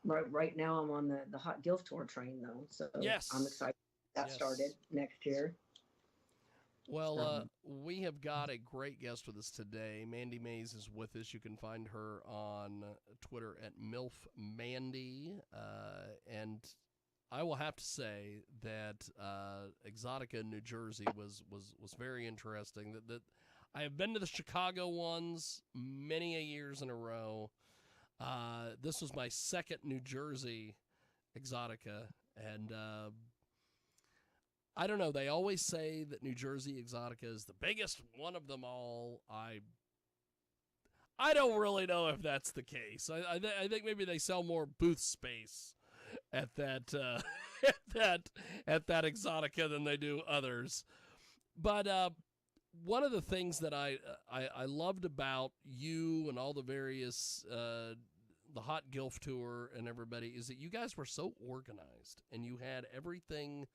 Right now, I'm on the Hot Gilf Tour train though, so I'm excited. That started next year. Well, we have got a great guest with us today. Mandy Mays is with us. You can find her on Twitter at MILF Mandy, and I will have to say that Exotica, New Jersey, was very interesting. That I have been to the Chicago ones many a years in a row. This was my second New Jersey Exotica, and I don't know. They always say that New Jersey Exotica is the biggest one of them all. I don't really know if that's the case. I think maybe they sell more booth space at that at that Exotica than they do others. But one of the things that I loved about you and all the various the Hot Gilf Tour and everybody is that you guys were so organized and you had everything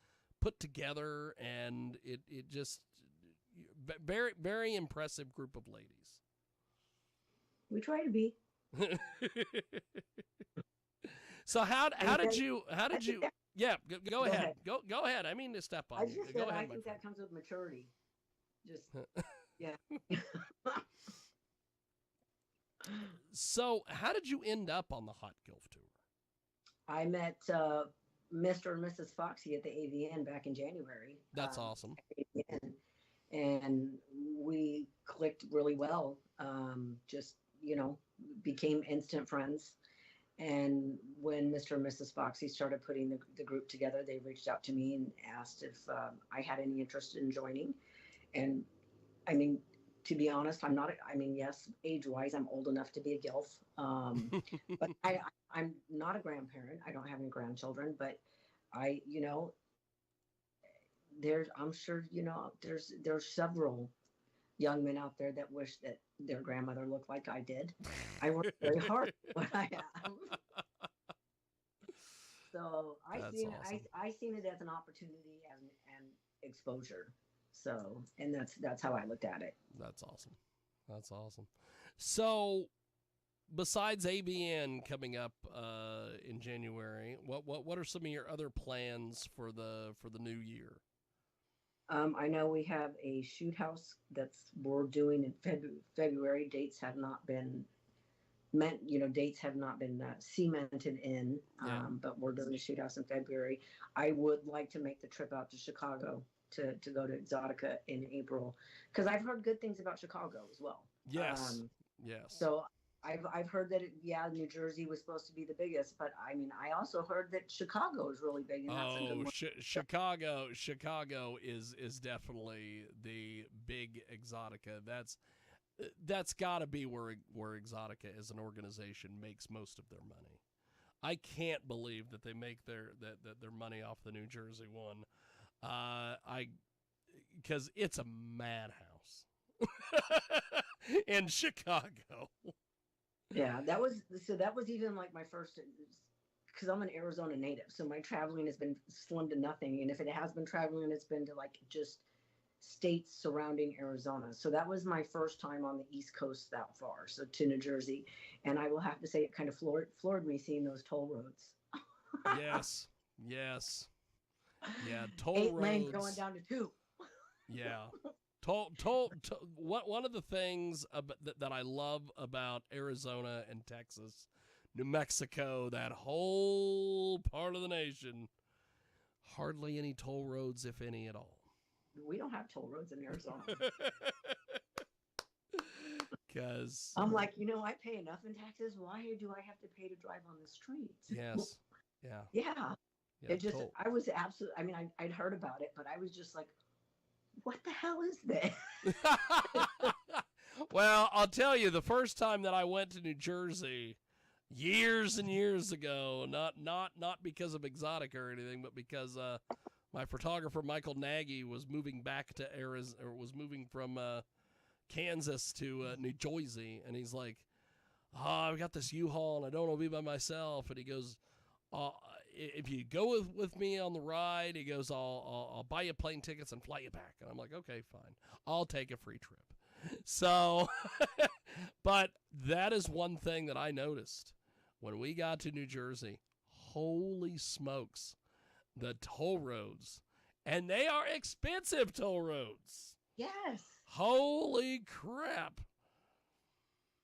put together, and it just very, very impressive group of ladies. We try to be. So how did you go ahead. Go ahead. I mean to step on you. Go ahead. I think that comes with maturity. Just yeah. So how did you end up on the Hot Gilf Tour? I met Mr. and Mrs. Foxy at the AVN back in January. That's awesome. And we clicked really well. Just, became instant friends. And when Mr. and Mrs. Foxy started putting the group together, they reached out to me and asked if I had any interest in joining. And I mean, to be honest, yes, age-wise, I'm old enough to be a GILF. But I'm not a grandparent. I don't have any grandchildren, but I'm sure, there's several young men out there that wish that their grandmother looked like I did. I worked very hard for what I have. So I seen it as an opportunity and exposure. So, and that's how I looked at it. That's awesome. That's awesome. So, besides ABN coming up in January, what are some of your other plans for the new year? I know we have a shoot house we're doing in February. Dates have not been dates have not been cemented in, but we're doing a shoot house in February. I would like to make the trip out to Chicago to go to Exotica in April, because I've heard good things about Chicago as well. Yes. Yes. So I've heard that New Jersey was supposed to be the biggest, but I mean, I also heard that Chicago is really big. And that's a good one. Chicago is definitely the big Exotica. That's got to be where Exotica as an organization makes most of their money. I can't believe that they make their money off the New Jersey one. Because it's a madhouse in Chicago. Yeah, that was even like my first, because I'm an Arizona native, so my traveling has been slim to nothing, and if it has been traveling, it's been to like just states surrounding Arizona. So that was my first time on the East Coast that far, so to New Jersey, and I will have to say it kind of floored me seeing those toll roads. Yes. Yeah, toll 8 roads lanes going down to 2. Yeah. One of the things that I love about Arizona and Texas, New Mexico, that whole part of the nation, hardly any toll roads, if any at all. We don't have toll roads in Arizona. Because I'm like, I pay enough in taxes. Why do I have to pay to drive on the streets? Yes. Yeah. Yeah. It just, I was absolutely, I mean, I'd heard about it, but I was just like, what the hell is this? Well, I'll tell you, the first time that I went to New Jersey years and years ago, not because of Exotica or anything, but because my photographer Michael Nagy was moving back to Arizona, or was moving from Kansas to New Jersey, and he's like, I've got this U-Haul and I don't want to be by myself, and he goes, if you go with me on the ride, he goes, I'll buy you plane tickets and fly you back. And I'm like, okay, fine. I'll take a free trip. So, but that is one thing that I noticed when we got to New Jersey. Holy smokes, the toll roads. And they are expensive toll roads. Yes. Holy crap.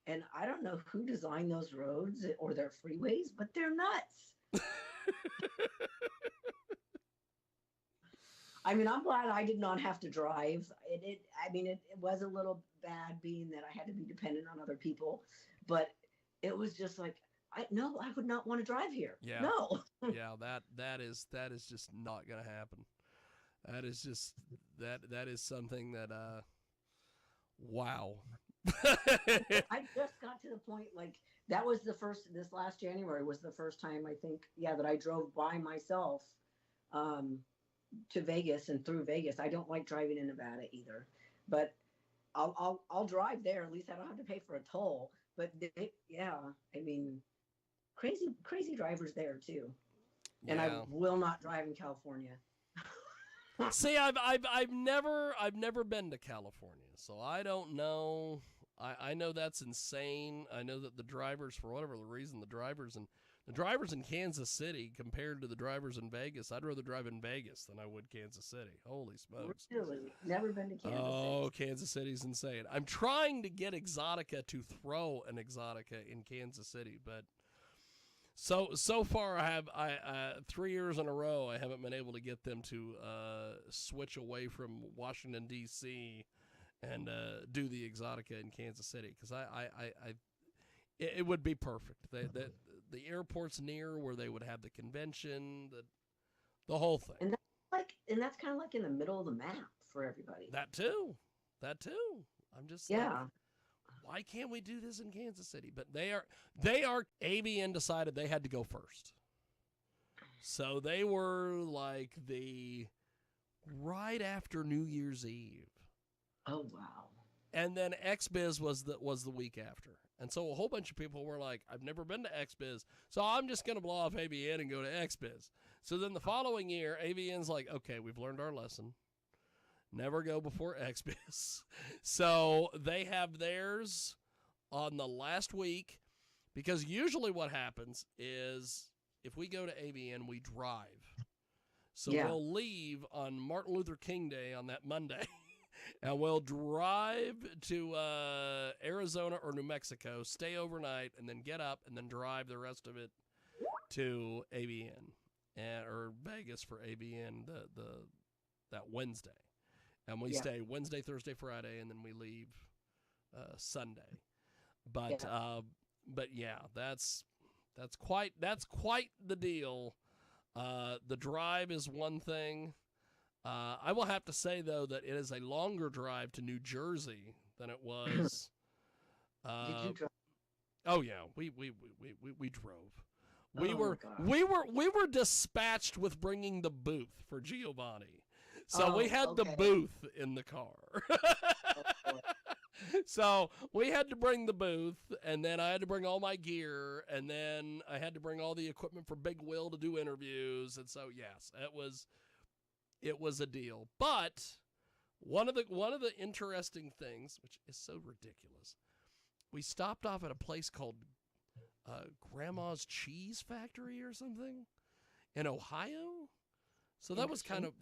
And I don't know who designed those roads or their freeways, but they're nuts. I mean, I'm glad I did not have to drive. It was a little bad being that I had to be dependent on other people, but it was just like, I would not want to drive here. Yeah. No. Yeah, that is just not going to happen. That is just that is something that wow. I just got to the point, like, that was this last January was the first time, I think, that I drove by myself to Vegas and through Vegas. I don't like driving in Nevada either, but I'll drive there. At least I don't have to pay for a toll. But I mean, crazy drivers there too. And I will not drive in California. See, I've never been to California, so I don't know. I know that's insane. I know that the drivers, for whatever the reason, the drivers in Kansas City compared to the drivers in Vegas, I'd rather drive in Vegas than I would Kansas City. Holy smokes! Really, never been to Kansas. Oh, Kansas City's insane. I'm trying to get Exotica to throw an Exotica in Kansas City, but so far I 3 years in a row I haven't been able to get them to switch away from Washington D.C. and do the Exotica in Kansas City, because it would be perfect. The airport's near where they would have the convention, the whole thing. And that's kind of like in the middle of the map for everybody. That too. I'm just like, why can't we do this in Kansas City? But they are ABN decided they had to go first. So they were like right after New Year's Eve. Oh, wow. And then XBiz was the week after. And so a whole bunch of people were like, I've never been to XBiz, so I'm just going to blow off ABN and go to XBiz. So then the following year, ABN's like, okay, we've learned our lesson. Never go before XBiz. So they have theirs on the last week, because usually what happens is if we go to AVN, we drive. So we'll leave on Martin Luther King Day on that Monday, and we'll drive to Arizona or New Mexico, stay overnight, and then get up and then drive the rest of it to AVN or Vegas for AVN that Wednesday. And we stay Wednesday, Thursday, Friday, and then we leave Sunday. But yeah, that's quite the deal. The drive is one thing. I will have to say though that it is a longer drive to New Jersey than it was. Did you drive? Oh yeah, we drove. We were dispatched with bringing the booth for Giovanni. So we had the booth in the car. So we had to bring the booth, and then I had to bring all my gear, and then I had to bring all the equipment for Big Will to do interviews. And so, yes, it was a deal. But one of the interesting things, which is so ridiculous, we stopped off at a place called Grandma's Cheese Factory or something in Ohio. So that was kind of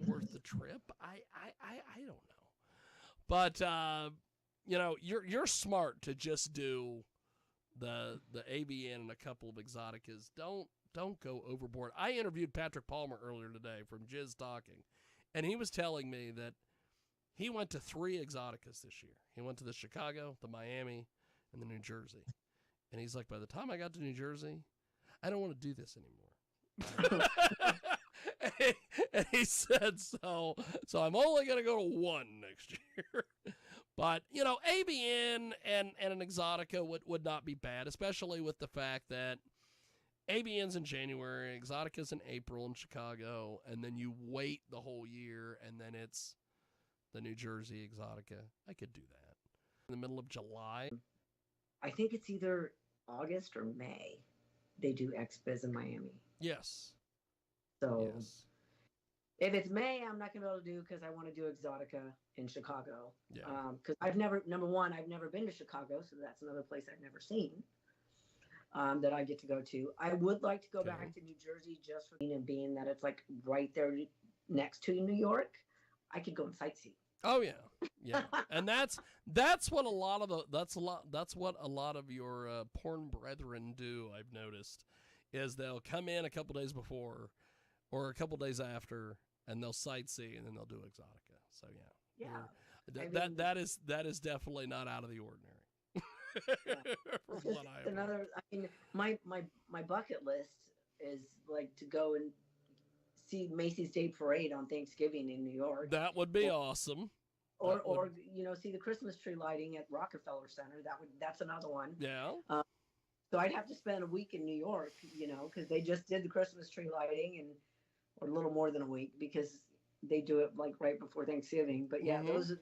worth the trip. I don't know, but you know, you're smart to just do the AVN and a couple of Exoticas. Don't go overboard. I interviewed Patrick Palmer earlier today from Jizz Talking, and he was telling me that he went to 3 Exoticas this year. He went to the Chicago, the Miami, and the New Jersey. And he's like, by the time I got to New Jersey, I don't want to do this anymore. And he said, so I'm only going to go to 1 next year. But, you know, AVN and an Exotica would not be bad, especially with the fact that AVN's in January, Exotica's in April in Chicago, and then you wait the whole year, and then it's the New Jersey Exotica. I could do that. In the middle of July. I think it's either August or May they do XBiz in Miami. Yes. So if it's May, I'm not going to be able to do because I want to do Exotica in Chicago. Yeah. Because I've never been to Chicago, so that's another place I've never seen that I get to go to. I would like to go back to New Jersey just for being that it's like right there next to New York. I could go and sightsee. Oh yeah, and that's what a lot of your porn brethren do. I've noticed is they'll come in a couple days before or a couple days after, and they'll sightsee, and then they'll do Exotica. So yeah, that is definitely not out of the ordinary. My bucket list is like to go and see Macy's Day Parade on Thanksgiving in New York. That would be awesome. Or you know, see the Christmas tree lighting at Rockefeller Center. That's another one. Yeah. So I'd have to spend a week in New York, you know, because they just did the Christmas tree lighting, or a little more than a week because they do it like right before Thanksgiving. But yeah, those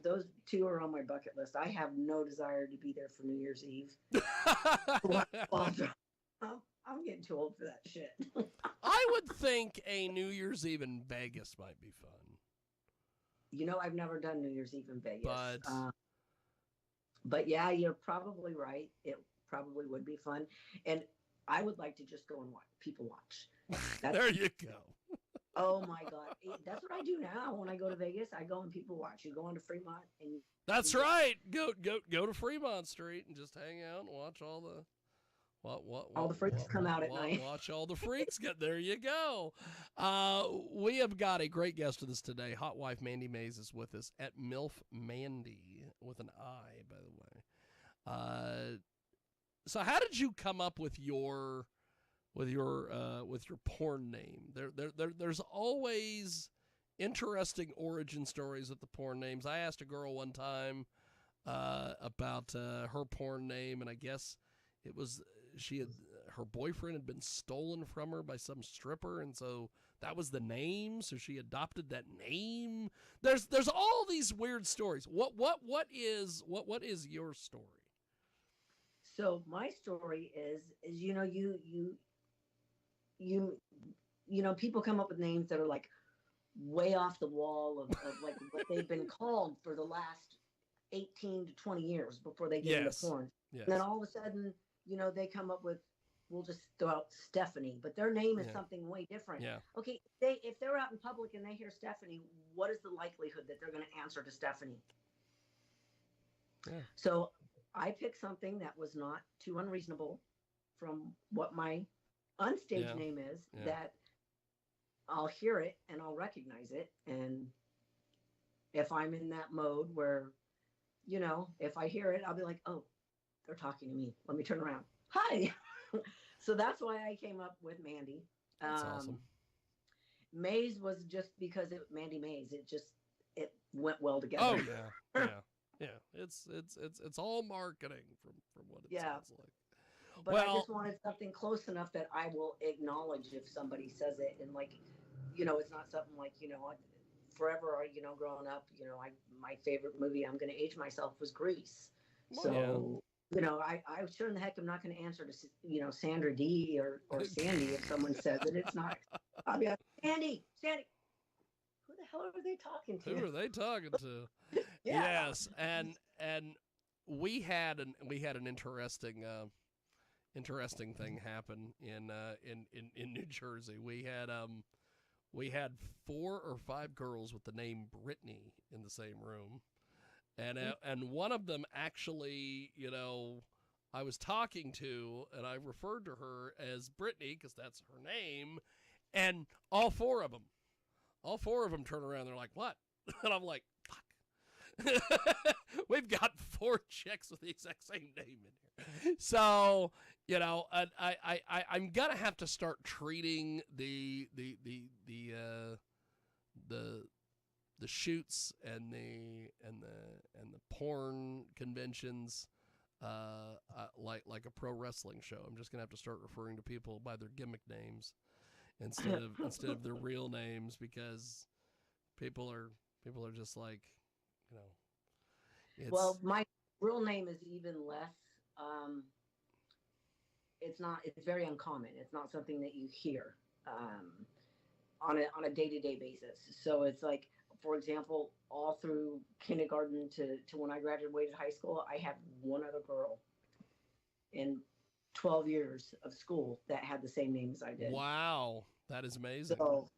2 are on my bucket list. I have no desire to be there for New Year's Eve. I'm getting too old for that shit. I would think a New Year's Eve in Vegas might be fun. You know, I've never done New Year's Eve in Vegas. But yeah, you're probably right. It probably would be fun. And I would like to just go and people watch. There you go. Oh my God. That's what I do now when I go to Vegas. I go and people watch. You go on to Fremont and that's right. Go to Fremont Street and just hang out and watch all the all the freaks come out at night. Watch all the freaks get. There you go. We have got a great guest with us today. Hot wife Mandy Mays is with us at MILF Mandy with an I, by the way. So how did you come up with your porn name? There's always interesting origin stories with the porn names. I asked a girl one time about her porn name, and I guess it was her boyfriend had been stolen from her by some stripper, and so that was the name. So she adopted that name. There's all these weird stories. What is your story? So my story is you know, you know, people come up with names that are like way off the wall of like what they've been called for the last 18 to 20 years before they get into porn. Yes. And then all of a sudden, you know, they come up with, we'll just throw out Stephanie, but their name is something way different. Yeah. Okay, if they're out in public and they hear Stephanie, what is the likelihood that they're going to answer to Stephanie? Yeah. So I picked something that was not too unreasonable from what my unstaged name is, that I'll hear it and I'll recognize it. And if I'm in that mode where, you know, if I hear it, I'll be like, oh, they're talking to me. Let me turn around. Hi. So that's why I came up with Mandy. That's awesome. Maze was just because Mandy Maze. It went well together. Oh yeah. It's all marketing from what it sounds like. But I just wanted something close enough that I will acknowledge if somebody says it, and like, you know, it's not something like, you know, forever, you know, growing up, you know, my favorite movie, I'm going to age myself, was Grease. So, you know, I sure in the heck am not going to answer to, you know, Sandra D or Sandy if someone says it. It's not. I'll be like, Sandy. Who the hell are they talking to? Who are they talking to? Yes, and we had an interesting thing happen in New Jersey. We had 4 or 5 girls with the name Brittany in the same room. And one of them actually, you know, I was talking to, and I referred to her as Brittany because that's her name. And all 4 of them turn around. They're like, what? And I'm like, fuck. We've got 4 chicks with the exact same name in here. So, you know, I'm going to have to start treating the shoots and the porn conventions like a pro wrestling show. I'm just gonna have to start referring to people by their gimmick names instead of their real names, because people are just like, you know. Well, my real name is even less. It's very uncommon. It's not something that you hear on a day-to-day basis. So it's like, for example, all through kindergarten to when I graduated high school, I had one other girl in 12 years of school that had the same name as I did. Wow, that is amazing. So,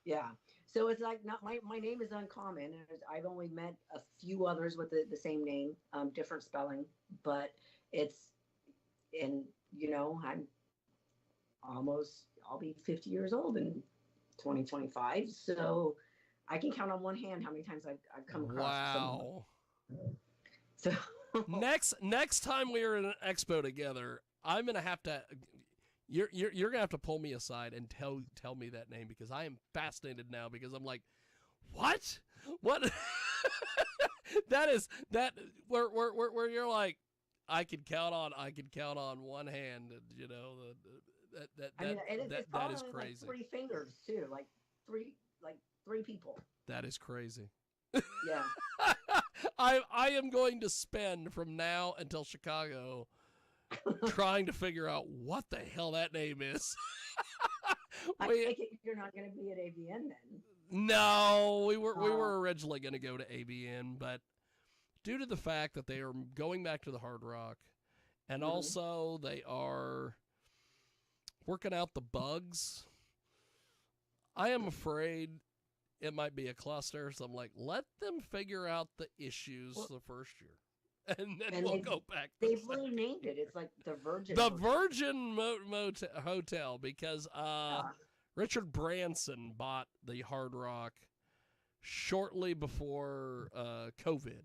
yeah. So it's like, not my name is uncommon. I've only met a few others with the same name, different spelling, but you know, I'll be 50 years old in 2025. So I can count on one hand how many times I've come across someone. So next time we are in an expo together, I'm gonna have to. You're gonna have to pull me aside and tell me that name, because I am fascinated now, because I'm like, what? that where you're like, I could count on one hand, you know, that is crazy. Like 3 fingers too, like three people. That is crazy. Yeah. I am going to spend from now until Chicago trying to figure out what the hell that name is. I take it you're not going to be at AVN then. No, we were originally going to go to AVN, but due to the fact that they are going back to the Hard Rock, and also they are working out the bugs, I am afraid it might be a cluster. So I'm like, let them figure out the issues the first year, and then we'll go back. They've renamed it. It's like the Virgin. The Virgin Hotel, because Richard Branson bought the Hard Rock shortly before COVID,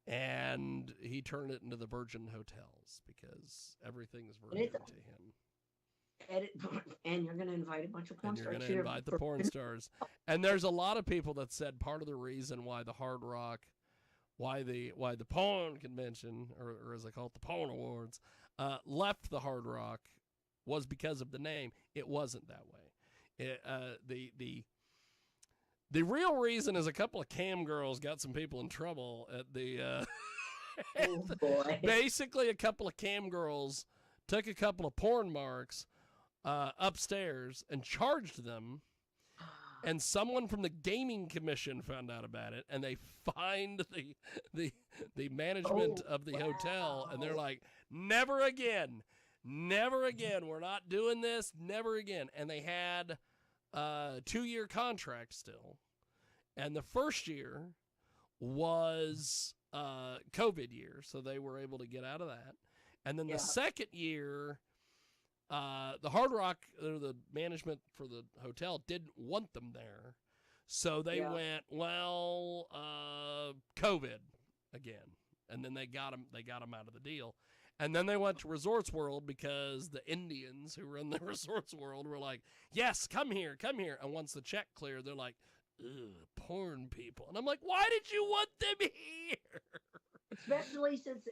and he turned it into the Virgin Hotels because everything is Virgin to him. And you're going to invite a bunch of porn stars. And you're going to invite the porn stars. And there's a lot of people that said part of the reason why the Hard Rock, why the porn convention, or as I call it, the porn awards, left the Hard Rock was because of the name. It wasn't that way. The real reason is a couple of cam girls got some people in trouble at the. Oh boy! Basically, a couple of cam girls took a couple of porn marks upstairs and charged them, And someone from the gaming commission found out about it, and they fined the management of the hotel, and they're like, never again. We're not doing this. Never again. And they had a 2-year contract still. And the first year was COVID year, so they were able to get out of that. And then the second year, the Hard Rock, or the management for the hotel, didn't want them there. So they went, COVID again. And then they got them out of the deal. And then they went to Resorts World because the Indians who run the Resorts World were like, yes, come here. And once the check cleared, they're like, ugh, porn people. And I'm like, why did you want them here? Especially since,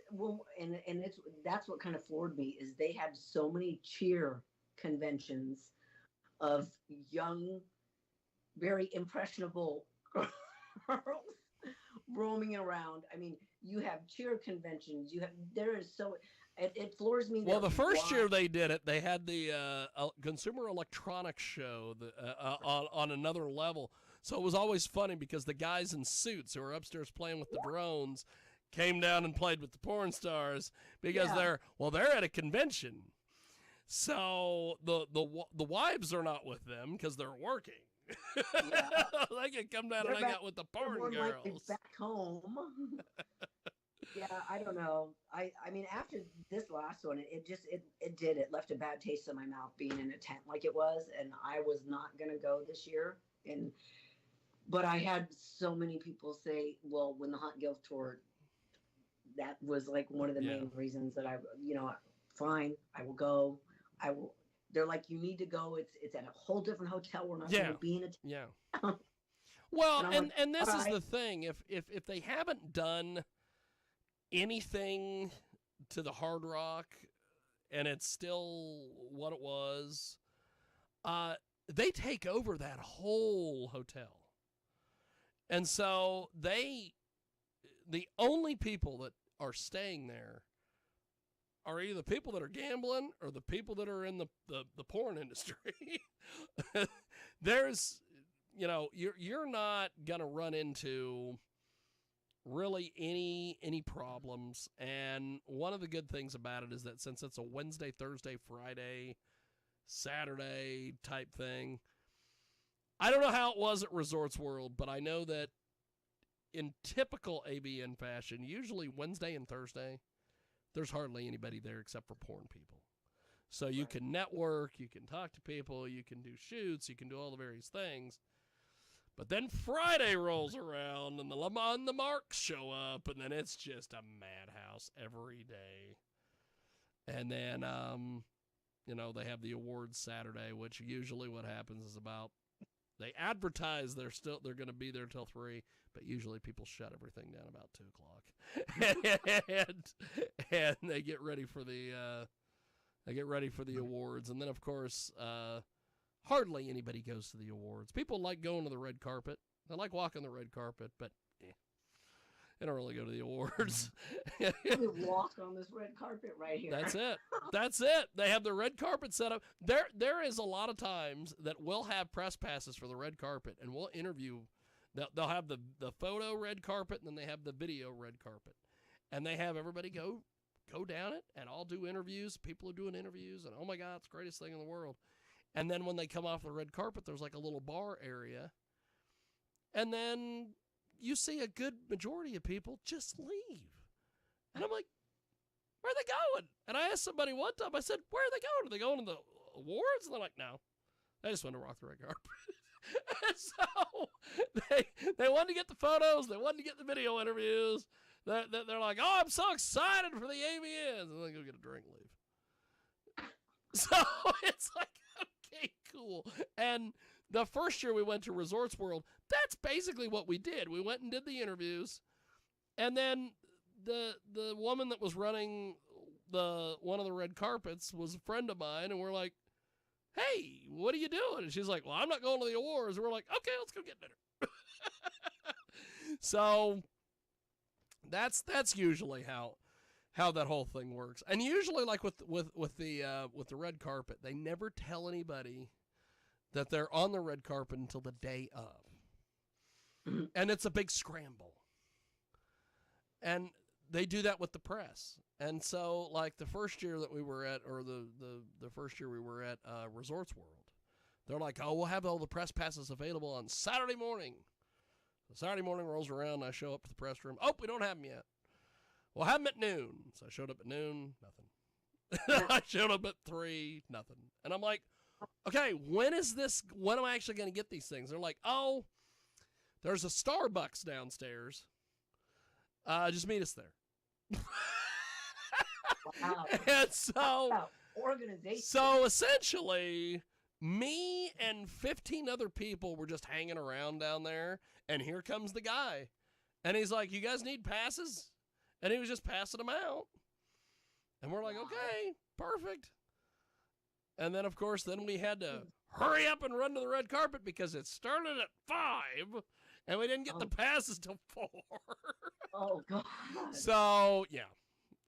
that's what kind of floored me, is they had so many cheer conventions of young, very impressionable girls roaming around. I mean, you have cheer conventions. It floors me. Well, the first year they did it, they had the Consumer Electronics Show on another level. So it was always funny because the guys in suits who were upstairs playing with the drones came down and played with the porn stars because they're at a convention. So the wives are not with them because they're working. They can come down and hang out with the porn girls. Back home. Yeah, I don't know. I mean, after this last one, it left a bad taste in my mouth being in a tent like it was, and I was not gonna go this year. But I had so many people say, well, when the Hunt Guild toured, that was like one of the main reasons that fine, I will go. They're like, you need to go. It's at a whole different hotel. We're not going to be in a tent. Yeah. Well, and this is the thing. If they haven't done anything to the Hard Rock and it's still what it was, they take over that whole hotel. And so the only people that are staying there are either the people that are gambling or the people that are in the porn industry. There's, you're not going to run into really any problems. And one of the good things about it is that since it's a Wednesday, Thursday, Friday, Saturday type thing, I don't know how it was at Resorts World, but I know that in typical ABN fashion, usually Wednesday and Thursday, there's hardly anybody there except for porn people. So you can network, you can talk to people, you can do shoots, you can do all the various things. But then Friday rolls around and the Lamont the Marks show up, and then it's just a madhouse every day. And then, they have the awards Saturday, which usually what happens is they advertise they're going to be there till 3, but usually people shut everything down about 2:00, and they get ready for the awards. And then of course, hardly anybody goes to the awards. People like going to the red carpet. They like walking the red carpet, but they don't really go to the awards. Walk on this red carpet right here. That's it. They have the red carpet set up. There is a lot of times that we'll have press passes for the red carpet, and we'll interview. They'll have the photo red carpet, and then they have the video red carpet, and they have everybody go down it, and I'll do interviews. People are doing interviews, and oh my God, it's the greatest thing in the world. And then when they come off the red carpet, there's like a little bar area, and then you see a good majority of people just leave. And I'm like, where are they going? And I asked somebody one time, I said, where are they going? Are they going to the awards? And they're like, no, they just want to rock the red carpet. And so they wanted to get the photos. They wanted to get the video interviews. They're like, oh, I'm so excited for the AVNs. And then go get a drink and leave. So it's like, okay, cool. And the first year we went to Resorts World, that's basically what we did. We went and did the interviews, and then the woman that was running one of the red carpets was a friend of mine, and we're like, hey, what are you doing? And she's like, well, I'm not going to the awards. And we're like, okay, let's go get dinner. So that's usually how that whole thing works. And usually, like with the red carpet, they never tell anybody that they're on the red carpet until the day of. And it's a big scramble. And they do that with the press. And so, like, the first year that we were at, or the first year we were at Resorts World, they're like, oh, we'll have all the press passes available on Saturday morning. So Saturday morning rolls around, and I show up to the press room. Oh, we don't have them yet. We'll have them at noon. So I showed up at noon, nothing. I showed up at 3, nothing. And I'm like, okay, when am I actually going to get these things? They're like, oh, there's a Starbucks downstairs. Just meet us there. Wow. And so, organization. So essentially, me and 15 other people were just hanging around down there, and here comes the guy. And he's like, you guys need passes? And he was just passing them out. And we're like, okay, perfect. And then, of course, then we had to hurry up and run to the red carpet because it started at 5, and we didn't get the passes till 4. Oh, God. So, yeah,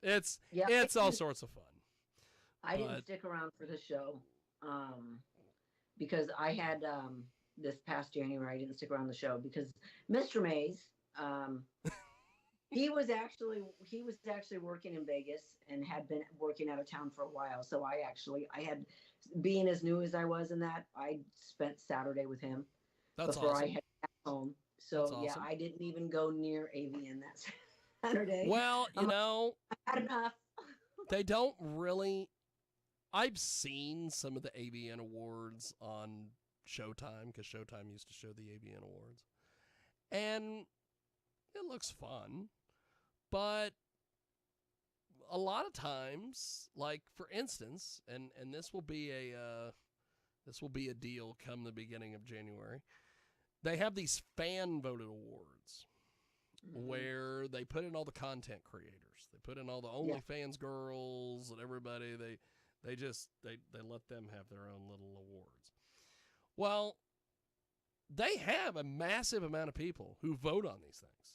it's all sorts of fun. I didn't stick around for the show because I had this past January, I didn't stick around the show because Mr. Mays, he was actually working in Vegas and had been working out of town for a while. So I had, being as new as I was in that, I spent Saturday with him before I headed back home. So awesome. I didn't even go near AVN that Saturday. Well, you know, I had enough. They don't really. I've seen some of the AVN awards on Showtime because Showtime used to show the AVN awards, and it looks fun, but a lot of times, like for instance, and this will be a deal come the beginning of January. They have these fan voted awards where they put in all the content creators. They put in all the OnlyFans girls and everybody. They let them have their own little awards. Well, they have a massive amount of people who vote on these things.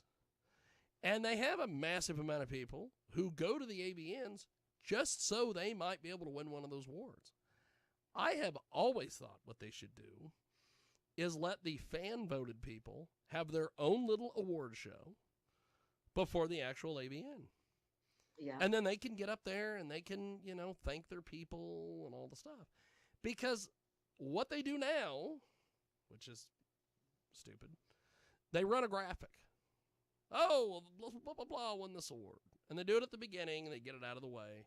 And they have a massive amount of people who go to the AVNs just so they might be able to win one of those awards. I have always thought what they should do is let the fan-voted people have their own little award show before the actual AVN. Yeah. And then they can get up there and they can, thank their people and all the stuff. Because what they do now, which is stupid, they run a graphic. Oh, blah, blah, blah, blah, won this award. And they do it at the beginning and they get it out of the way.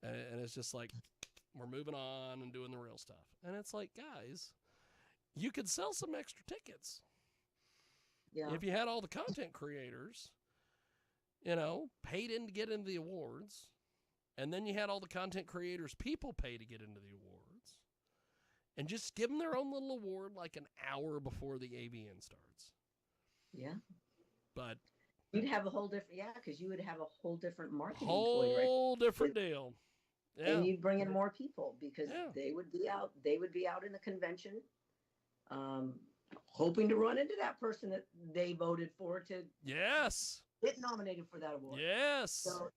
And it's just like, we're moving on and doing the real stuff. And it's like, guys, you could sell some extra tickets. Yeah. If you had all the content creators, paid in to get into the awards, and then you had all the content creators people pay to get into the awards, and just give them their own little award like an hour before the AVN starts. Yeah. But you'd have a whole different, because you would have a whole different marketing whole different deal. Yeah. And you'd bring in more people because they would be out in the convention, hoping to run into that person that they voted for to get nominated for that award. Yes. So,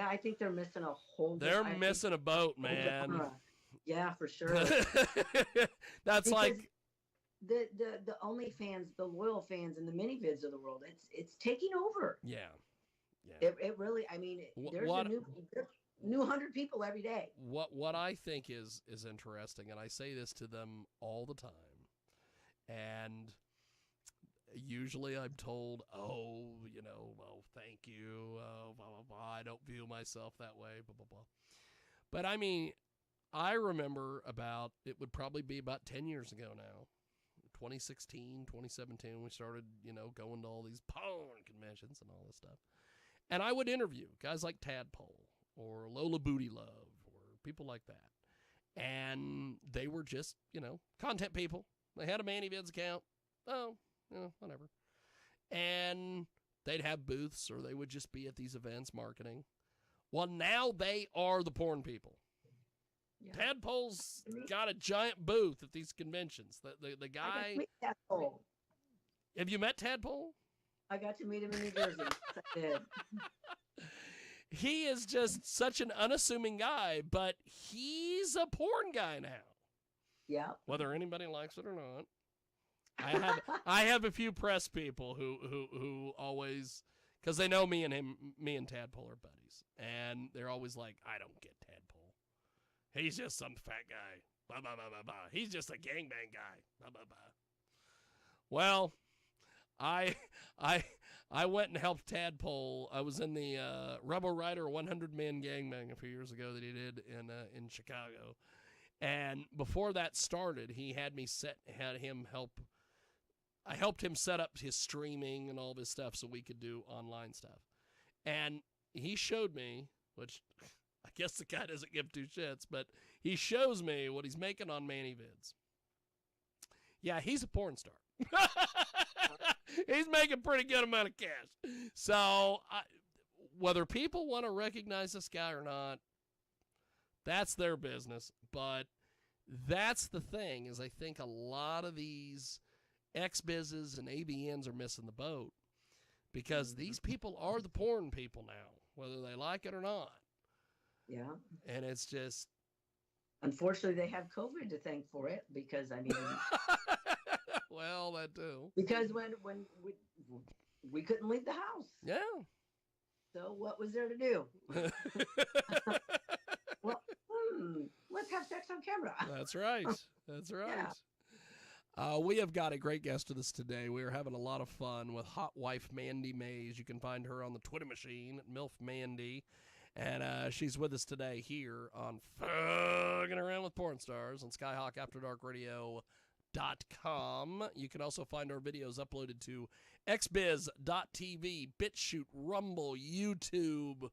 I think they're missing a whole. They're missing a boat, man. Yeah, for sure. That's like the OnlyFans, the loyal fans, and the mini-vids of the world. It's taking over. Yeah. It really. I mean, there's a new 100 people every day. What I think is interesting, and I say this to them all the time, and usually I'm told, oh, thank you, blah, blah, blah. I don't view myself that way, blah, blah, blah. But I mean, I remember it would probably be about 10 years ago now, 2016, 2017, we started, going to all these porn conventions and all this stuff. And I would interview guys like Tadpole or Lola Booty Love or people like that. And they were just, content people. They had a ManyVids account. Oh, whatever. And they'd have booths or they would just be at these events marketing. Well, now they are the porn people. Yeah. Tadpole's got a giant booth at these conventions. The guy. I got to meet Tadpole. Have you met Tadpole? I got to meet him in New Jersey. I did. He is just such an unassuming guy, but he's a porn guy now. Yeah. Whether anybody likes it or not. I have a few press people who always, because they know me and Tadpole are buddies, and they're always like, I don't get Tadpole. He's just some fat guy. Blah, blah, blah, blah, blah. He's just a gangbang guy. Blah, blah, blah. Well, I went and helped Tadpole. I was in the Rebel Rider 100 Man Gangbang a few years ago that he did in Chicago. And before that started, he had him help. I helped him set up his streaming and all this stuff so we could do online stuff. And he showed me, which I guess the guy doesn't give two shits, but he shows me what he's making on ManyVids. Yeah, he's a porn star. He's making a pretty good amount of cash. So whether people want to recognize this guy or not, that's their business. But that's the thing, is I think a lot of these XBizes and AVNs are missing the boat, because these people are the porn people now, whether they like it or not. Yeah. And it's just, unfortunately, they have COVID to thank for it, because I mean, well, that too. Because when we couldn't leave the house. Yeah. So what was there to do? Well, let's have sex on camera. That's right. That's right. Yeah. We have got a great guest with us today. We are having a lot of fun with hot wife Mandy Mays. You can find her on the Twitter machine at MILF Mandy. And she's with us today here on Fucking Around with Porn Stars on SkyhawkAfterDarkRadio.com. You can also find our videos uploaded to xbiz.tv, BitChute, Rumble, YouTube,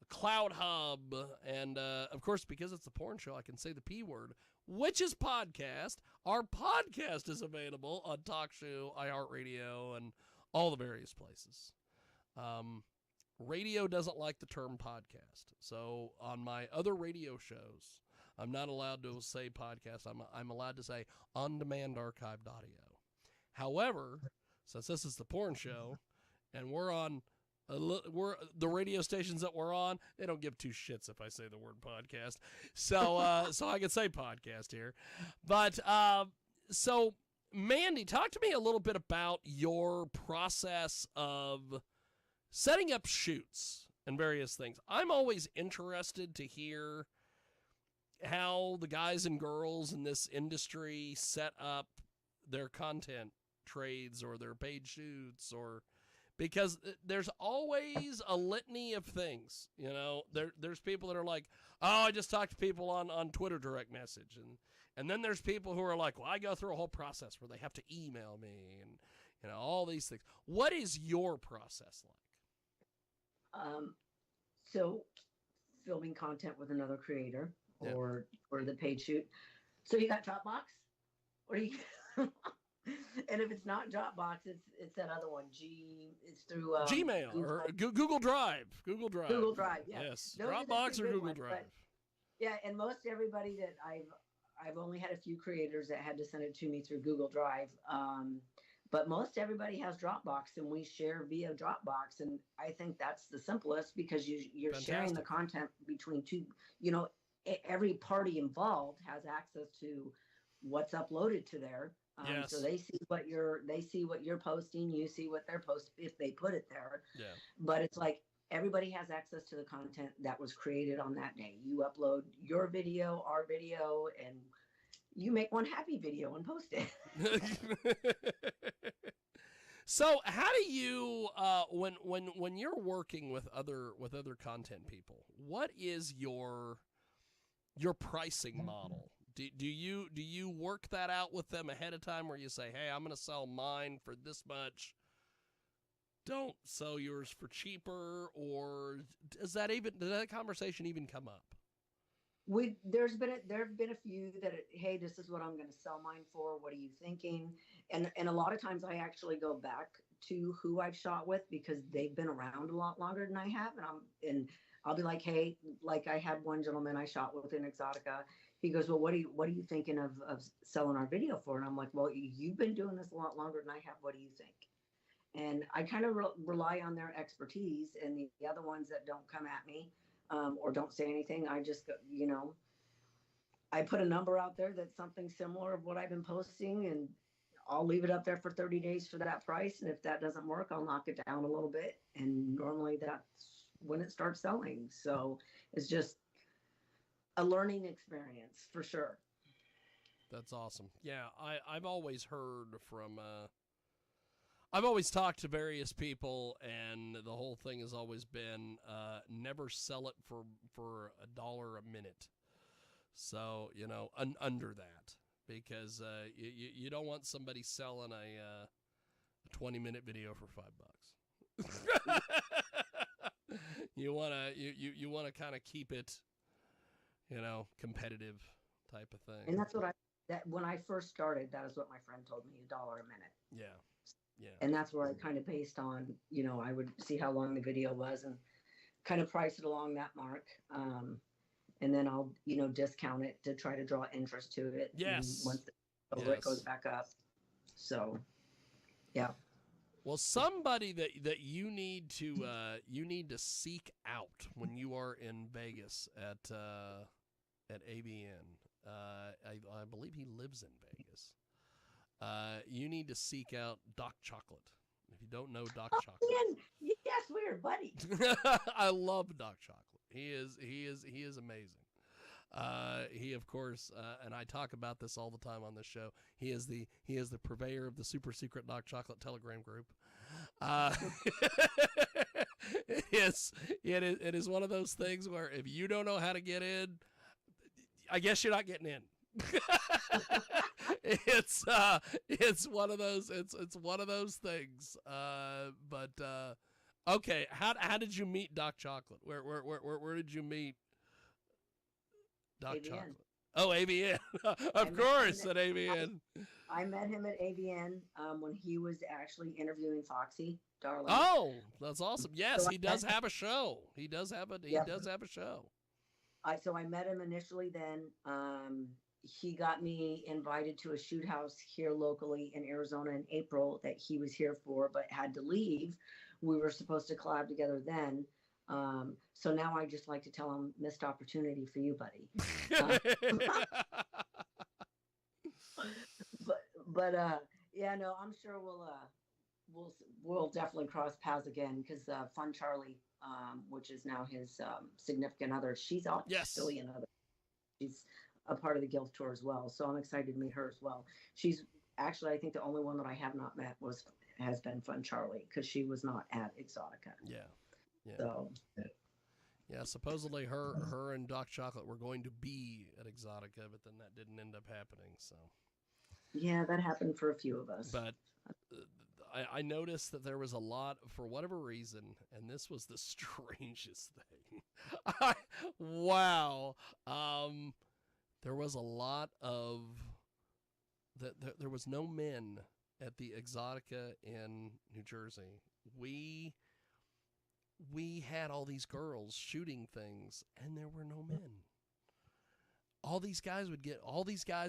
Cloud Hub, and of course, because it's a porn show, I can say the P word, which is podcast. Our podcast is available on TalkShoe, iHeartRadio, and all the various places. Radio doesn't like the term podcast, so on my other radio shows, I'm not allowed to say podcast. I'm allowed to say on-demand archived audio. However, since this is the porn show, and we're on the radio stations that we're on, they don't give two shits if I say the word podcast. So so I can say podcast here. But so Mandy, talk to me a little bit about your process of setting up shoots and various things. I'm always interested to hear how the guys and girls in this industry set up their content trades or their paid shoots, or because there's always a litany of things. You know, there's people that are like, oh, I just talked to people on Twitter direct message, and then there's people who are like, well, I go through a whole process where they have to email me, and you know, all these things. What is your process like? So filming content with another creator, or the paid shoot. So you got Dropbox, or you and if it's not Dropbox, it's that other one. It's through Gmail or Google Drive. Google Drive. Google Drive. Yeah. Yes. Those Dropbox or Google ones, Drive. Yeah, and most everybody that I've only had a few creators that had to send it to me through Google Drive. But most everybody has Dropbox, and we share via Dropbox. And I think that's the simplest, because you're sharing the content between two, you know, every party involved has access to what's uploaded to there. Yes. So they see what you're posting, you see what they're posting if they put it there. Yeah. But it's like everybody has access to the content that was created on that day. You upload your video, our video, and you make one happy video and post it. So how do you when you're working with other content people, what is your pricing model? Do you work that out with them ahead of time, where you say, hey, I'm going to sell mine for this much, don't sell yours for cheaper, or does that conversation even come up? There have been a few that, hey, this is what I'm going to sell mine for. What are you thinking? And a lot of times I actually go back to who I've shot with, because they've been around a lot longer than I have. And I'll be like, hey, like I had one gentleman I shot with in Exotica. He goes, well, what are you thinking of selling our video for? And I'm like, well, you've been doing this a lot longer than I have. What do you think? And I kind of rely on their expertise, and the other ones that don't come at me, or don't say anything, I just go, you know, I put a number out there that's something similar of what I've been posting, and I'll leave it up there for 30 days for that price. And if that doesn't work, I'll knock it down a little bit. And normally that's when it starts selling. So it's just a learning experience for sure. That's awesome. Yeah, I've always heard from, I've always talked to various people, and the whole thing has always been never sell it for $1 a minute. So, you know, under that, because you don't want somebody selling a 20-minute video for $5. You wanna kind of keep it, you know, competitive type of thing. And that's what when I first started, that is what my friend told me, $1 a minute. Yeah. Yeah. And that's where I kind of based on, you know, I would see how long the video was and kind of price it along that mark. And then I'll, you know, discount it to try to draw interest to it. Yes. Once it goes back up. So, yeah. Well, somebody that you need to seek out when you are in Vegas at AVN. I believe he lives in Vegas. You need to seek out Doc Chocolate. If you don't know Doc Chocolate, yes, we're buddy. I love Doc Chocolate. He is amazing. He, of course, and I talk about this all the time on this show. He is the purveyor of the super secret Doc Chocolate Telegram group. It is one of those things where if you don't know how to get in, I guess you're not getting in. It's one of those things. But okay, how did you meet Doc Chocolate? Where did you meet Doc AVN. Chocolate? Oh, AVN. Of course, at AVN. I met him at AVN when he was actually interviewing Foxy Darling. Oh, that's awesome. Yes, So he does have a show. He does have a show. So I met him initially then. He got me invited to a shoot house here locally in Arizona in April that he was here for, but had to leave. We were supposed to collab together then. So now I just like to tell him, missed opportunity for you, buddy. But yeah, no, I'm sure we'll definitely cross paths again because Fun Charlie, which is now his significant other, she's Australian other. She's a part of the Guild Tour as well, so I'm excited to meet her as well. She's actually, I think, the only one that I have not met has been Fun Charlie because she was not at Exotica. Yeah. So. Yeah, supposedly her and Doc Chocolate were going to be at Exotica, but then that didn't end up happening. So. Yeah, that happened for a few of us. But I noticed that there was a lot, for whatever reason, and this was the strangest thing. Wow. There was a lot of there was no men at the Exotica in New Jersey. We had all these girls shooting things, and there were no men.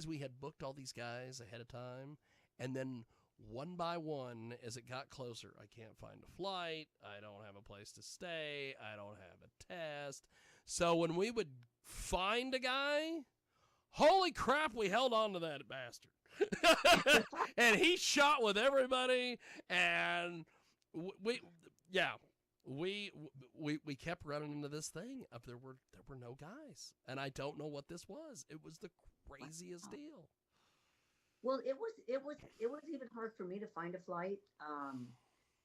We had booked all these guys ahead of time, and then one by one, as it got closer, I can't find a flight, I don't have a place to stay, I don't have a test. So when we would find a guy, holy crap, we held on to that bastard. And he shot with everybody, and we kept running into this thing of there were no guys, and I don't know what this was. It was the craziest deal. Well, it was even hard for me to find a flight.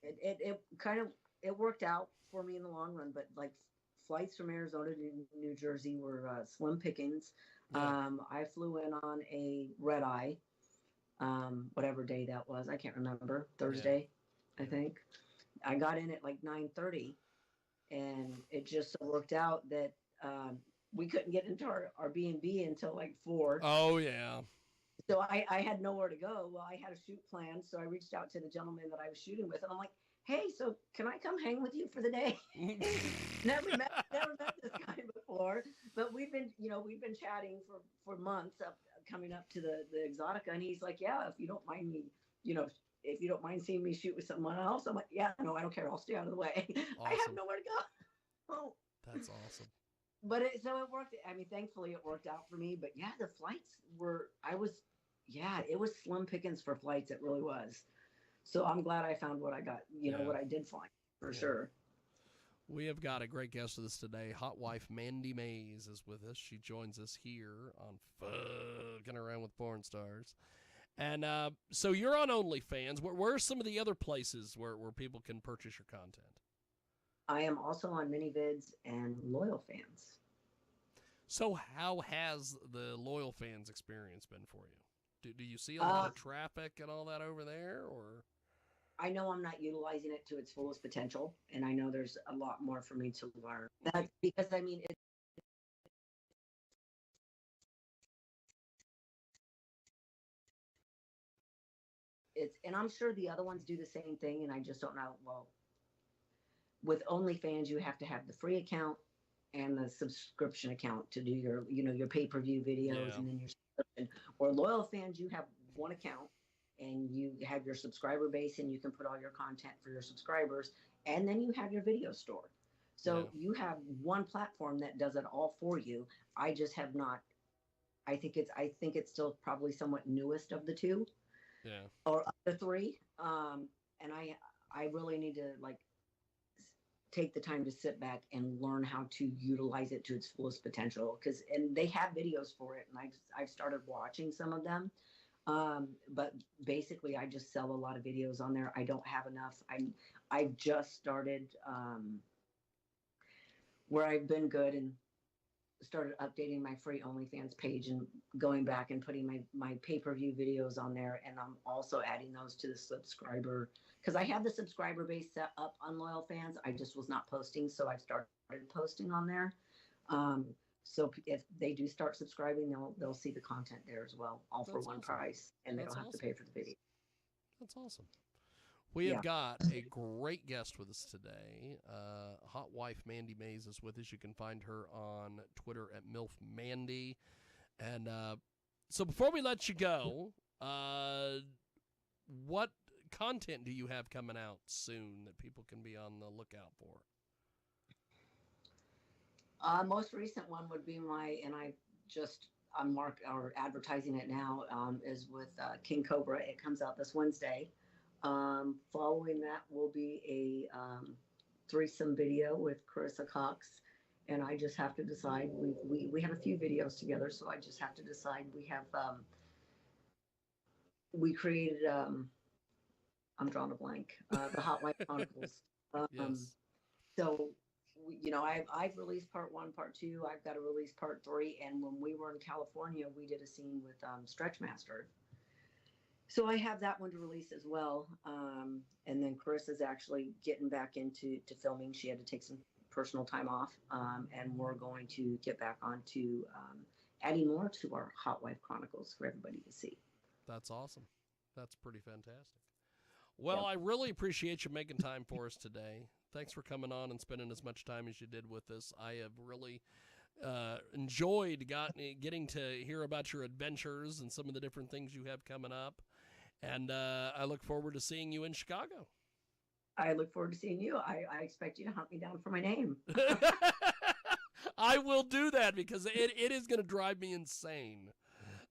It worked out for me in the long run, but like flights from Arizona to New Jersey were slim pickings. Yeah. I flew in on a red eye, whatever day that was. I can't remember. Thursday, I think. I got in at like 9:30, and it just so worked out that we couldn't get into our B&B until like 4. Oh, yeah. So I had nowhere to go. Well, I had a shoot plan, so I reached out to the gentleman that I was shooting with, and I'm like, "Hey, so can I come hang with you for the day?" never met this guy before, but we've been chatting for months coming up to the Exotica, and he's like, "Yeah, if you don't mind me, if you don't mind seeing me shoot with someone else." I'm like, "Yeah, no, I don't care. I'll stay out of the way." Awesome. I have nowhere to go. Oh. That's awesome. but so it worked. I mean, thankfully it worked out for me. But yeah, the flights were. It was slim pickings for flights. It really was. So I'm glad I found what I got. What I did find for sure. We have got a great guest with us today. Hot wife Mandy Mays is with us. She joins us here on Fucking Around with Porn Stars. And so you're on OnlyFans. Where are some of the other places where people can purchase your content? I am also on ManyVids and Loyal Fans. So how has the Loyal Fans experience been for you? Do you see a lot of traffic and all that over there, or? I know I'm not utilizing it to its fullest potential, and I know there's a lot more for me to learn. That's because I mean it's and I'm sure the other ones do the same thing, and I just don't know. Well, with OnlyFans, you have to have the free account and the subscription account to do your pay-per-view videos and then your subscription. Or Loyal Fans, you have one account and you have your subscriber base and you can put all your content for your subscribers, and then you have your video store. So you have one platform that does it all for you. I just have not. I think it's still probably somewhat newest of the two. Yeah. Or the three. And I really need to take the time to sit back and learn how to utilize it to its fullest potential. And they have videos for it, and I've started watching some of them. But basically I just sell a lot of videos on there. I don't have enough. I've just started where I've been good and started updating my free OnlyFans page and going back and putting my pay-per-view videos on there. And I'm also adding those to the subscriber, because I have the subscriber base set up on Loyal Fans. I just was not posting. So I've started posting on there. So if they do start subscribing, they'll see the content there as well, all for one price, and they don't have to pay for the video. That's awesome. We have got a great guest with us today. Hot wife Mandy Mays is with us. You can find her on Twitter at MILFMandy. And so before we let you go, what content do you have coming out soon that people can be on the lookout for? Most recent one would be I'm advertising it now, is with King Cobra. It comes out this Wednesday. Following that will be a threesome video with Carissa Cox, and I just have to decide. We have a few videos together, so I just have to decide. We created I'm drawing a blank. The Hot Wife Chronicles. Yes. So I've released part 1, part 2. I've got to release part 3. And when we were in California, we did a scene with Stretchmaster. So I have that one to release as well. And then Carissa's actually getting back into filming. She had to take some personal time off. And we're going to get back on to adding more to our Hot Wife Chronicles for everybody to see. That's awesome. That's pretty fantastic. Well, I really appreciate you making time for us today. Thanks for coming on and spending as much time as you did with us. I have really enjoyed getting to hear about your adventures and some of the different things you have coming up. And I look forward to seeing you in Chicago. I look forward to seeing you. I expect you to hunt me down for my name. I will do that because it is going to drive me insane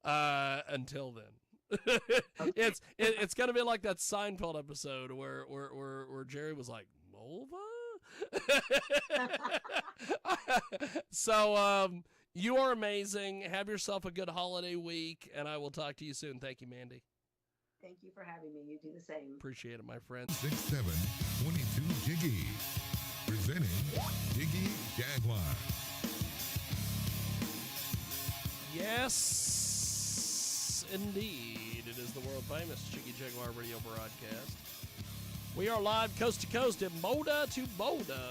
until then. Okay. It's going to be like that Seinfeld episode where Jerry was like, Mulva? So you are amazing. Have yourself a good holiday week, and I will talk to you soon. Thank you, Mandy. Thank you for having me. You do the same. Appreciate it, my friend. 6722 Jiggy. Presenting Jiggy Jaguar. Yes, indeed. It is the world famous Jiggy Jaguar radio broadcast. We are live coast to coast in Boulder to Boulder.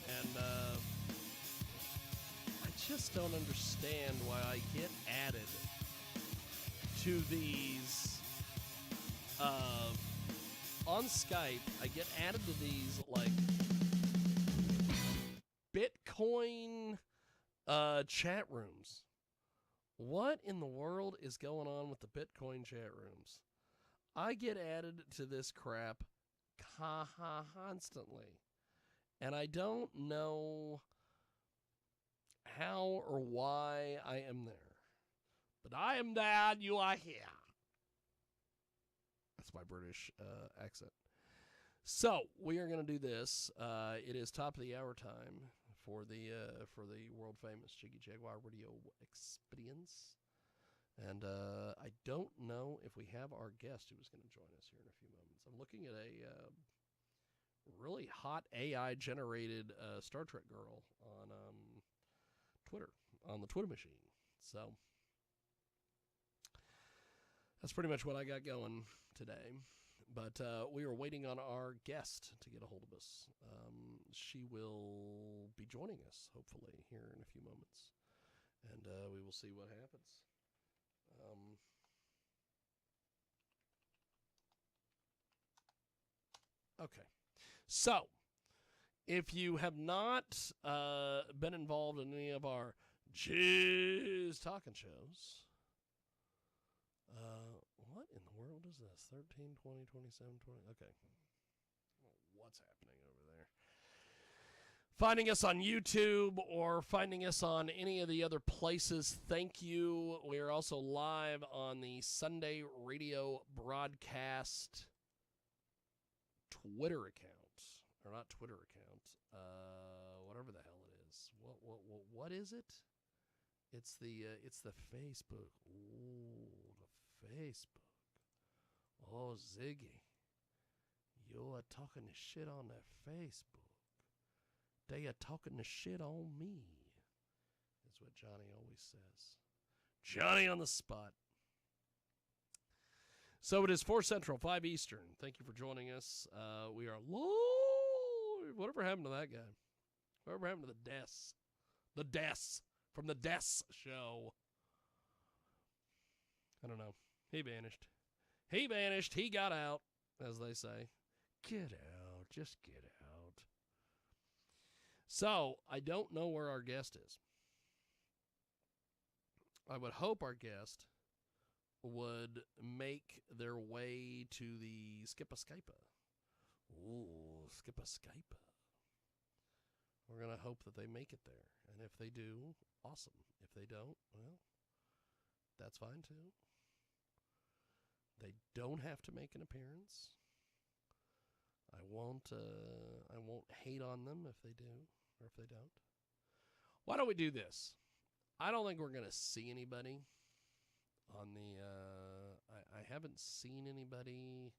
And I just don't understand why I get added to these on Skype. I get added to these like Bitcoin chat rooms. What in the world is going on with the Bitcoin chat rooms? I get added to this crap constantly. And I don't know how or why I am there. But I am there, you are here. That's my British accent. So we are going to do this. It is top of the hour time for the world famous Jiggy Jaguar Radio Experience, and I don't know if we have our guest who is going to join us here in a few moments. I'm looking at a really hot AI generated Star Trek girl on Twitter, on the Twitter machine. So that's pretty much what I got going today. But we are waiting on our guest to get a hold of us. She will be joining us, hopefully, here in a few moments. And we will see what happens. Okay. So, if you have not been involved in any of our Jizz talking shows, what in the world is this? 13, 20, 27, 20. Okay. What's happening over there? Finding us on YouTube or finding us on any of the other places, thank you. We are also live on the Sunday Radio Broadcast Twitter account. Or not Twitter account. Whatever the hell it is. What is it? It's the Facebook. Ooh, the Facebook. Oh, Ziggy. You are talking the shit on that Facebook. They are talking the shit on me. That's what Johnny always says. Johnny on the spot. So it is 4 Central, 5 Eastern. Thank you for joining us. We are live. Whatever happened to that guy? Whatever happened to the Des? The Des from the Des show. I don't know. He vanished. He vanished. He got out, as they say. Get out. Just get out. So, I don't know where our guest is. I would hope our guest would make their way to the Skip-a-Skypa. Ooh, Skip-a-Skypa. We're going to hope that they make it there. And if they do, awesome. If they don't, well, that's fine too. They don't have to make an appearance. I won't hate on them if they do or if they don't. Why don't we do this? I don't think we're going to see anybody on the I haven't seen anybody